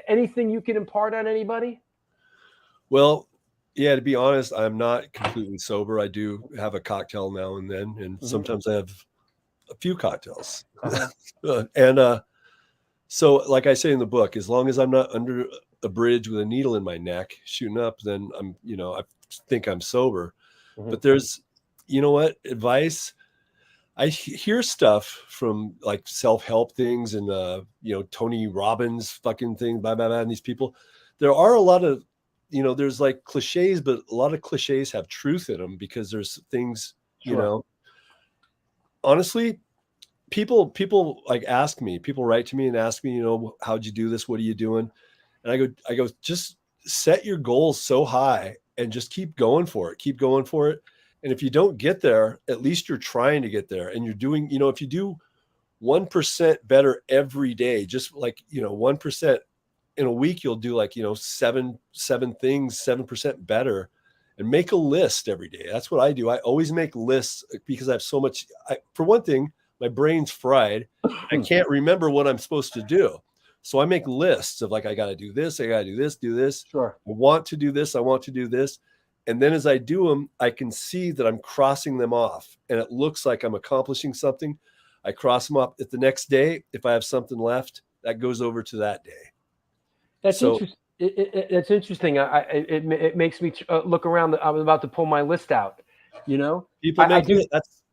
[SPEAKER 1] Anything you can impart on anybody?
[SPEAKER 3] Well, yeah, to be honest, I'm not completely sober. I do have a cocktail now and then, and sometimes I have a few cocktails. And so, like I say in the book, as long as I'm not under a bridge with a needle in my neck shooting up, then I'm, you know, I think I'm sober. But there's, you know what, advice. I hear stuff from like self-help things and you know, Tony Robbins fucking thing, blah blah blah, and these people. There are a lot of, you know, there's like cliches, but a lot of cliches have truth in them, because there's things, you know, honestly, people like ask me, people write to me and ask me, you know, how'd you do this? What are you doing? And I go, just set your goals so high and just keep going for it. And if you don't get there, at least you're trying to get there, and you're doing, you know, if you do 1% better every day, just like, you know, 1% in a week, you'll do like, you know, seven things, 7% better, and make a list every day. That's what I do. I always make lists, because I have so much. For one thing, my brain's fried. I can't remember what I'm supposed to do. So I make lists of like, I got to do this. I got to do this.
[SPEAKER 1] Sure.
[SPEAKER 3] I want to do this. I want to do this. And then as I do them, I can see that I'm crossing them off, and it looks like I'm accomplishing something. I cross them off. At the next day, if I have something left, that goes over to that day.
[SPEAKER 1] That's interesting. It's interesting. It makes me look around. I'm about to pull my list out. You know,
[SPEAKER 3] people make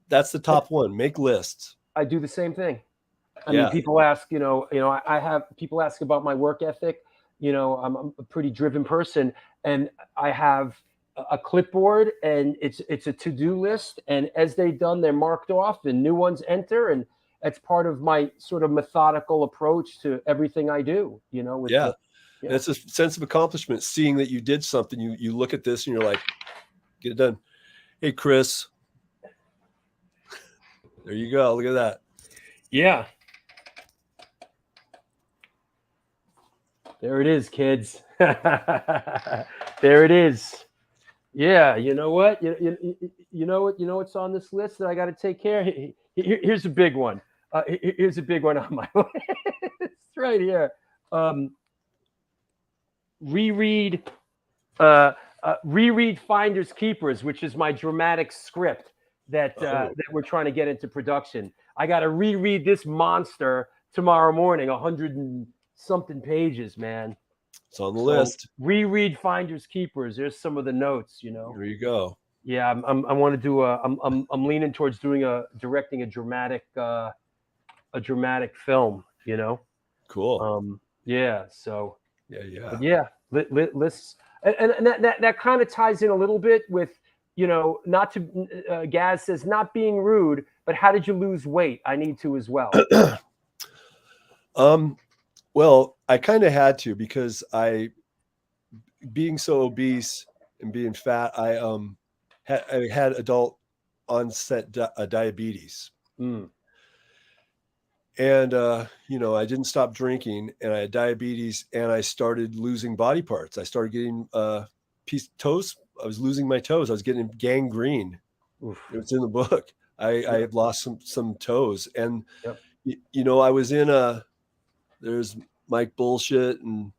[SPEAKER 3] that's the top one. Make lists.
[SPEAKER 1] I do the same thing. I mean, people ask, you know, I have people ask about my work ethic. You know, I'm a pretty driven person, and I have a clipboard, and it's a to-do list, and as they're done, they're marked off, and new ones enter, and that's part of my sort of methodical approach to everything I do. You know,
[SPEAKER 3] it's a sense of accomplishment, seeing that you did something. You look at this and you're like, get it done. Hey, Chris, there you go. Look at that.
[SPEAKER 1] Yeah. There it is, kids. There it is. Yeah, you know what? You know what? You know what's on this list that I got to take care of? Here's a big one. Here's a big one on my list right here. Reread Finders Keepers, which is my dramatic script that we're trying to get into production. I got to reread this monster tomorrow morning, 100 and something pages, man.
[SPEAKER 3] It's on the list.
[SPEAKER 1] Reread Finders Keepers. There's some of the notes, you know.
[SPEAKER 3] There you go.
[SPEAKER 1] Yeah, I want to do I'm leaning towards directing a dramatic film, you know.
[SPEAKER 3] Cool.
[SPEAKER 1] Yeah. So.
[SPEAKER 3] Yeah.
[SPEAKER 1] But yeah. Let's and that kind of ties in a little bit with, you know, not to Gaz says not being rude, but how did you lose weight? I need to as well.
[SPEAKER 3] Well, I kind of had to, because being so obese and being fat, I had adult onset diabetes.
[SPEAKER 1] Mm.
[SPEAKER 3] And, you know, I didn't stop drinking, and I had diabetes, and I started losing body parts. I started getting toes. I was losing my toes. I was getting gangrene.
[SPEAKER 1] Oof.
[SPEAKER 3] It's in the book. I had lost some toes, and,
[SPEAKER 1] yep.
[SPEAKER 3] you know, I was in there's Mike Bullshit, and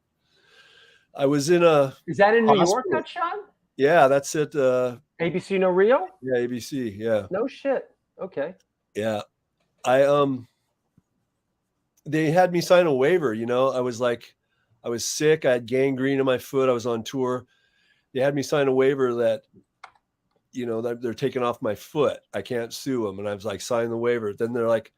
[SPEAKER 3] I was in
[SPEAKER 1] Is that in New
[SPEAKER 3] hospital.
[SPEAKER 1] York, that shot?
[SPEAKER 3] Yeah, that's it.
[SPEAKER 1] ABC No Rio?
[SPEAKER 3] Yeah, ABC. Yeah.
[SPEAKER 1] No shit. Okay.
[SPEAKER 3] Yeah. They had me sign a waiver, you know. I was sick. I had gangrene in my foot. I was on tour. They had me sign a waiver that, you know, that they're taking off my foot. I can't sue them. And I was like, sign the waiver. Then they're like,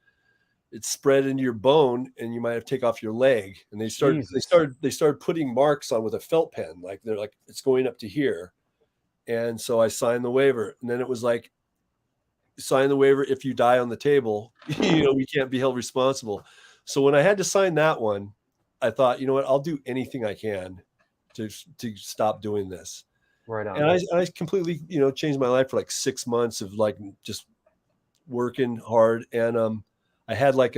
[SPEAKER 3] it's spread into your bone and you might have to take off your leg. And they started putting marks on with a felt pen. Like, they're like, it's going up to here. And so I signed the waiver. And then it was like, sign the waiver. If you die on the table, you know, we can't be held responsible. So when I had to sign that one, I thought, you know what, I'll do anything I can to stop doing this.
[SPEAKER 1] Right on.
[SPEAKER 3] And I completely, you know, changed my life for like 6 months of like just working hard. And I had like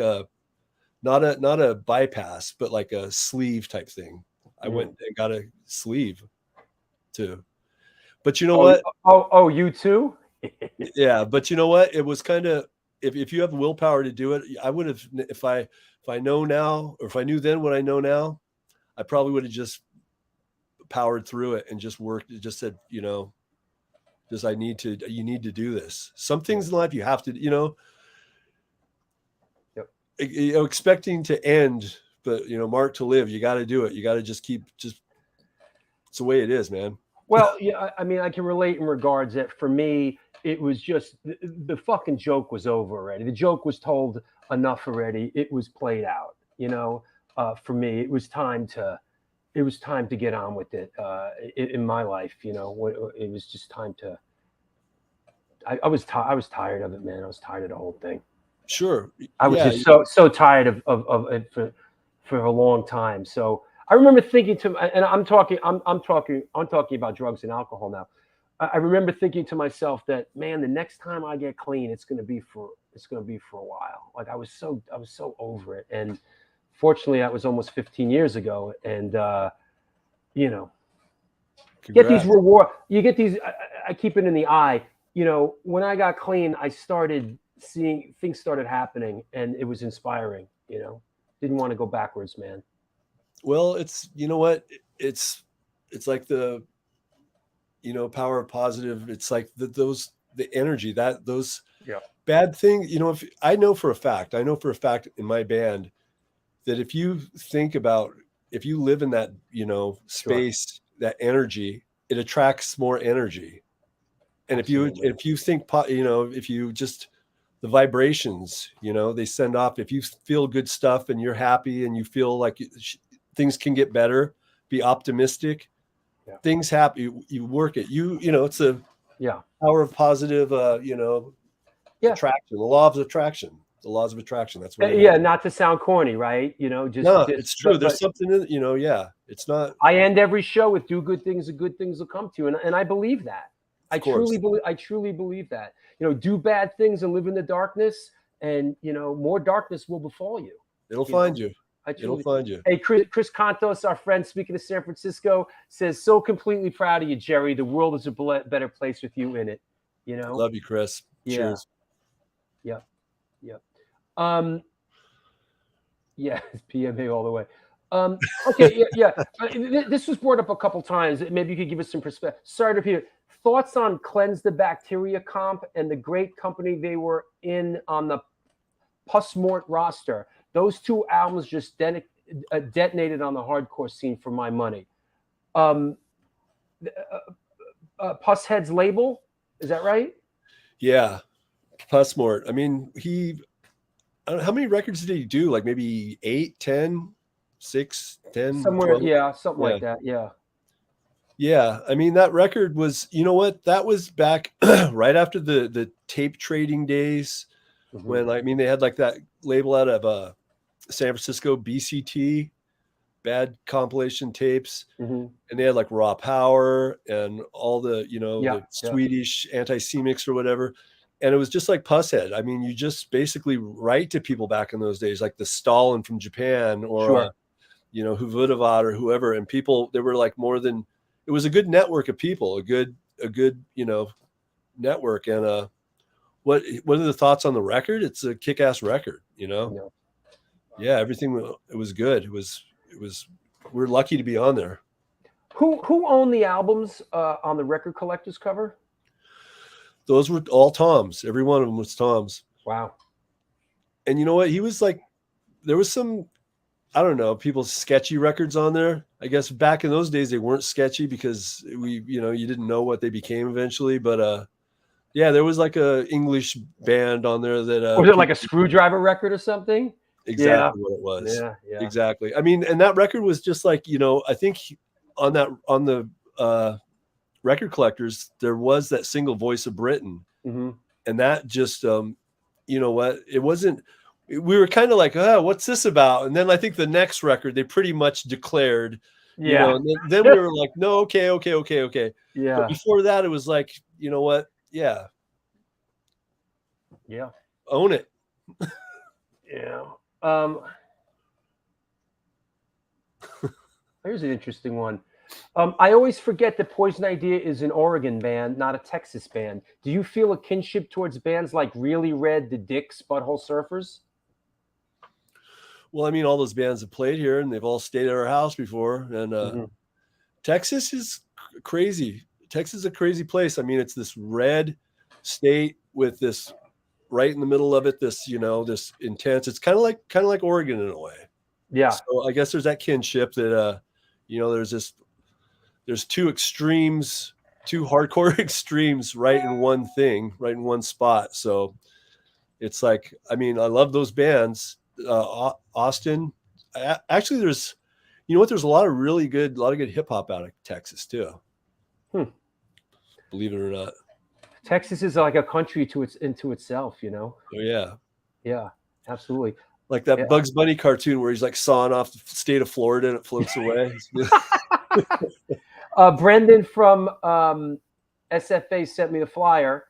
[SPEAKER 3] not a bypass, but like a sleeve type thing. I went and got a sleeve too. But you know what?
[SPEAKER 1] Oh, you too?
[SPEAKER 3] Yeah, but you know what? It was kind of, if you have willpower to do it, I would have, if I know now, or if I knew then what I know now, I probably would have just powered through it and just worked. It just said, you know, just you need to do this. Some things in life you have to, you know,
[SPEAKER 1] yep.
[SPEAKER 3] You know, expecting to end, but you know, Mark, to live, you got to do it. You got to just it's the way it is, man.
[SPEAKER 1] Well, yeah, I mean, I can relate in regards that for me, it was just the fucking joke was over already. The joke was told enough already. It was played out, you know. For me, it was time to get on with it in my life. You know, it was just time to. I was tired of it, man. I was tired of the whole thing.
[SPEAKER 3] Sure.
[SPEAKER 1] I was just so tired of it for a long time. So I remember thinking and I'm talking about drugs and alcohol now. I remember thinking to myself that, man, the next time I get clean, it's going to be for a while. Like I was so over it. And fortunately that was almost 15 years ago. And, you know,
[SPEAKER 3] Congrats.
[SPEAKER 1] Get these reward. You get these, I keep it in the eye. You know, when I got clean, I started seeing things started happening and it was inspiring, you know, didn't want to go backwards, man.
[SPEAKER 3] Well, it's, you know what, it's like the, you know, power of positive. It's like the energy that those bad things, you know, I know for a fact in my band that if you live in that, you know, space, that energy, it attracts more energy. And
[SPEAKER 1] Absolutely.
[SPEAKER 3] if you think, you know, if you just, the vibrations, you know, they send off, if you feel good stuff and you're happy and you feel like things can get better, be optimistic. Things happen. You work it. You know, it's a power of positive. You know, attraction. The laws of attraction. That's what.
[SPEAKER 1] Not to sound corny, right? You know,
[SPEAKER 3] it's true. There's something in, you know. Yeah, it's not.
[SPEAKER 1] I end every show with "Do good things, and good things will come to you," and I believe that. I truly believe that. You know, do bad things and live in the darkness, and you know, more darkness will befall you.
[SPEAKER 3] It'll find you. It'll find you.
[SPEAKER 1] Hey, Chris Contos, our friend, speaking of San Francisco, says, so completely proud of you, Jerry. The world is a better place with you in it. You know?
[SPEAKER 3] Love you, Chris.
[SPEAKER 1] Yeah.
[SPEAKER 3] Cheers.
[SPEAKER 1] Yep. Yep. Yeah, it's PMA all the way. Okay, yeah. This was brought up a couple times. Maybe you could give us some perspective. Sorry to repeat it. Thoughts on Cleanse the Bacteria comp and the great company they were in on the Pussmort roster. Those two albums just detonated on the hardcore scene for my money. Pusshead's label, is that right?
[SPEAKER 3] Yeah, Pussmort. I mean, I don't know, how many records did he do? Like maybe 8, 10, 6, 10?
[SPEAKER 1] Somewhere,
[SPEAKER 3] 12?
[SPEAKER 1] yeah, something like that, yeah.
[SPEAKER 3] Yeah, I mean, that record was, you know what? That was back right after the tape trading days when, I mean, they had like that label out of San Francisco, BCT, Bad Compilation Tapes, and they had like Raw Power and all the, you know, the Swedish Anti-C-Mix or whatever. And it was just like Pusshead. I mean, you just basically write to people back in those days, like the Stalin from Japan or, you know, Huvudavat or whoever. And people, there were like more than, it was a good network of people, a good, you know, network. And what are the thoughts on the record? It's a kick-ass record, you know? Yeah, everything, it was good. It was, we're lucky to be on there.
[SPEAKER 1] Who owned the albums on the record collector's cover?
[SPEAKER 3] Those were all Tom's. Every one of them was Tom's.
[SPEAKER 1] Wow.
[SPEAKER 3] And you know what? He was like, there was some, I don't know, people's sketchy records on there. I guess back in those days, they weren't sketchy because you know, you didn't know what they became eventually. But yeah, there was like a English band on there that.
[SPEAKER 1] Was it like a Screwdriver record or something?
[SPEAKER 3] Exactly what it was.
[SPEAKER 1] Yeah.
[SPEAKER 3] Exactly. I mean, and that record was just like, you know, I think on the record collectors, there was that single Voice of Britain. And that just, you know what, it wasn't, we were kind of like, what's this about? And then I think the next record, they pretty much declared, you know, and then we were like, no, okay. Yeah. But before that, it was like, you know what? Yeah. Own it.
[SPEAKER 1] Yeah. Here's an interesting one. I always forget that Poison Idea is an Oregon band, not a Texas band. Do you feel a kinship towards bands like Really Red, The Dicks, Butthole Surfers?
[SPEAKER 3] Well, I mean, all those bands have played here and they've all stayed at our house before. And Texas is crazy. Texas is a crazy place. I mean, it's this red state with this right in the middle of it, this, you know, this intense, it's kind of like Oregon in a way.
[SPEAKER 1] Yeah.
[SPEAKER 3] So I guess there's that kinship that, you know, there's two extremes, two hardcore extremes right in one thing, right in one spot. So it's like, I mean, I love those bands. Austin, actually there's, you know what, there's a lot of good hip hop out of Texas too. Believe it or not.
[SPEAKER 1] Texas is like a country into itself, you know?
[SPEAKER 3] Oh yeah.
[SPEAKER 1] Yeah, absolutely.
[SPEAKER 3] Like that Bugs Bunny cartoon where he's like sawing off the state of Florida and it floats away.
[SPEAKER 1] Brendan from SFA sent me the flyer.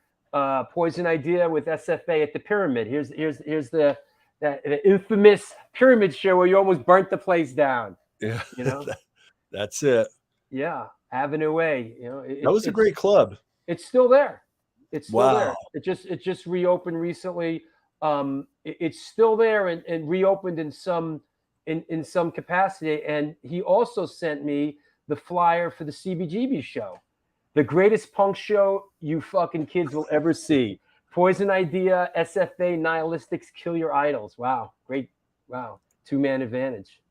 [SPEAKER 1] Poison Idea with SFA at the Pyramid. Here's the infamous Pyramid show where you almost burnt the place down.
[SPEAKER 3] Yeah,
[SPEAKER 1] you know,
[SPEAKER 3] that's it.
[SPEAKER 1] Yeah, Avenue A. You know,
[SPEAKER 3] that was a great club.
[SPEAKER 1] It's still there. It's still there. It just reopened recently. It's still there and reopened in some capacity. And he also sent me the flyer for the CBGB show, the greatest punk show you fucking kids will ever see. Poison Idea, SFA, Nihilistics, Kill Your Idols. Wow, great. Wow, 2-man advantage.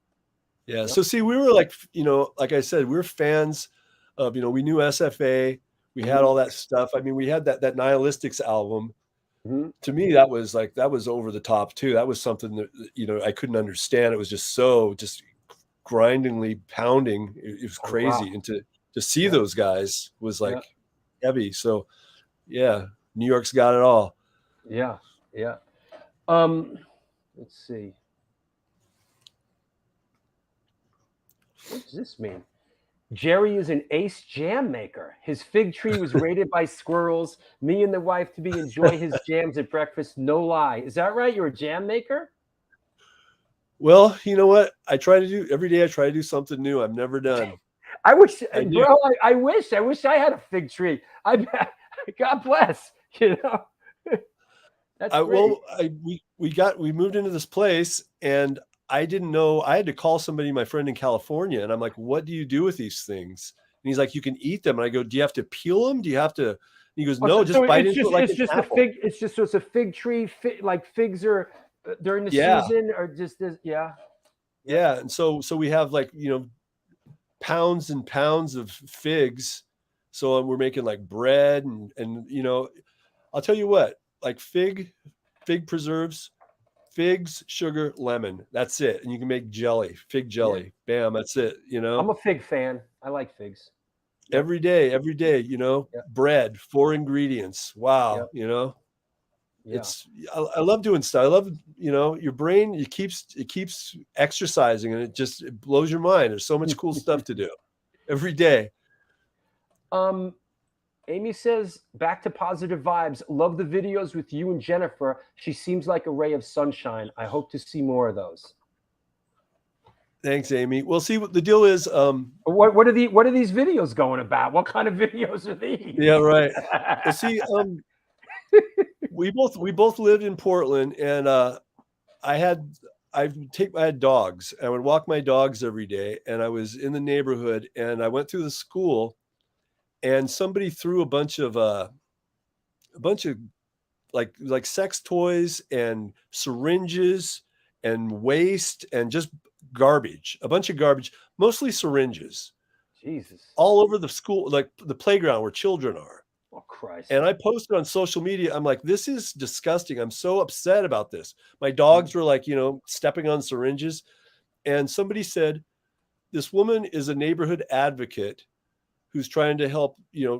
[SPEAKER 3] Yeah. Yep. So see, we were like, you know, like I said, we're fans of, you know, we knew SFA. We had all that stuff. I mean, we had that Nihilistics album. To me, that was over the top too. That was something that, you know, I couldn't understand. It was just so grindingly pounding. It was crazy. Wow. And to see those guys was like heavy. So yeah, New York's got it all.
[SPEAKER 1] Yeah. Yeah. Let's see. What does this mean? Jerry is an ace jam maker. His fig tree was raided by squirrels. Me and the wife to be enjoy his jams at breakfast. No lie. Is that right? You're a jam maker?
[SPEAKER 3] Well, you know what? Every day I try to do something new. I'm never done.
[SPEAKER 1] I wish,
[SPEAKER 3] I do.
[SPEAKER 1] bro. I wish I had a fig tree. God bless. You know, that's great.
[SPEAKER 3] We moved into this place, and I didn't know. I had to call somebody, my friend in California, and I'm like, "What do you do with these things?" And he's like, "You can eat them." And I go, "Do you have to peel them? Do you have to?" And he goes, "No, just bite into it like
[SPEAKER 1] it's just
[SPEAKER 3] apple."
[SPEAKER 1] a fig. It's just so it's a fig tree. Like figs are during the season, or just yeah.
[SPEAKER 3] Yeah, and so we have like pounds and pounds of figs. So we're making like bread and I'll tell you what, like fig preserves, figs, sugar, lemon. That's it. And you can make fig jelly. Yeah. Bam, that's it,
[SPEAKER 1] I'm a fig fan. I like figs.
[SPEAKER 3] Every day, bread, 4 ingredients. Wow,
[SPEAKER 1] Yeah.
[SPEAKER 3] I love doing stuff. I love, your brain, it keeps exercising, and it blows your mind. There's so much cool stuff to do every day.
[SPEAKER 1] Amy says, back to positive vibes. Love the videos with you and Jennifer. She seems like a ray of sunshine. I hope to see more of those.
[SPEAKER 3] Thanks, Amy. We'll see what the deal is.
[SPEAKER 1] What are these videos going about? What kind of videos are these?
[SPEAKER 3] Yeah, right. Well, see, we both lived in Portland, and I had dogs. I would walk my dogs every day, and I was in the neighborhood, and I went through the school, and somebody threw a bunch of like sex toys and syringes and waste and just garbage, a bunch of garbage, mostly syringes.
[SPEAKER 1] Jesus.
[SPEAKER 3] All over the school, like the playground where children are.
[SPEAKER 1] Oh, Christ.
[SPEAKER 3] And I posted on social media. I'm like, this is disgusting. I'm so upset about this. My dogs were like, stepping on syringes. And somebody said, this woman is a neighborhood advocate who's trying to help,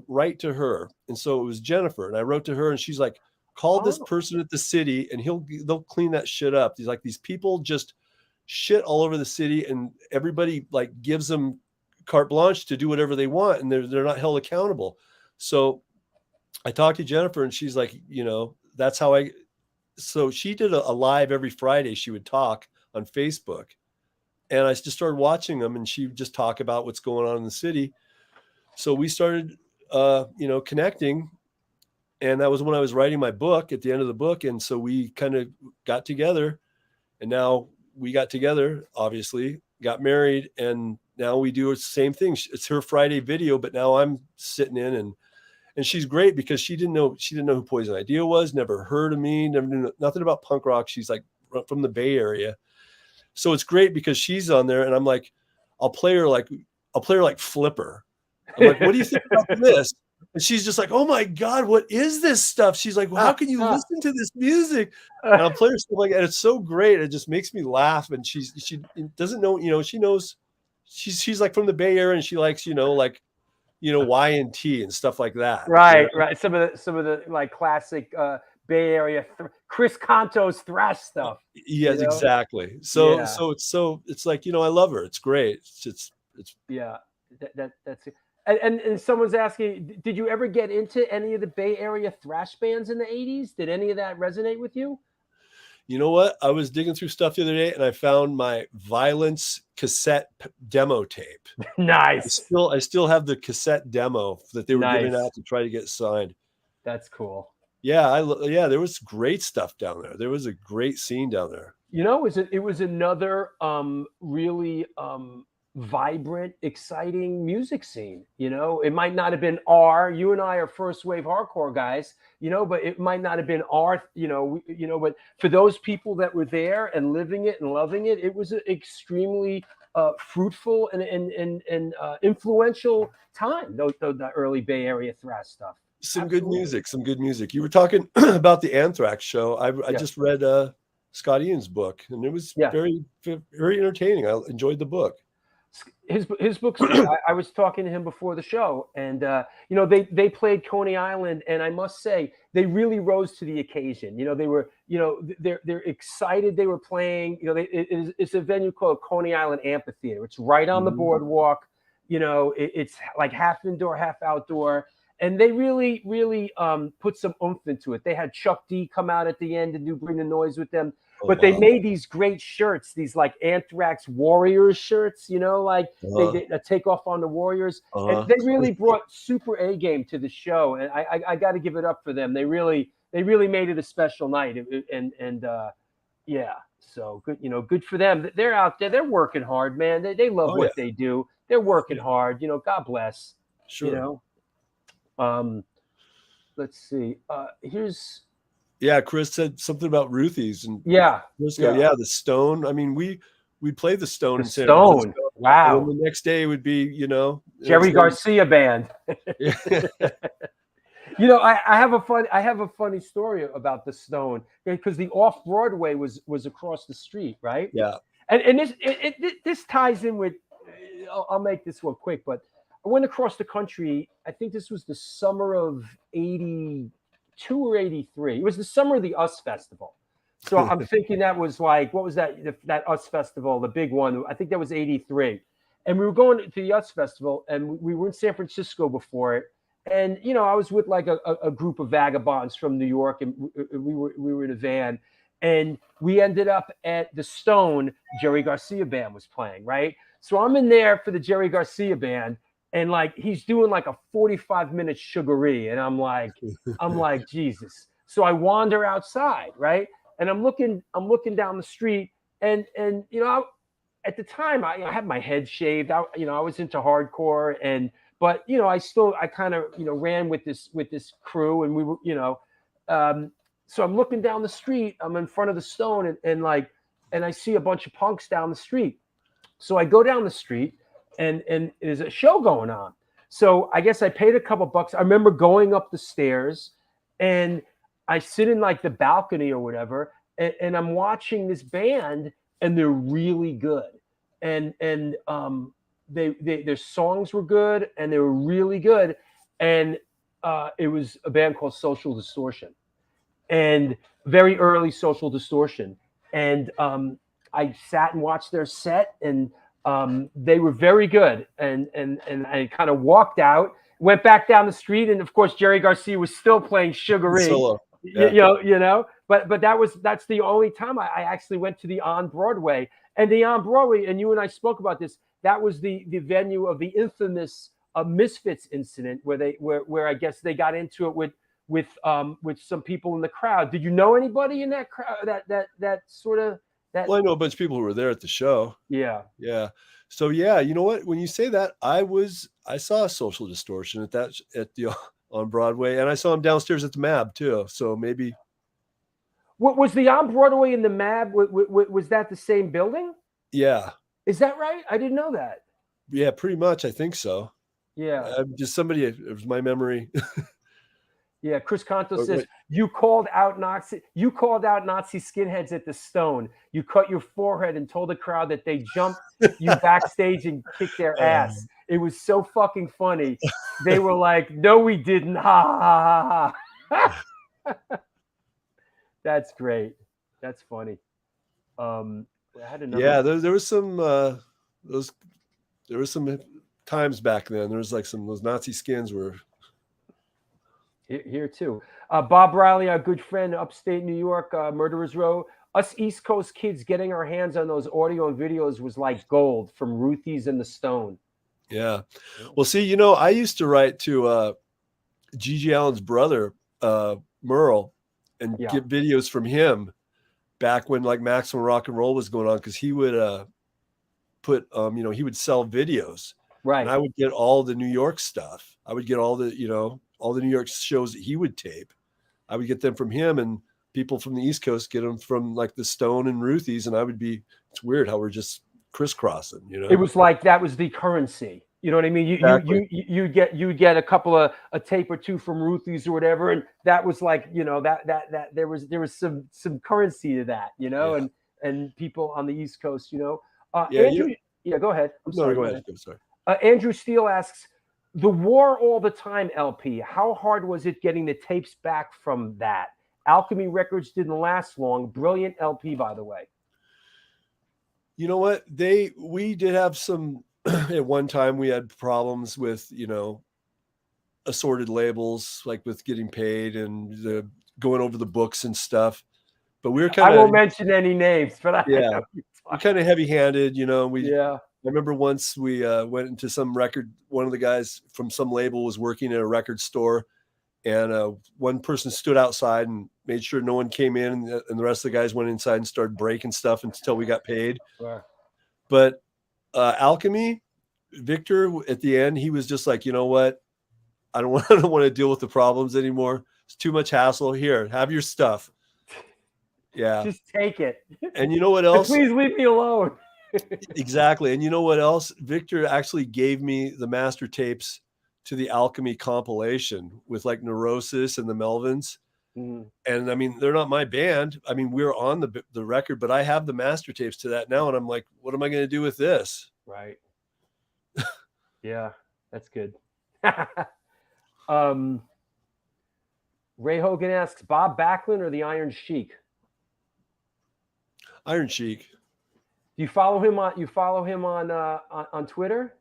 [SPEAKER 3] write to her. And so it was Jennifer. And I wrote to her, and she's like, call this person at the city, and they'll clean that shit up. He's like, these people just shit all over the city, and everybody like gives them carte blanche to do whatever they want, and they're not held accountable. So I talked to Jennifer, and she's like, that's how so she did a live every Friday. She would talk on Facebook, and I just started watching them, and she would just talk about what's going on in the city. So we started, connecting, and that was when I was writing my book, at the end of the book. And so we kind of got together, and now we got together, obviously, got married, and now we do the same thing. It's her Friday video, but now I'm sitting in, and she's great because she didn't know who Poison Idea was, never heard of me, never knew nothing about punk rock. She's like from the Bay Area. So it's great because she's on there, and I'm like, I'll play her like Flipper. I'm like, what do you think about this? And she's just like, oh my God, what is this stuff? She's like, well, how can you listen to this music? And I'll play her stuff like that. It's so great. It just makes me laugh. And she doesn't know, she knows she's like from the Bay Area, and she likes, Y&T and stuff like that.
[SPEAKER 1] Right. Some of the like classic Bay Area Chris Cantos thrash stuff.
[SPEAKER 3] Yes, exactly. So it's like, I love her. It's great. It's
[SPEAKER 1] yeah. That's it. And someone's asking, did you ever get into any of the Bay Area thrash bands in the 80s? Did any of that resonate with you?
[SPEAKER 3] You know what? I was digging through stuff the other day, and I found my Violence cassette demo tape.
[SPEAKER 1] Nice.
[SPEAKER 3] I still have the cassette demo that they were giving out to try to get signed.
[SPEAKER 1] That's cool.
[SPEAKER 3] Yeah, there was great stuff down there. There was a great scene down there.
[SPEAKER 1] It was another really vibrant, exciting music scene. It might not have been you and I are first wave hardcore guys, but it might not have been but for those people that were there and living it and loving it, it was an extremely fruitful and influential time. The early Bay Area thrash stuff.
[SPEAKER 3] Some good music. You were talking about the Anthrax show. I just read Scott Ian's book, and it was very, very entertaining. I enjoyed the book.
[SPEAKER 1] His books. I was talking to him before the show, and they played Coney Island, and I must say they really rose to the occasion. They were they're excited. They were playing. It's a venue called Coney Island Amphitheater. It's right on the boardwalk. It's like half indoor, half outdoor, and they really put some oomph into it. They had Chuck D come out at the end and bring the noise with them. But they made these great shirts, these like Anthrax Warriors shirts, like they take off on the Warriors. And they really brought super A game to the show. And I got to give it up for them. They really made it a special night. Yeah, so good, good for them. They're out there. They're working hard, man. They love what they do. They're working hard. God bless.
[SPEAKER 3] Sure.
[SPEAKER 1] Let's see. Here's.
[SPEAKER 3] Yeah, Chris said something about Ruthie's and
[SPEAKER 1] Frisco.
[SPEAKER 3] Yeah, the Stone. I mean, we played the Stone in San
[SPEAKER 1] Stone.
[SPEAKER 3] Francisco.
[SPEAKER 1] Wow.
[SPEAKER 3] And the next day would be,
[SPEAKER 1] Jerry Garcia band. I have a funny story about the Stone because the Off Broadway was across the street, right?
[SPEAKER 3] Yeah.
[SPEAKER 1] And this ties in with. I'll make this one quick, but I went across the country. I think this was the summer of '82 or '83. It was the summer of the US Festival. So I'm thinking that was like, what was that? That US Festival, the big one. I think that was '83. And we were going to the US Festival, and we were in San Francisco before it. And I was with like a group of vagabonds from New York, and we were in a van, and we ended up at the Stone. Jerry Garcia band was playing, right? So I'm in there for the Jerry Garcia band, and like he's doing like a 45-minute sugaree, and I'm like, Jesus. So I wander outside, right? And I'm looking down the street, and at the time I had my head shaved. I was into hardcore, but I kind of ran with this crew, and we were so I'm looking down the street. I'm in front of the Stone, and I see a bunch of punks down the street. So I go down the street, and there's a show going on. So I guess I paid a couple bucks. I remember going up the stairs, and I sit in like the balcony or whatever, and I'm watching this band, and they're really good, and their songs were good, and they were really good, and it was a band called Social Distortion, and very early Social Distortion, and I sat and watched their set, and they were very good, and I kind of walked out, went back down the street, and of course Jerry Garcia was still playing Sugaree.
[SPEAKER 3] Solo. Yeah.
[SPEAKER 1] But that's the only time I actually went to the On Broadway, and the On Broadway, and you and I spoke about this. That was the venue of the infamous Misfits incident, where I guess they got into it with some people in the crowd. Did you know anybody in that crowd? That sort of.
[SPEAKER 3] Well, I know a bunch of people who were there at the show.
[SPEAKER 1] Yeah.
[SPEAKER 3] Yeah. So yeah, you know what? When you say that, I saw Social Distortion at the on Broadway, and I saw him downstairs at the MAB too. So maybe.
[SPEAKER 1] What was the On Broadway and the MAB? Was that the same building?
[SPEAKER 3] Yeah.
[SPEAKER 1] Is that right? I didn't know that.
[SPEAKER 3] Yeah, pretty much. I think so.
[SPEAKER 1] Yeah.
[SPEAKER 3] Just it was my memory.
[SPEAKER 1] Yeah, Chris Conto says you called out Nazi skinheads at the Stone. You cut your forehead and told the crowd that they jumped you backstage and kicked their ass. It was so fucking funny. They were like, "No, we didn't." Ha ha ha ha. That's great. That's funny. I had another.
[SPEAKER 3] Yeah, there was some there was some times back then. There was like those Nazi skins were.
[SPEAKER 1] Here too. Bob Riley, our good friend, upstate New York, Murderers Row. Us East Coast kids getting our hands on those audio and videos was like gold from Ruthie's and the Stone.
[SPEAKER 3] Yeah. Well, see, I used to write to Gigi Allen's brother, Merle, and get videos from him back when like Maximum Rock and Roll was going on, because he would he would sell videos.
[SPEAKER 1] Right.
[SPEAKER 3] And I would get all the New York stuff. I would get all the New York shows that he would tape. I would get them from him, and people from the East Coast get them from like the Stone and Ruthie's. And it's weird how we're just crisscrossing,
[SPEAKER 1] It was like, that was the currency. You know what I mean? You get a couple of a tape or two from Ruthie's or whatever. And that was like, that there was some currency to that, and people on the East Coast, Andrew, go ahead. I'm sorry.
[SPEAKER 3] Go ahead. I'm sorry.
[SPEAKER 1] Andrew Steele asks, the War All the Time LP, how hard was it getting the tapes back from that? Alchemy Records didn't last long. Brilliant LP, by the way.
[SPEAKER 3] You know what? We did have some, at one time we had problems with, assorted labels, like with getting paid and the going over the books and stuff. But we were kind of,
[SPEAKER 1] I won't mention any names, but I
[SPEAKER 3] yeah,
[SPEAKER 1] know
[SPEAKER 3] we're kind of heavy-handed, you know.
[SPEAKER 1] yeah.
[SPEAKER 3] I remember once we went into some record. One of the guys from some label was working at a record store, and one person stood outside and made sure no one came in, and the rest of the guys went inside and started breaking stuff until we got paid.
[SPEAKER 1] Right.
[SPEAKER 3] But Alchemy, Victor, at the end, he was just like, you know what? I don't want to deal with the problems anymore. It's too much hassle. Here, have your stuff. Yeah.
[SPEAKER 1] Just take it.
[SPEAKER 3] And you know what else?
[SPEAKER 1] Please leave me alone.
[SPEAKER 3] Exactly. And you know what else? Victor actually gave me the master tapes to the Alchemy compilation with like Neurosis and the Melvins.
[SPEAKER 1] Mm.
[SPEAKER 3] And I mean, they're not my band. I mean, we're on the record, but I have the master tapes to that now. And I'm like, what am I going to do with this?
[SPEAKER 1] Right. Yeah, that's good. Ray Hogan asks, Bob Backlund or the Iron Sheik?
[SPEAKER 3] Iron Sheik.
[SPEAKER 1] Do you follow him on Twitter?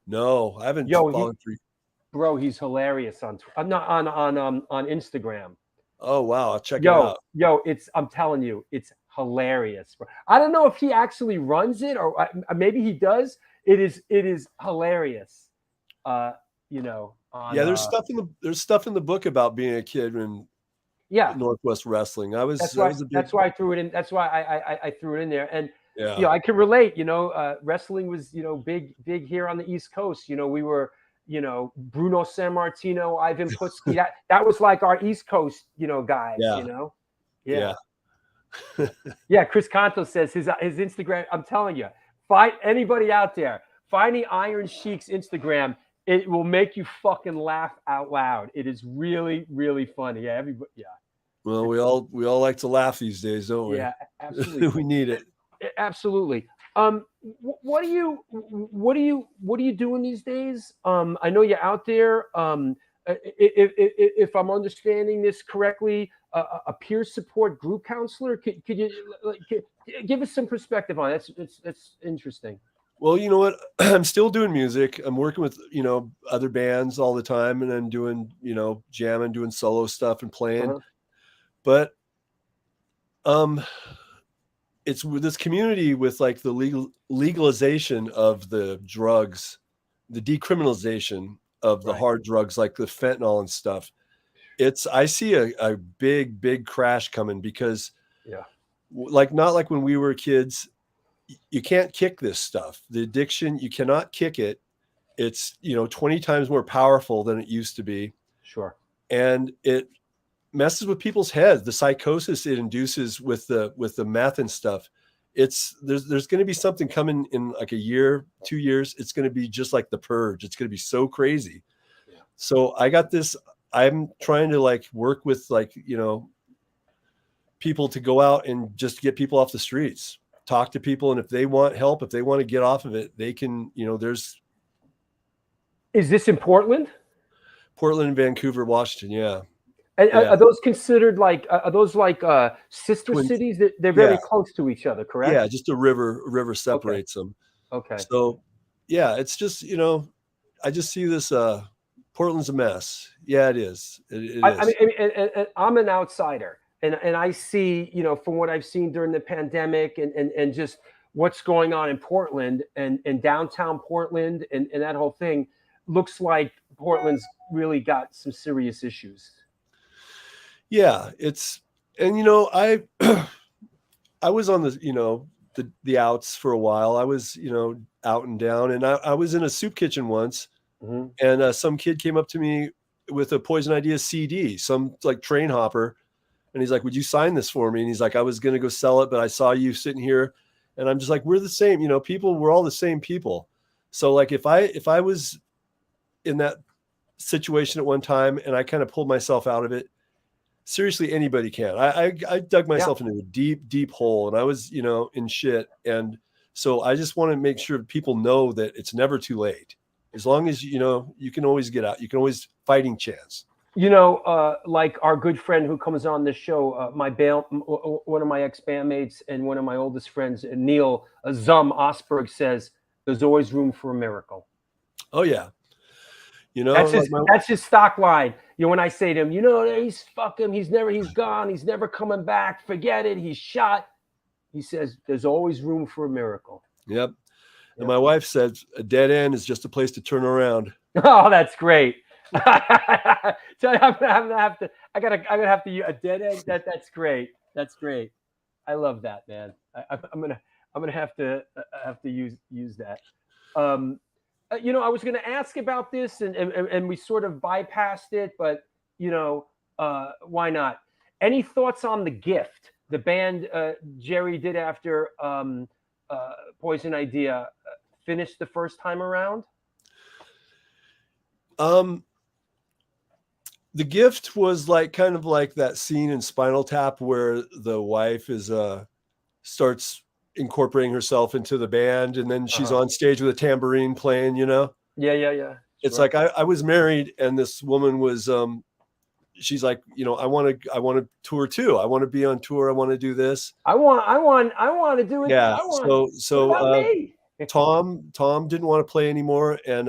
[SPEAKER 3] No, I haven't.
[SPEAKER 1] Bro, he's hilarious on Instagram.
[SPEAKER 3] Oh wow, I'll check it out.
[SPEAKER 1] I'm telling you, it's hilarious, bro. I don't know if he actually runs it or maybe he does. It is hilarious. You know.
[SPEAKER 3] There's stuff in the book about being a kid in Northwest Wrestling. That's
[SPEAKER 1] why I threw it in. That's why I threw it in there. And
[SPEAKER 3] yeah,
[SPEAKER 1] you know, I can relate. You know, wrestling was big here on the East Coast. You know, we were Bruno Sammartino, Ivan Putski. that was like our East Coast guys.
[SPEAKER 3] Yeah.
[SPEAKER 1] You know, yeah. Chris Canto says his Instagram. I'm telling you, find anybody out there. Find the Iron Sheik's Instagram. It will make you fucking laugh out loud. It is really, really funny. Yeah, everybody. Yeah.
[SPEAKER 3] Well, we all like to laugh these days, don't we?
[SPEAKER 1] Yeah, absolutely.
[SPEAKER 3] We need it.
[SPEAKER 1] Absolutely. What are you doing these days? I know you're out there. If I'm understanding this correctly, a peer support group counselor. Could you give us some perspective on it? That's interesting.
[SPEAKER 3] Well, you know what? I'm still doing music. I'm working with, other bands all the time, and I'm doing, jamming, doing solo stuff and playing.
[SPEAKER 1] Uh-huh.
[SPEAKER 3] But it's with this community with like the legalization of the drugs, the decriminalization of the hard drugs like the fentanyl and stuff. I see a big crash coming because not like when we were kids. You can't kick this stuff. The addiction, you cannot kick it. It's 20 times more powerful than it used to be.
[SPEAKER 1] Sure. And
[SPEAKER 3] it messes with people's heads. The psychosis it induces with the meth and stuff. There's going to be something coming in like a year, 2 years. It's going to be just like the purge. It's going to be so crazy. Yeah. So I got this. I'm trying to like work with people to go out and just get people off the streets. Talk to people, and if they want help, if they want to get off of it, they can.
[SPEAKER 1] Is this in Portland?
[SPEAKER 3] Portland and Vancouver, Washington, yeah.
[SPEAKER 1] And are those considered like sister cities? That they're very close to each other, correct?
[SPEAKER 3] Yeah, just a river separates them.
[SPEAKER 1] Okay.
[SPEAKER 3] So, yeah, it's just I just see this. Portland's a mess. Yeah, it is. It is.
[SPEAKER 1] I mean, and I'm an outsider. And I see, from what I've seen during the pandemic and just what's going on in Portland and downtown Portland and that whole thing, looks like Portland's really got some serious issues.
[SPEAKER 3] Yeah, I was on the outs for a while. I was, out and down, and I was in a soup kitchen once, mm-hmm. and some kid came up to me with a Poison Ideas CD, some like train hopper. And he's like, would you sign this for me? And he's like, I was going to go sell it, but I saw you sitting here. And I'm just like, we're the same, we're all the same people. So like, if I was in that situation at one time and I kind of pulled myself out of it, seriously, anybody can. I dug myself into a deep hole, and I was, in shit. And so I just want to make sure people know that it's never too late. As long as, you can always get out, you can always fighting chance.
[SPEAKER 1] Like our good friend who comes on this show, one of my ex-bandmates and one of my oldest friends, Neil Zum Osberg, says, there's always room for a miracle.
[SPEAKER 3] Oh, yeah. You know,
[SPEAKER 1] that's his stock line. You know, when I say to him, you know, he's gone, he's never coming back. Forget it. He's shot. He says, there's always room for a miracle.
[SPEAKER 3] Yep. And my wife says a dead end is just a place to turn around.
[SPEAKER 1] Oh, that's great. So I'm gonna have to. I gotta have to use a dead end. That's great. That's great. I love that, man. I'm gonna have to use that. You know, I was gonna ask about this, and we sort of bypassed it, but you know, why not? Any thoughts on The Gift, the band Jerry did after Poison Idea finished the first time around?
[SPEAKER 3] The Gift was like kind of like that scene in Spinal Tap where the wife is starts incorporating herself into the band, and then she's on stage with a tambourine playing, you know?
[SPEAKER 1] Yeah.
[SPEAKER 3] It's like I was married, and this woman was she's like, you know, I want to tour too. I want to be on tour. I want to do this.
[SPEAKER 1] I want to do it.
[SPEAKER 3] Yeah. So Tom didn't want to play anymore, and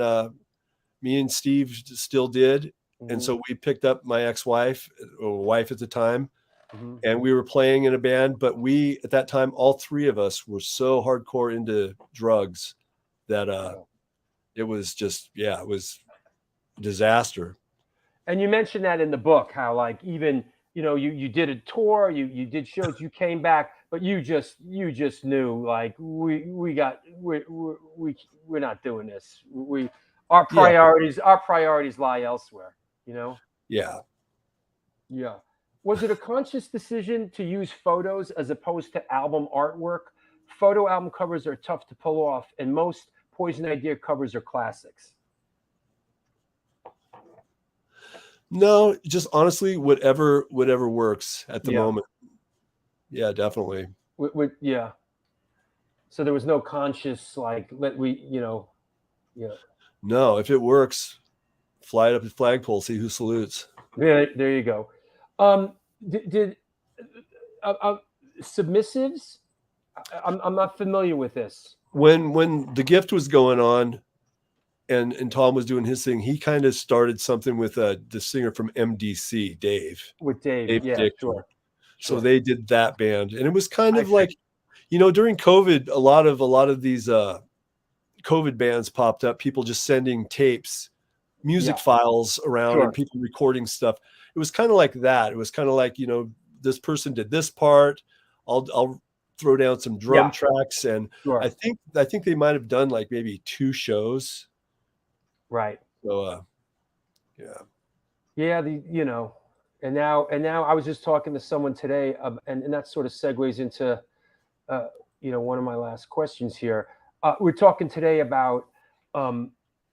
[SPEAKER 3] me and Steve still did. And so we picked up my ex-wife, or wife at the time, and we were playing in a band. But we, at that time, all three of us were so hardcore into drugs that it was just, it was a disaster.
[SPEAKER 1] And you mentioned that in the book, how like even, you know, you did a tour, you did shows, you came back, but you just knew like we're not doing this. Our priorities lie elsewhere. You know?
[SPEAKER 3] Yeah.
[SPEAKER 1] Was it a conscious decision to use photos as opposed to album artwork? Photo album covers are tough to pull off, and most Poison Idea covers are classics.
[SPEAKER 3] No, just honestly, whatever works at the moment. Yeah, definitely.
[SPEAKER 1] Yeah. So there was no conscious like
[SPEAKER 3] No, if it works, fly it up the flagpole, see who salutes.
[SPEAKER 1] Yeah, there you go. Did submissives? I'm not familiar with this.
[SPEAKER 3] When The Gift was going on, and Tom was doing his thing, he kind of started something with the singer from MDC, Dave.
[SPEAKER 1] With Dave, yeah, sure.
[SPEAKER 3] So they did that band, and it was kind of like, you know, during COVID, a lot of these COVID bands popped up. People just sending tapes, music files around, and people recording stuff. It was kind of like that. It was kind of like, you know, this person did this part. I'll throw down some drum tracks, and I think they might have done like maybe 2 shows.
[SPEAKER 1] Right.
[SPEAKER 3] So
[SPEAKER 1] you know, and now I was just talking to someone today, and that sort of segues into you know, one of my last questions here. We're talking today about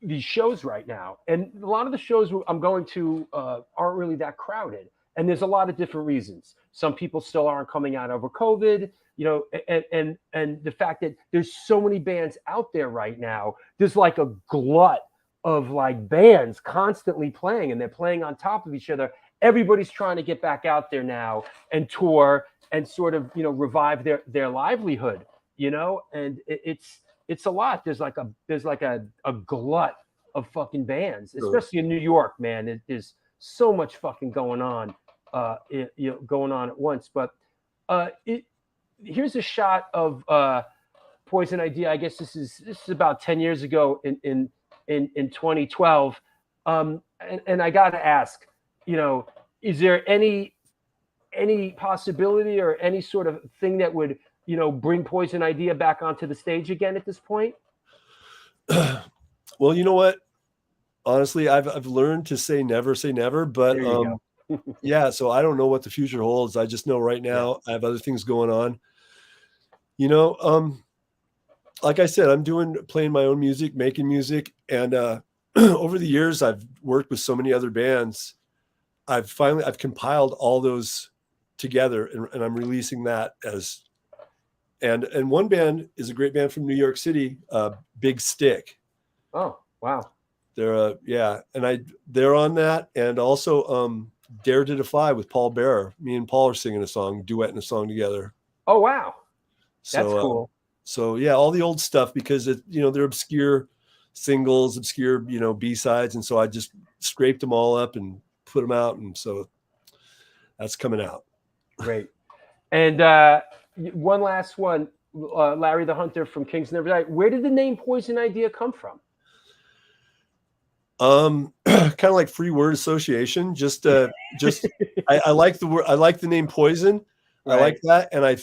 [SPEAKER 1] these shows right now, and a lot of the shows I'm going to aren't really that crowded, and there's a lot of different reasons. Some people still aren't coming out over COVID, you know, and the fact that there's so many bands out there right now. There's like a glut of like bands constantly playing, and they're playing on top of each other. Everybody's trying to get back out there now and tour and sort of, you know, revive their livelihood, you know, and it's a lot. There's like a glut of fucking bands, especially in New York, man. There's so much fucking going on, going on at once. But here's a shot of Poison Idea. I guess this is about 10 years ago in 2012. And I got to ask, you know, is there any possibility or any sort of thing that would, you know, bring Poison Idea back onto the stage again at this point?
[SPEAKER 3] Well, you know what? Honestly, I've learned to say never, but yeah, so I don't know what the future holds. I just know right now I have other things going on. You know, like I said, I'm playing my own music, making music, and over the years I've worked with so many other bands. I've compiled all those together, and I'm releasing that as and one band is a great band from New York City, Big Stick.
[SPEAKER 1] Oh, wow.
[SPEAKER 3] They're they're on that, and also Dare to Defy with Paul Bearer. Me and Paul are singing a song, duetting a song together.
[SPEAKER 1] Oh, wow.
[SPEAKER 3] So,
[SPEAKER 1] that's cool.
[SPEAKER 3] So yeah, all the old stuff, because they're obscure singles, obscure, B-sides. And so I just scraped them all up and put them out. And so that's coming out.
[SPEAKER 1] Great. And one last one, Larry the Hunter from Kings Never Die. Where did the name Poison Idea come from?
[SPEAKER 3] Kind of like free word association. I like the word. I like the name Poison. Right. I like that. And I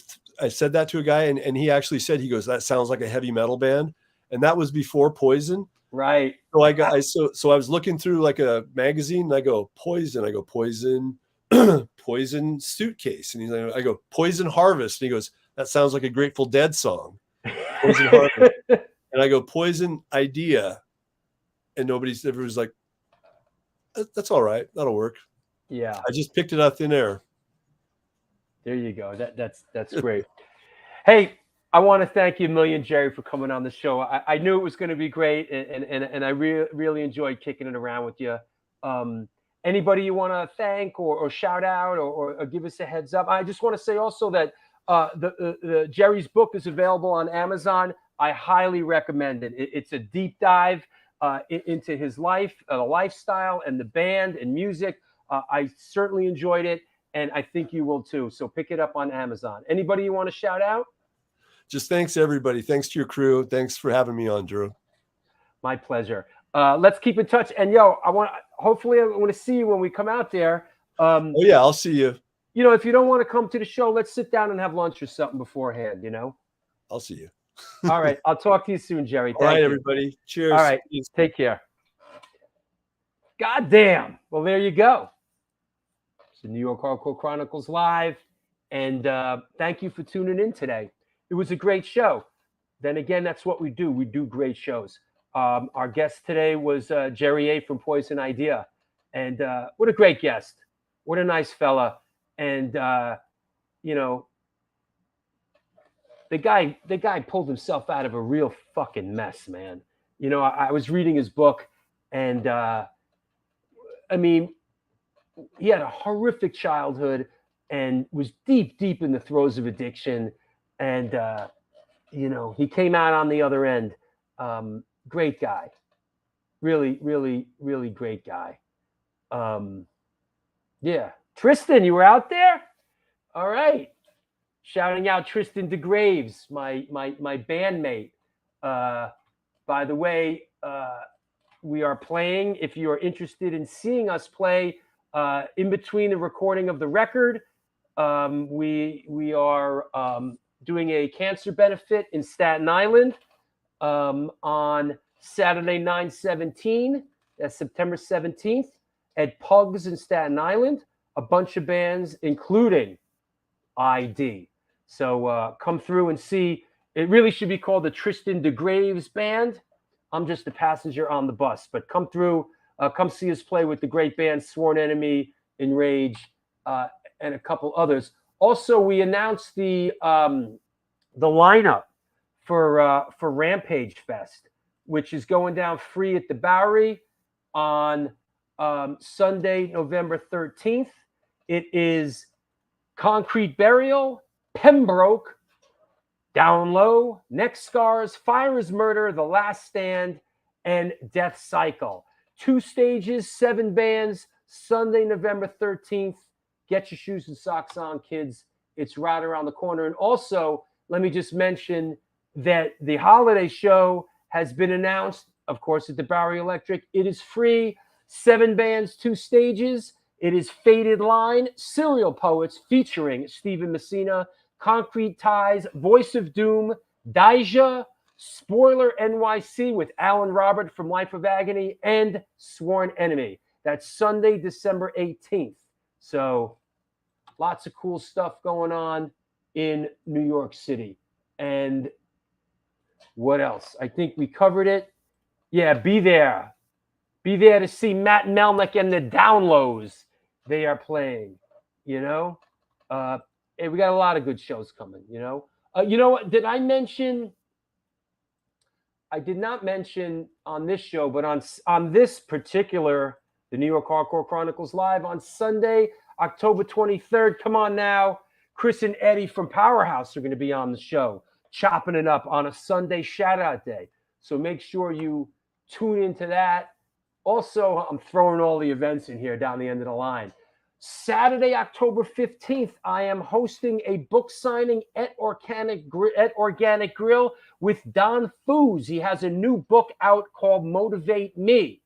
[SPEAKER 3] said that to a guy, and he actually said, he goes, that sounds like a heavy metal band. And that was before Poison.
[SPEAKER 1] Right.
[SPEAKER 3] So so I was looking through like a magazine, and I go, Poison. I go, Poison, Poison Suitcase. And he's like, I go, Poison Harvest. And he goes, that sounds like a Grateful Dead song. Poison Harvest. And I go, Poison Idea. And everybody's like, that's all right. That'll work.
[SPEAKER 1] Yeah.
[SPEAKER 3] I just picked it out thin air.
[SPEAKER 1] There you go. That's great. Hey, I want to thank you a million, Jerry, for coming on the show. I knew it was going to be great, and I really enjoyed kicking it around with you. Anybody you want to thank or shout out or give us a heads up? I just want to say also that the Jerry's book is available on Amazon. I highly recommend it. It's a deep dive into his life, the lifestyle, and the band and music. I certainly enjoyed it, and I think you will too. So pick it up on Amazon. Anybody you want to shout out?
[SPEAKER 3] Just thanks, everybody. Thanks to your crew. Thanks for having me on, Drew.
[SPEAKER 1] My pleasure. Let's keep in touch. And hopefully I want to see you when we come out there.
[SPEAKER 3] Oh yeah, I'll see you.
[SPEAKER 1] If you don't want to come to the show, let's sit down and have lunch or something beforehand,
[SPEAKER 3] I'll see you.
[SPEAKER 1] All right. I'll talk to you soon, Jerry.
[SPEAKER 3] All right, everybody. Cheers.
[SPEAKER 1] All right. Take care. God damn. Well, there you go. It's the New York Hardcore Chronicles Live. And thank you for tuning in today. It was a great show. Then again, that's what we do. We do great shows. Our guest today was Jerry A. from Poison Idea. And what a great guest. What a nice fella. And, the guy pulled himself out of a real fucking mess, man. I was reading his book, and he had a horrific childhood and was deep in the throes of addiction. And, he came out on the other end. Great guy. Really, really, really great guy. Yeah. Tristan, you were out there? All right. Shouting out Tristan DeGraves, my bandmate. By the way, we are playing. If you are interested in seeing us play in between the recording of the record, we are doing a cancer benefit in Staten Island on Saturday, 9/17. That's September 17th at Pugs in Staten Island. A bunch of bands, including ID. So come through and see. It really should be called the Tristan DeGraves Band. I'm just a passenger on the bus, but come through, come see us play with the great bands Sworn Enemy, Enrage, and a couple others. Also, we announced the lineup for Rampage Fest, which is going down free at the Bowery on Sunday, November 13th. It is Concrete Burial, Pembroke, Down Low, Neck Scars, Fire is Murder, The Last Stand, and Death Cycle. 2 stages, 7 bands, Sunday, November 13th. Get your shoes and socks on, kids. It's right around the corner. And also, let me just mention that the holiday show has been announced, of course, at the Bowery Electric. It is free, 7 bands, 2 stages. It is Faded Line, Serial Poets featuring Stephen Messina, Concrete Ties, Voice of Doom, Daija, Spoiler NYC with Alan Robert from Life of Agony, and Sworn Enemy. That's Sunday, December 18th. So lots of cool stuff going on in New York City. And what else? I think we covered it. Yeah, be there. Be there to see Matt Melnick and the Downlows. They are playing, and we got a lot of good shows coming, you know what? Did I mention? I did not mention on this show, but on this particular, the New York Hardcore Chronicles Live on Sunday, October 23rd. Come on now. Chris and Eddie from Powerhouse are going to be on the show, chopping it up on a Sunday shout-out day. So make sure you tune into that. Also, I'm throwing all the events in here down the end of the line. Saturday, October 15th, I am hosting a book signing at Organic Grill with Don Foos. He has a new book out called Motivate Me.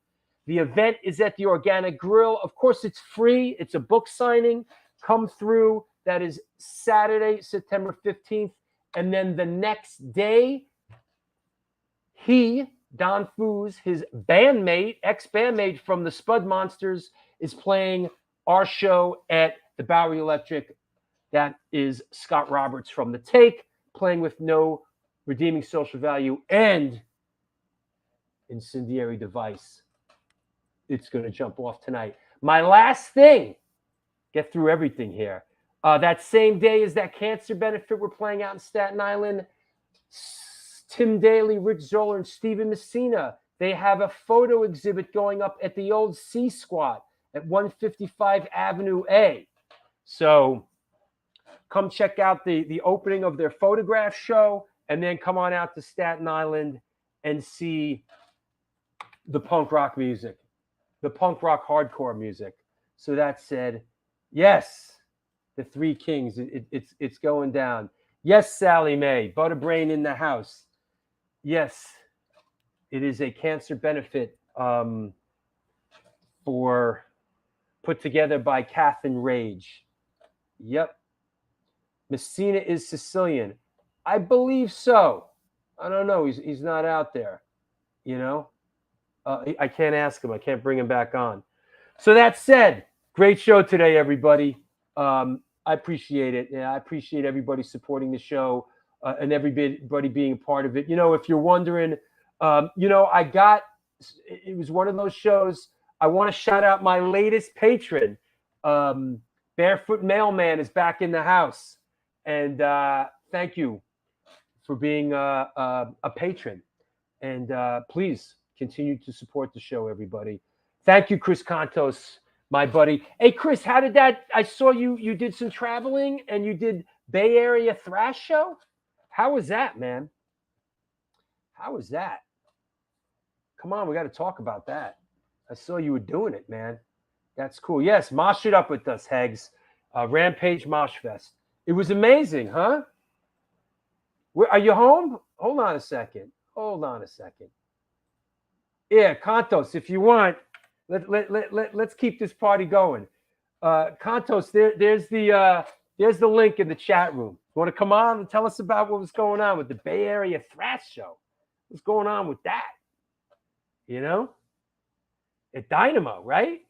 [SPEAKER 1] The event is at the Organic Grill. Of course, it's free. It's a book signing. Come through. That is Saturday, September 15th. And then the next day, Don Foos, his bandmate, ex-bandmate from the Spud Monsters, is playing our show at the Bowery Electric. That is Scott Roberts from The Take, playing with no redeeming social value and Incendiary Device. It's going to jump off tonight. My last thing, get through everything here. That same day is that cancer benefit we're playing out in Staten Island. Tim Daly, Rich Zoller, and Steven Messina, they have a photo exhibit going up at the old C Squat at 155 Avenue A. So come check out the opening of their photograph show, and then come on out to Staten Island and see the punk rock music, the punk rock hardcore music. So that said, yes, the Three Kings, it's going down. Yes, Sally Mae, Butterbrain in the house. Yes, it is a cancer benefit for put together by Catherine Rage. Yep. Messina is Sicilian. I believe so. I don't know. He's not out there. You know? I can't ask him. I can't bring him back on. So that said, great show today, everybody. I appreciate it. Yeah, I appreciate everybody supporting the show and everybody being a part of it. You know, if you're wondering, it was one of those shows. I want to shout out my latest patron. Barefoot Mailman is back in the house. And thank you for being a patron. And please continue to support the show, everybody. Thank you, Chris Contos, my buddy. Hey, Chris, how did that? I saw you did some traveling and you did Bay Area Thrash Show. How was that, man? How was that? Come on, we got to talk about that. I saw you were doing it, man. That's cool. Yes, mosh it up with us, Hegs. Rampage Mosh Fest. It was amazing, huh? Are you home? Hold on a second. Yeah, Contos, if you want, let's keep this party going. Contos, there's the link in the chat room. You want to come on and tell us about what was going on with the Bay Area Thrash Show? What's going on with that? You know? At Dynamo, right?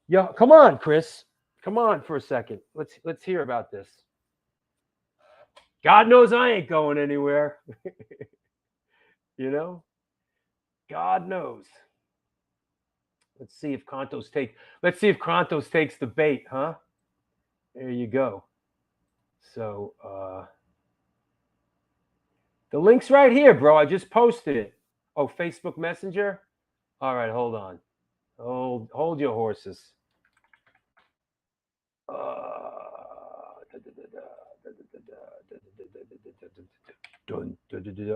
[SPEAKER 1] Yo, come on, Chris. Come on for a second. Let's hear about this. God knows I ain't going anywhere. You know? God knows. Let's see if Contos takes the bait, huh? There you go. So the link's right here, bro. I just posted it. Oh, Facebook Messenger? All right, hold on. Hold your horses.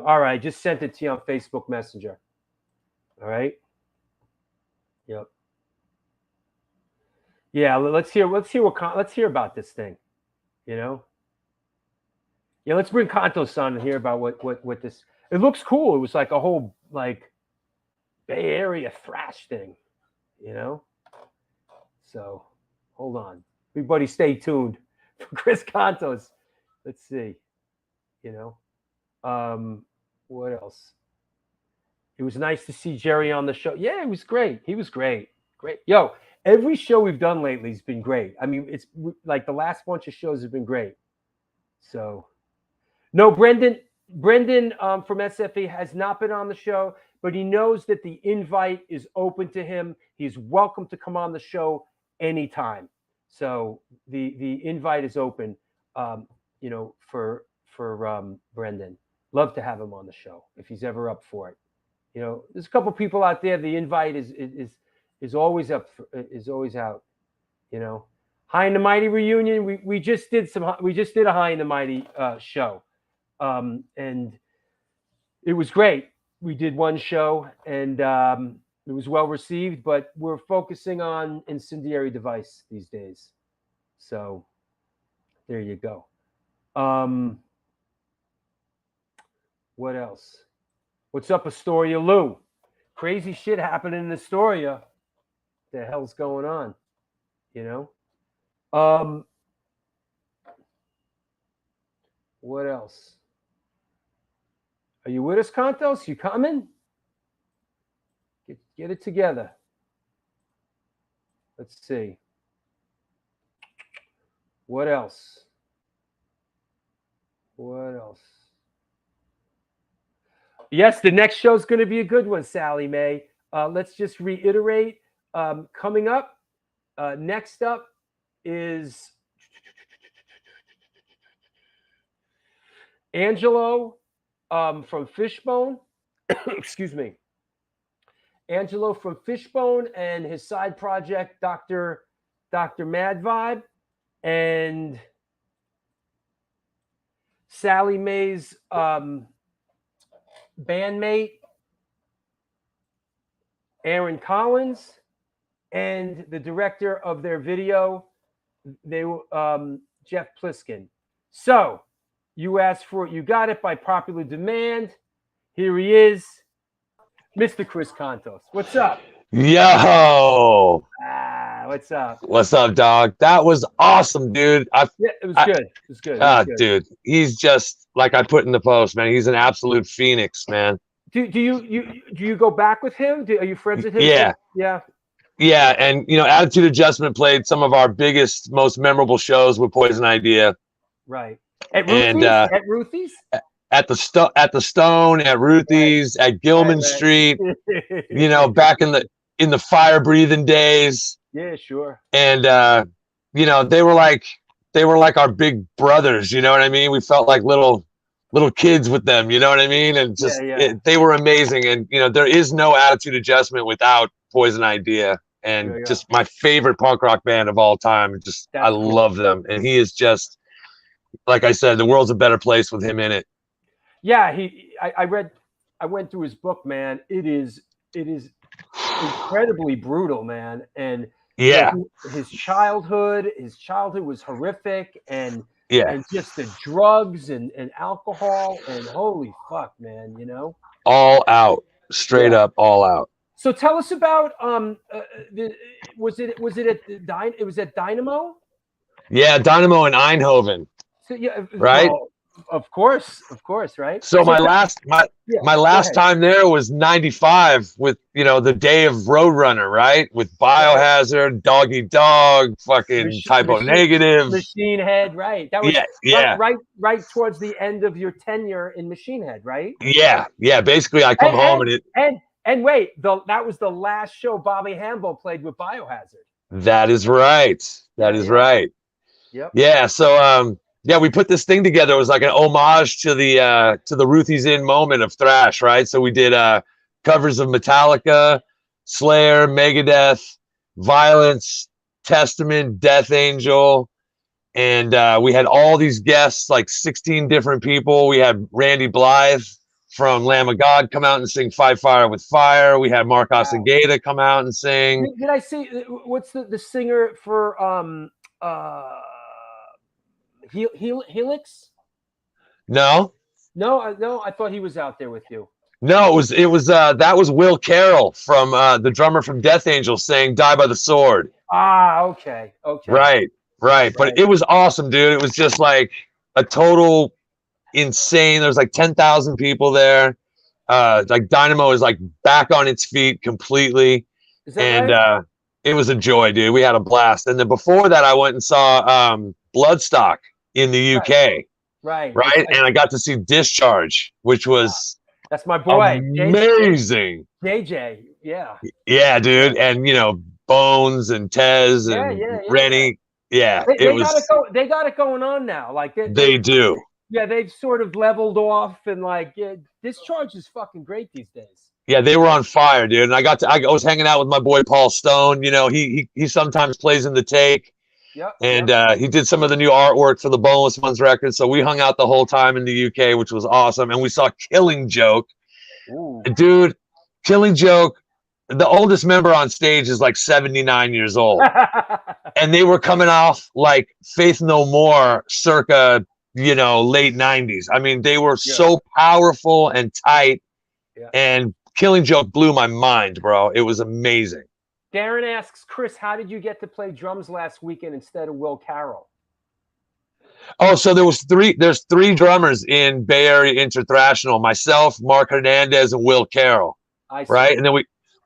[SPEAKER 1] All right, just sent it to you on Facebook Messenger. All right. Yep. Yeah, let's hear about this thing. You know. Yeah, let's bring Contos on and hear about what this. It looks cool. It was like a whole like Bay Area thrash thing, you know. So hold on, everybody, stay tuned for Chris Contos. Let's see, you know. What else? It was nice to see Jerry on the show. Yeah, it was great. He was great. Great. Yo, every show we've done lately has been great. I mean, it's like the last bunch of shows have been great. So, no, Brendan from SFE has not been on the show, but he knows that the invite is open to him. He's welcome to come on the show anytime. So the invite is open, you know, for Brendan. Love to have him on the show if he's ever up for it. You know, there's a couple people out there. The invite is always up, is always out. You know, High and the Mighty reunion. We just did a High and the Mighty show, and it was great. we did one show, and it was well received. But we're focusing on Incendiary Device these days. So there you go. What else? What's up, Astoria Lou? Crazy shit happening in Astoria. The hell's going on? You know? What else? Are you with us, Contos? You coming? Get it together. Let's see. What else? What else? Yes, the next show is going to be a good one, Sally Mae. Let's just reiterate. Coming up, next up is Angelo from Fishbone. Excuse me. Angelo from Fishbone and his side project, Dr. Mad Vibe, and Sally Mae's bandmate, Aaron Collins, and the director of their video, Jeff Pliskin. So you asked for it, you got it by popular demand. Here he is, Mr. Chris Contos. What's up?
[SPEAKER 5] Yo.
[SPEAKER 1] What's up?
[SPEAKER 5] What's up, dog? That was awesome, dude.
[SPEAKER 1] Yeah, it was good. It was good.
[SPEAKER 5] Dude, he's just like I put in the post, man. He's an absolute phoenix, man.
[SPEAKER 1] Do you go back with him? Are you friends with him?
[SPEAKER 5] Yeah. Yeah, and you know, Attitude Adjustment played some of our biggest, most memorable shows with Poison Idea.
[SPEAKER 1] Right. At Ruthie's?
[SPEAKER 5] At the Stone, at Ruthie's, at Gilman Street. You know, back in the fire breathing days.
[SPEAKER 1] Yeah, sure.
[SPEAKER 5] And you know, they were like our big brothers, you know what I mean? We felt like little kids with them, you know what I mean? And just they were amazing. And you know, there is no Attitude Adjustment without Poison Idea. And just my favorite punk rock band of all time. I love them. And he is just, like I said, the world's a better place with him in it.
[SPEAKER 1] Yeah, I went through his book, man. It is incredibly brutal, man. And
[SPEAKER 5] yeah,
[SPEAKER 1] his childhood was horrific, and just the drugs and alcohol, and holy fuck, man, you know,
[SPEAKER 5] all out, straight up, all out.
[SPEAKER 1] So tell us about was it at Dynamo?
[SPEAKER 5] Yeah, Dynamo in Eindhoven.
[SPEAKER 1] So, yeah,
[SPEAKER 5] right.
[SPEAKER 1] Well, of course, right?
[SPEAKER 5] So my last time there was 95 with, you know, the day of Roadrunner, right? With Biohazard, Dog Eat Dog, fucking Typo Negative,
[SPEAKER 1] Machine Head, right? That was right towards the end of your tenure in Machine Head, right?
[SPEAKER 5] Yeah. Basically, I come home
[SPEAKER 1] and wait, that was the last show Bobby Hambo played with Biohazard.
[SPEAKER 5] That is right. That is right.
[SPEAKER 1] Yep.
[SPEAKER 5] Yeah. So yeah, we put this thing together. It was like an homage to the Ruthie's In moment of thrash, right? So we did covers of Metallica, Slayer, Megadeth, Violence, Testament, Death Angel, and we had all these guests, like 16 different people. We had Randy Blythe from Lamb of God come out and sing Fight Fire with Fire. We had Mark Osagata come out and sing.
[SPEAKER 1] Did I see what's the singer for Helix? No, I thought he was out there with you.
[SPEAKER 5] No, it was that was Will Carroll from the drummer from Death Angel saying Die by the Sword.
[SPEAKER 1] Okay.
[SPEAKER 5] Right. But it was awesome, dude. It was just like a total insane. There's like 10,000 people there. Like Dynamo is like back on its feet completely.
[SPEAKER 1] Is that right?
[SPEAKER 5] It was a joy, dude. We had a blast. And then before that, I went and saw Bloodstock in the UK. Right. And I got to see Discharge, which was
[SPEAKER 1] that's my boy.
[SPEAKER 5] Amazing.
[SPEAKER 1] JJ. Yeah.
[SPEAKER 5] Yeah, dude. And you know, Bones and Tez and Rennie. Yeah.
[SPEAKER 1] They got it going on now. Like
[SPEAKER 5] they do.
[SPEAKER 1] Yeah, they've sort of leveled off, and like Discharge is fucking great these days.
[SPEAKER 5] Yeah, they were on fire, dude. And I was hanging out with my boy Paul Stone. You know, he sometimes plays in the Take.
[SPEAKER 1] Yep.
[SPEAKER 5] And he did some of the new artwork for the Boneless Ones record. So we hung out the whole time in the UK, which was awesome. And we saw Killing Joke
[SPEAKER 1] Ooh.
[SPEAKER 5] Dude, Killing Joke, the oldest member on stage is like 79 years old. And they were coming off like Faith No More circa, late 90s. I mean, they were so powerful and tight.
[SPEAKER 1] Yeah.
[SPEAKER 5] And Killing Joke blew my mind, bro. It was amazing.
[SPEAKER 1] Darren asks, Chris, how did you get to play drums last weekend instead of Will Carroll?
[SPEAKER 5] Oh, so there's three drummers in Bay Area Interthrashional, myself, Mark Hernandez, and Will Carroll. Right? And then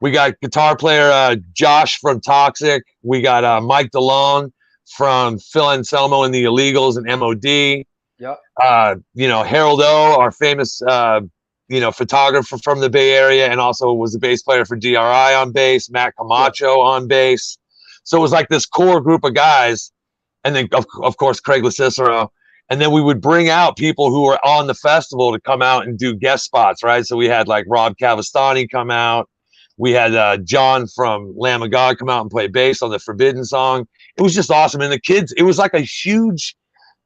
[SPEAKER 5] we got guitar player Josh from Toxic. We got Mike DeLong from Phil Anselmo and the Illegals and MOD.
[SPEAKER 1] Yep.
[SPEAKER 5] Harold O, our famous photographer from the Bay Area, and also was the bass player for DRI on bass, Matt Camacho on bass. So it was like this core group of guys. And then, of course, Craig LaCicero. And then we would bring out people who were on the festival to come out and do guest spots, right? So we had like Rob Cavastani come out. We had John from Lamb of God come out and play bass on the Forbidden song. It was just awesome. And the kids, it was like a huge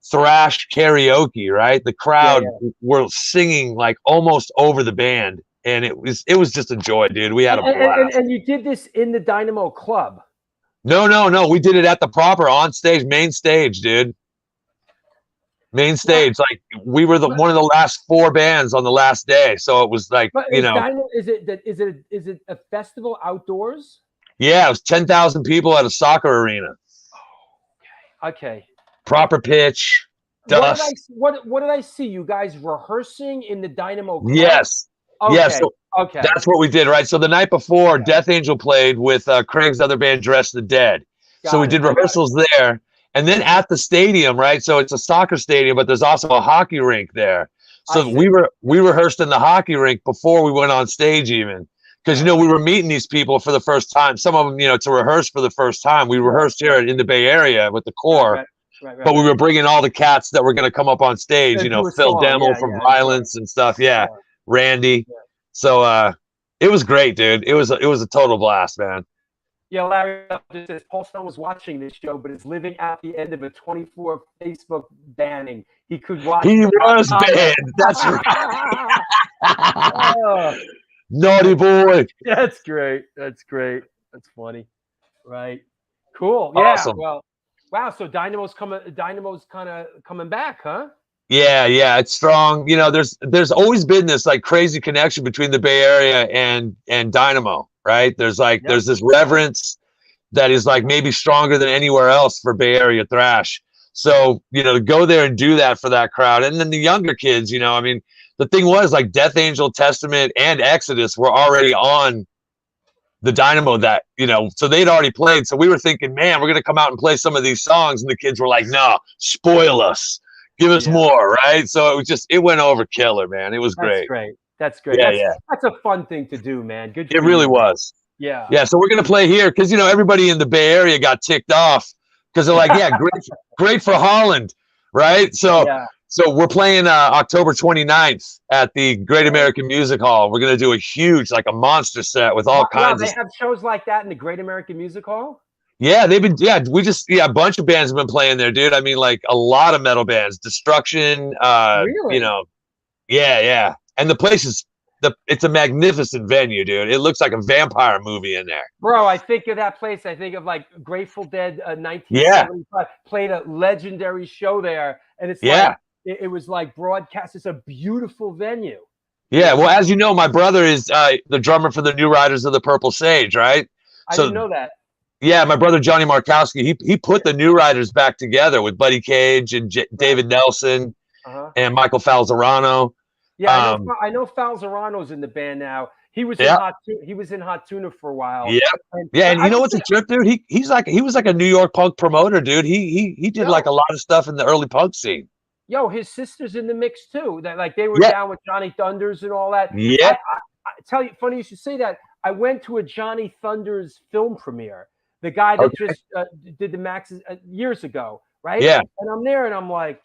[SPEAKER 5] thrash karaoke, right? The crowd were singing like almost over the band. And it was just a joy, dude. We had a blast.
[SPEAKER 1] And you did this in the Dynamo Club.
[SPEAKER 5] No. We did it at the proper on stage, main stage, dude. Main stage. Like we were one of the last 4 bands on the last day. So it was like,
[SPEAKER 1] Dynamo, is it a festival outdoors?
[SPEAKER 5] Yeah, it was 10,000 people at a soccer arena.
[SPEAKER 1] Okay.
[SPEAKER 5] Proper pitch. Dust.
[SPEAKER 1] What did I see? You guys rehearsing in the Dynamo Club?
[SPEAKER 5] Yes.
[SPEAKER 1] Okay.
[SPEAKER 5] Yes. So
[SPEAKER 1] okay.
[SPEAKER 5] That's what we did, right? So the night before, Death Angel played with Craig's other band, Dress the Dead. So we did rehearsals there. And then at the stadium, right? So it's a soccer stadium, but there's also a hockey rink there. So we rehearsed in the hockey rink before we went on stage even. Because, we were meeting these people for the first time. Some of them, to rehearse for the first time. We rehearsed here in the Bay Area with the core. Right, but we were bringing all the cats that were going to come up on stage, Phil Demmel from Violence and stuff. Yeah. Randy. Yeah. So it was great, dude. It was a total blast, man.
[SPEAKER 1] Yeah, Larry says Paul Stone was watching this show, but is living at the end of a 24 Facebook banning. He could watch.
[SPEAKER 5] He was banned. That's right. Naughty boy.
[SPEAKER 1] That's great. That's funny. Right. Cool.
[SPEAKER 5] Awesome.
[SPEAKER 1] Yeah. Well, wow. So Dynamo's kind of coming back, huh?
[SPEAKER 5] Yeah, it's strong. There's always been this like crazy connection between the Bay Area and Dynamo, right? There's there's this reverence that is like maybe stronger than anywhere else for Bay Area thrash. So, to go there and do that for that crowd. And then the younger kids, I mean, the thing was like Death Angel, Testament, and Exodus were already on the Dynamo that, so they'd already played. So we were thinking, man, we're going to come out and play some of these songs. And the kids were like, no, spoil us. Give us more, right? So it went over killer, man. It was great.
[SPEAKER 1] That's great. That's a fun thing to do, man. Good.
[SPEAKER 5] It really was.
[SPEAKER 1] Yeah.
[SPEAKER 5] Yeah. So we're gonna play here because everybody in the Bay Area got ticked off because they're like, yeah, great for Holland, right? So we're playing October 29th at the Great American Music Hall. We're gonna do a huge, like a monster set with all kinds of.
[SPEAKER 1] They have shows like that in the Great American Music Hall.
[SPEAKER 5] Yeah, a bunch of bands have been playing there, dude. I mean, like a lot of metal bands, Destruction,
[SPEAKER 1] really?
[SPEAKER 5] Yeah. And the place it's a magnificent venue, dude. It looks like a vampire movie in there.
[SPEAKER 1] Bro, I think of that place. I think of like Grateful Dead 1975 played a legendary show there. And it's like, it was like broadcast. It's a beautiful venue.
[SPEAKER 5] Yeah, well, as you know, my brother is the drummer for the New Riders of the Purple Sage, right?
[SPEAKER 1] I didn't know that.
[SPEAKER 5] Yeah, my brother Johnny Markowski, he put the New Riders back together with Buddy Cage and David Nelson and Michael Falzarano.
[SPEAKER 1] Yeah, I know Falzarano's in the band now. He was in Hot Tuna for a while.
[SPEAKER 5] Yeah, and you know what's a trip, dude? He was like a New York punk promoter, dude. He did like a lot of stuff in the early punk scene.
[SPEAKER 1] Yo, his sister's in the mix too. That like they were down with Johnny Thunders and all that.
[SPEAKER 5] Yeah,
[SPEAKER 1] I tell you, funny you should say that. I went to a Johnny Thunders film premiere. The guy that just did the Maxes years ago, right?
[SPEAKER 5] Yeah.
[SPEAKER 1] And I'm there, and I'm like,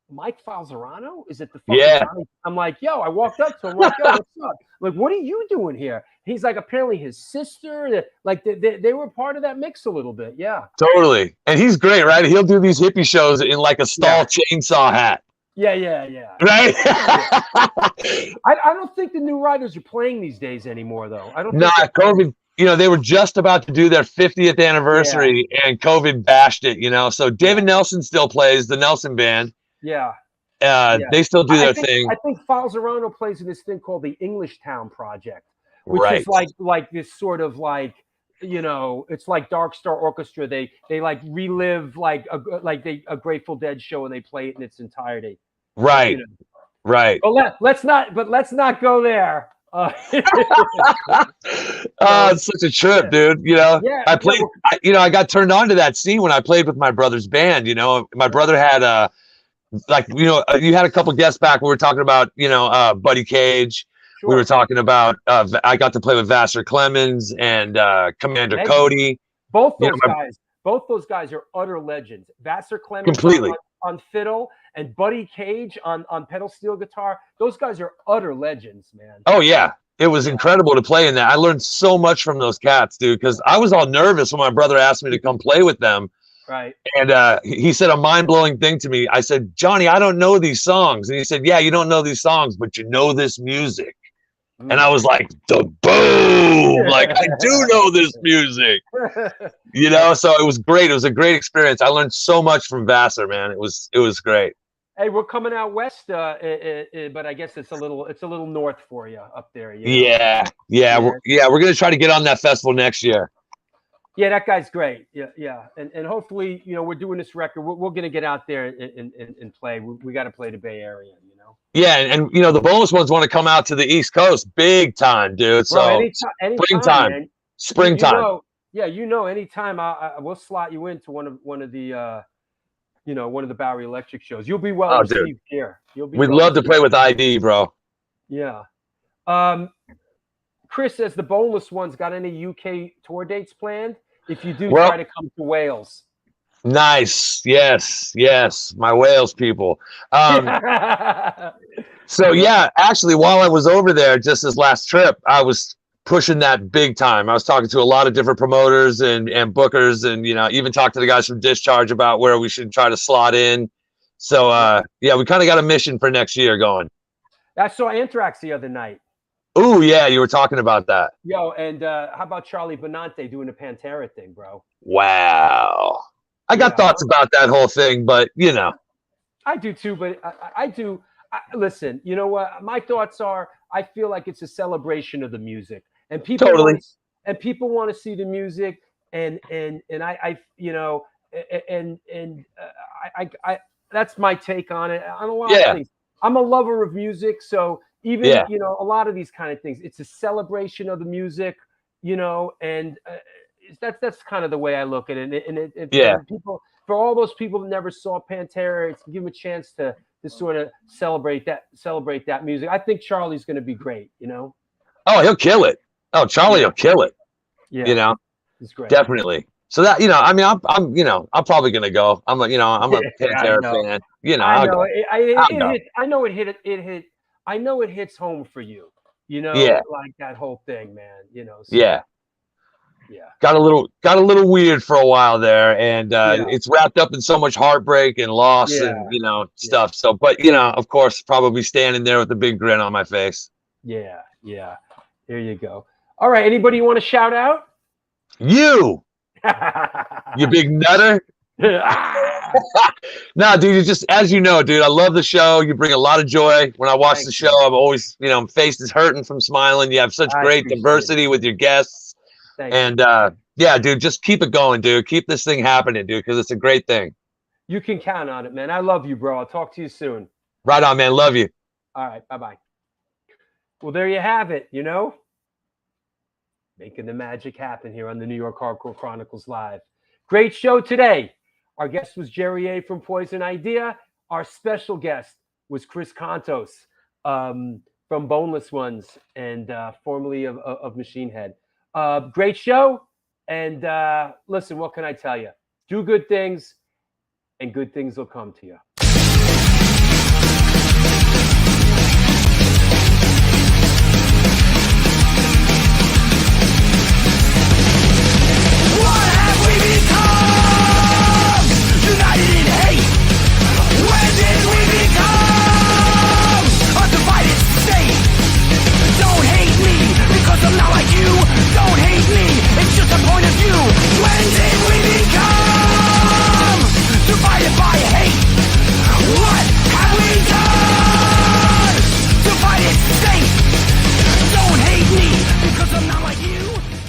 [SPEAKER 1] Mike Falzarano? Is it the fucking Johnny? I'm like, yo, I walked up to him, like, yo, what's up? Like, what are you doing here? He's like, apparently his sister, like they were part of that mix a little bit. Yeah.
[SPEAKER 5] Totally. And he's great, right? He'll do these hippie shows in like a stall chainsaw hat.
[SPEAKER 1] Yeah.
[SPEAKER 5] right?
[SPEAKER 1] I don't think the New Riders are playing these days anymore, though. I don't.
[SPEAKER 5] Nah,
[SPEAKER 1] think they're playing.
[SPEAKER 5] COVID. They were just about to do their 50th anniversary, and COVID bashed it. So David Nelson still plays the Nelson Band.
[SPEAKER 1] Yeah.
[SPEAKER 5] They still do their
[SPEAKER 1] think,
[SPEAKER 5] thing.
[SPEAKER 1] I think Falzerano plays in this thing called the English Town Project, which
[SPEAKER 5] Right.
[SPEAKER 1] is like this sort of like, it's like Dark Star Orchestra. They like relive like a Grateful Dead show, and they play it in its entirety.
[SPEAKER 5] Right. Right.
[SPEAKER 1] But let's not go there.
[SPEAKER 5] It's such a trip, dude. I played. I got turned on to that scene when I played with my brother's band. My brother had you had a couple guests back. We were talking about Buddy Cage. Sure. We were talking about I got to play with Vassar Clemens and Commander Cody.
[SPEAKER 1] Both those guys are utter legends. Vassar Clemens
[SPEAKER 5] completely
[SPEAKER 1] on fiddle and Buddy Cage on pedal steel guitar. Those guys are utter legends, man.
[SPEAKER 5] Oh yeah. It was incredible to play in that. I learned so much from those cats, dude, because I was all nervous when my brother asked me to come play with them.
[SPEAKER 1] Right.
[SPEAKER 5] And he said a mind-blowing thing to me. I said, Johnny, I don't know these songs. And he said, yeah, you don't know these songs, but you know this music. And I was like, the boom! Like, I do know this music. So it was great. It was a great experience. I learned so much from Vassar, man. It was great.
[SPEAKER 1] Hey, we're coming out west, but I guess it's a little north for you up there.
[SPEAKER 5] Yeah. We're gonna try to get on that festival next year.
[SPEAKER 1] Yeah, that guy's great. Yeah, and hopefully, we're doing this record. We're gonna get out there and play. We got to play the Bay Area,
[SPEAKER 5] Yeah, and the boneless ones want to come out to the East Coast big time, dude. So
[SPEAKER 1] anytime,
[SPEAKER 5] springtime,
[SPEAKER 1] man.
[SPEAKER 5] springtime.
[SPEAKER 1] Anytime we'll slot you into one of the one of the Bowery Electric shows. You'll be well received here.
[SPEAKER 5] We'd love to play with ID, bro.
[SPEAKER 1] Yeah. Chris says the boneless ones got any UK tour dates planned? If you do, try to come to Wales.
[SPEAKER 5] Nice. Yes. My Wales people. So yeah, actually, while I was over there, just this last trip, I was pushing that big time. I was talking to a lot of different promoters and bookers, and even talked to the guys from Discharge about where we should try to slot in. So we kind of got a mission for next year going.
[SPEAKER 1] I saw Anthrax the other night.
[SPEAKER 5] Oh yeah, you were talking about that.
[SPEAKER 1] Yo, and how about Charlie Benante doing the Pantera thing, bro?
[SPEAKER 5] Wow. I got thoughts about that whole thing, but
[SPEAKER 1] I do too. But I do. Listen, you know what? My thoughts are. I feel like it's a celebration of the music, and people want to see the music, and I that's my take on it. On a lot of things. I'm a lover of music, so even a lot of these kind of things, it's a celebration of the music, and that's kind of the way I look at it. And people, for all those people who never saw Pantera, it's give them a chance to sort of celebrate that music. I think Charlie's going to be great.
[SPEAKER 5] Oh, he'll kill it. Oh, Charlie will kill it.
[SPEAKER 1] Yeah, he's great.
[SPEAKER 5] Definitely. So that I'm probably gonna go. I'm a Pantera fan.
[SPEAKER 1] I know it hits home for you. Like that whole thing, man. So, yeah.
[SPEAKER 5] Got a little weird for a while there, and it's wrapped up in so much heartbreak and loss and stuff. So, but of course, probably standing there with a big grin on my face.
[SPEAKER 1] Yeah. There you go. All right. Anybody you want to shout out?
[SPEAKER 5] You big nutter. No, dude, you just, as you know, dude, I love the show. You bring a lot of joy. When I watch the show, I'm always, my face is hurting from smiling. You have such great diversity with your guests. And dude, just keep it going, dude. Keep this thing happening, dude, because it's a great thing.
[SPEAKER 1] You can count on it, man. I love you, bro. I'll talk to you soon.
[SPEAKER 5] Right on, man. Love you.
[SPEAKER 1] All right. Bye-bye. Well, there you have it, making the magic happen here on the New York Hardcore Chronicles Live. Great show today. Our guest was Jerry A. from Poison Idea. Our special guest was Chris Contos from Boneless Ones and formerly of Machine Head. Great show. And listen, what can I tell you? Do good things, and good things will come to you.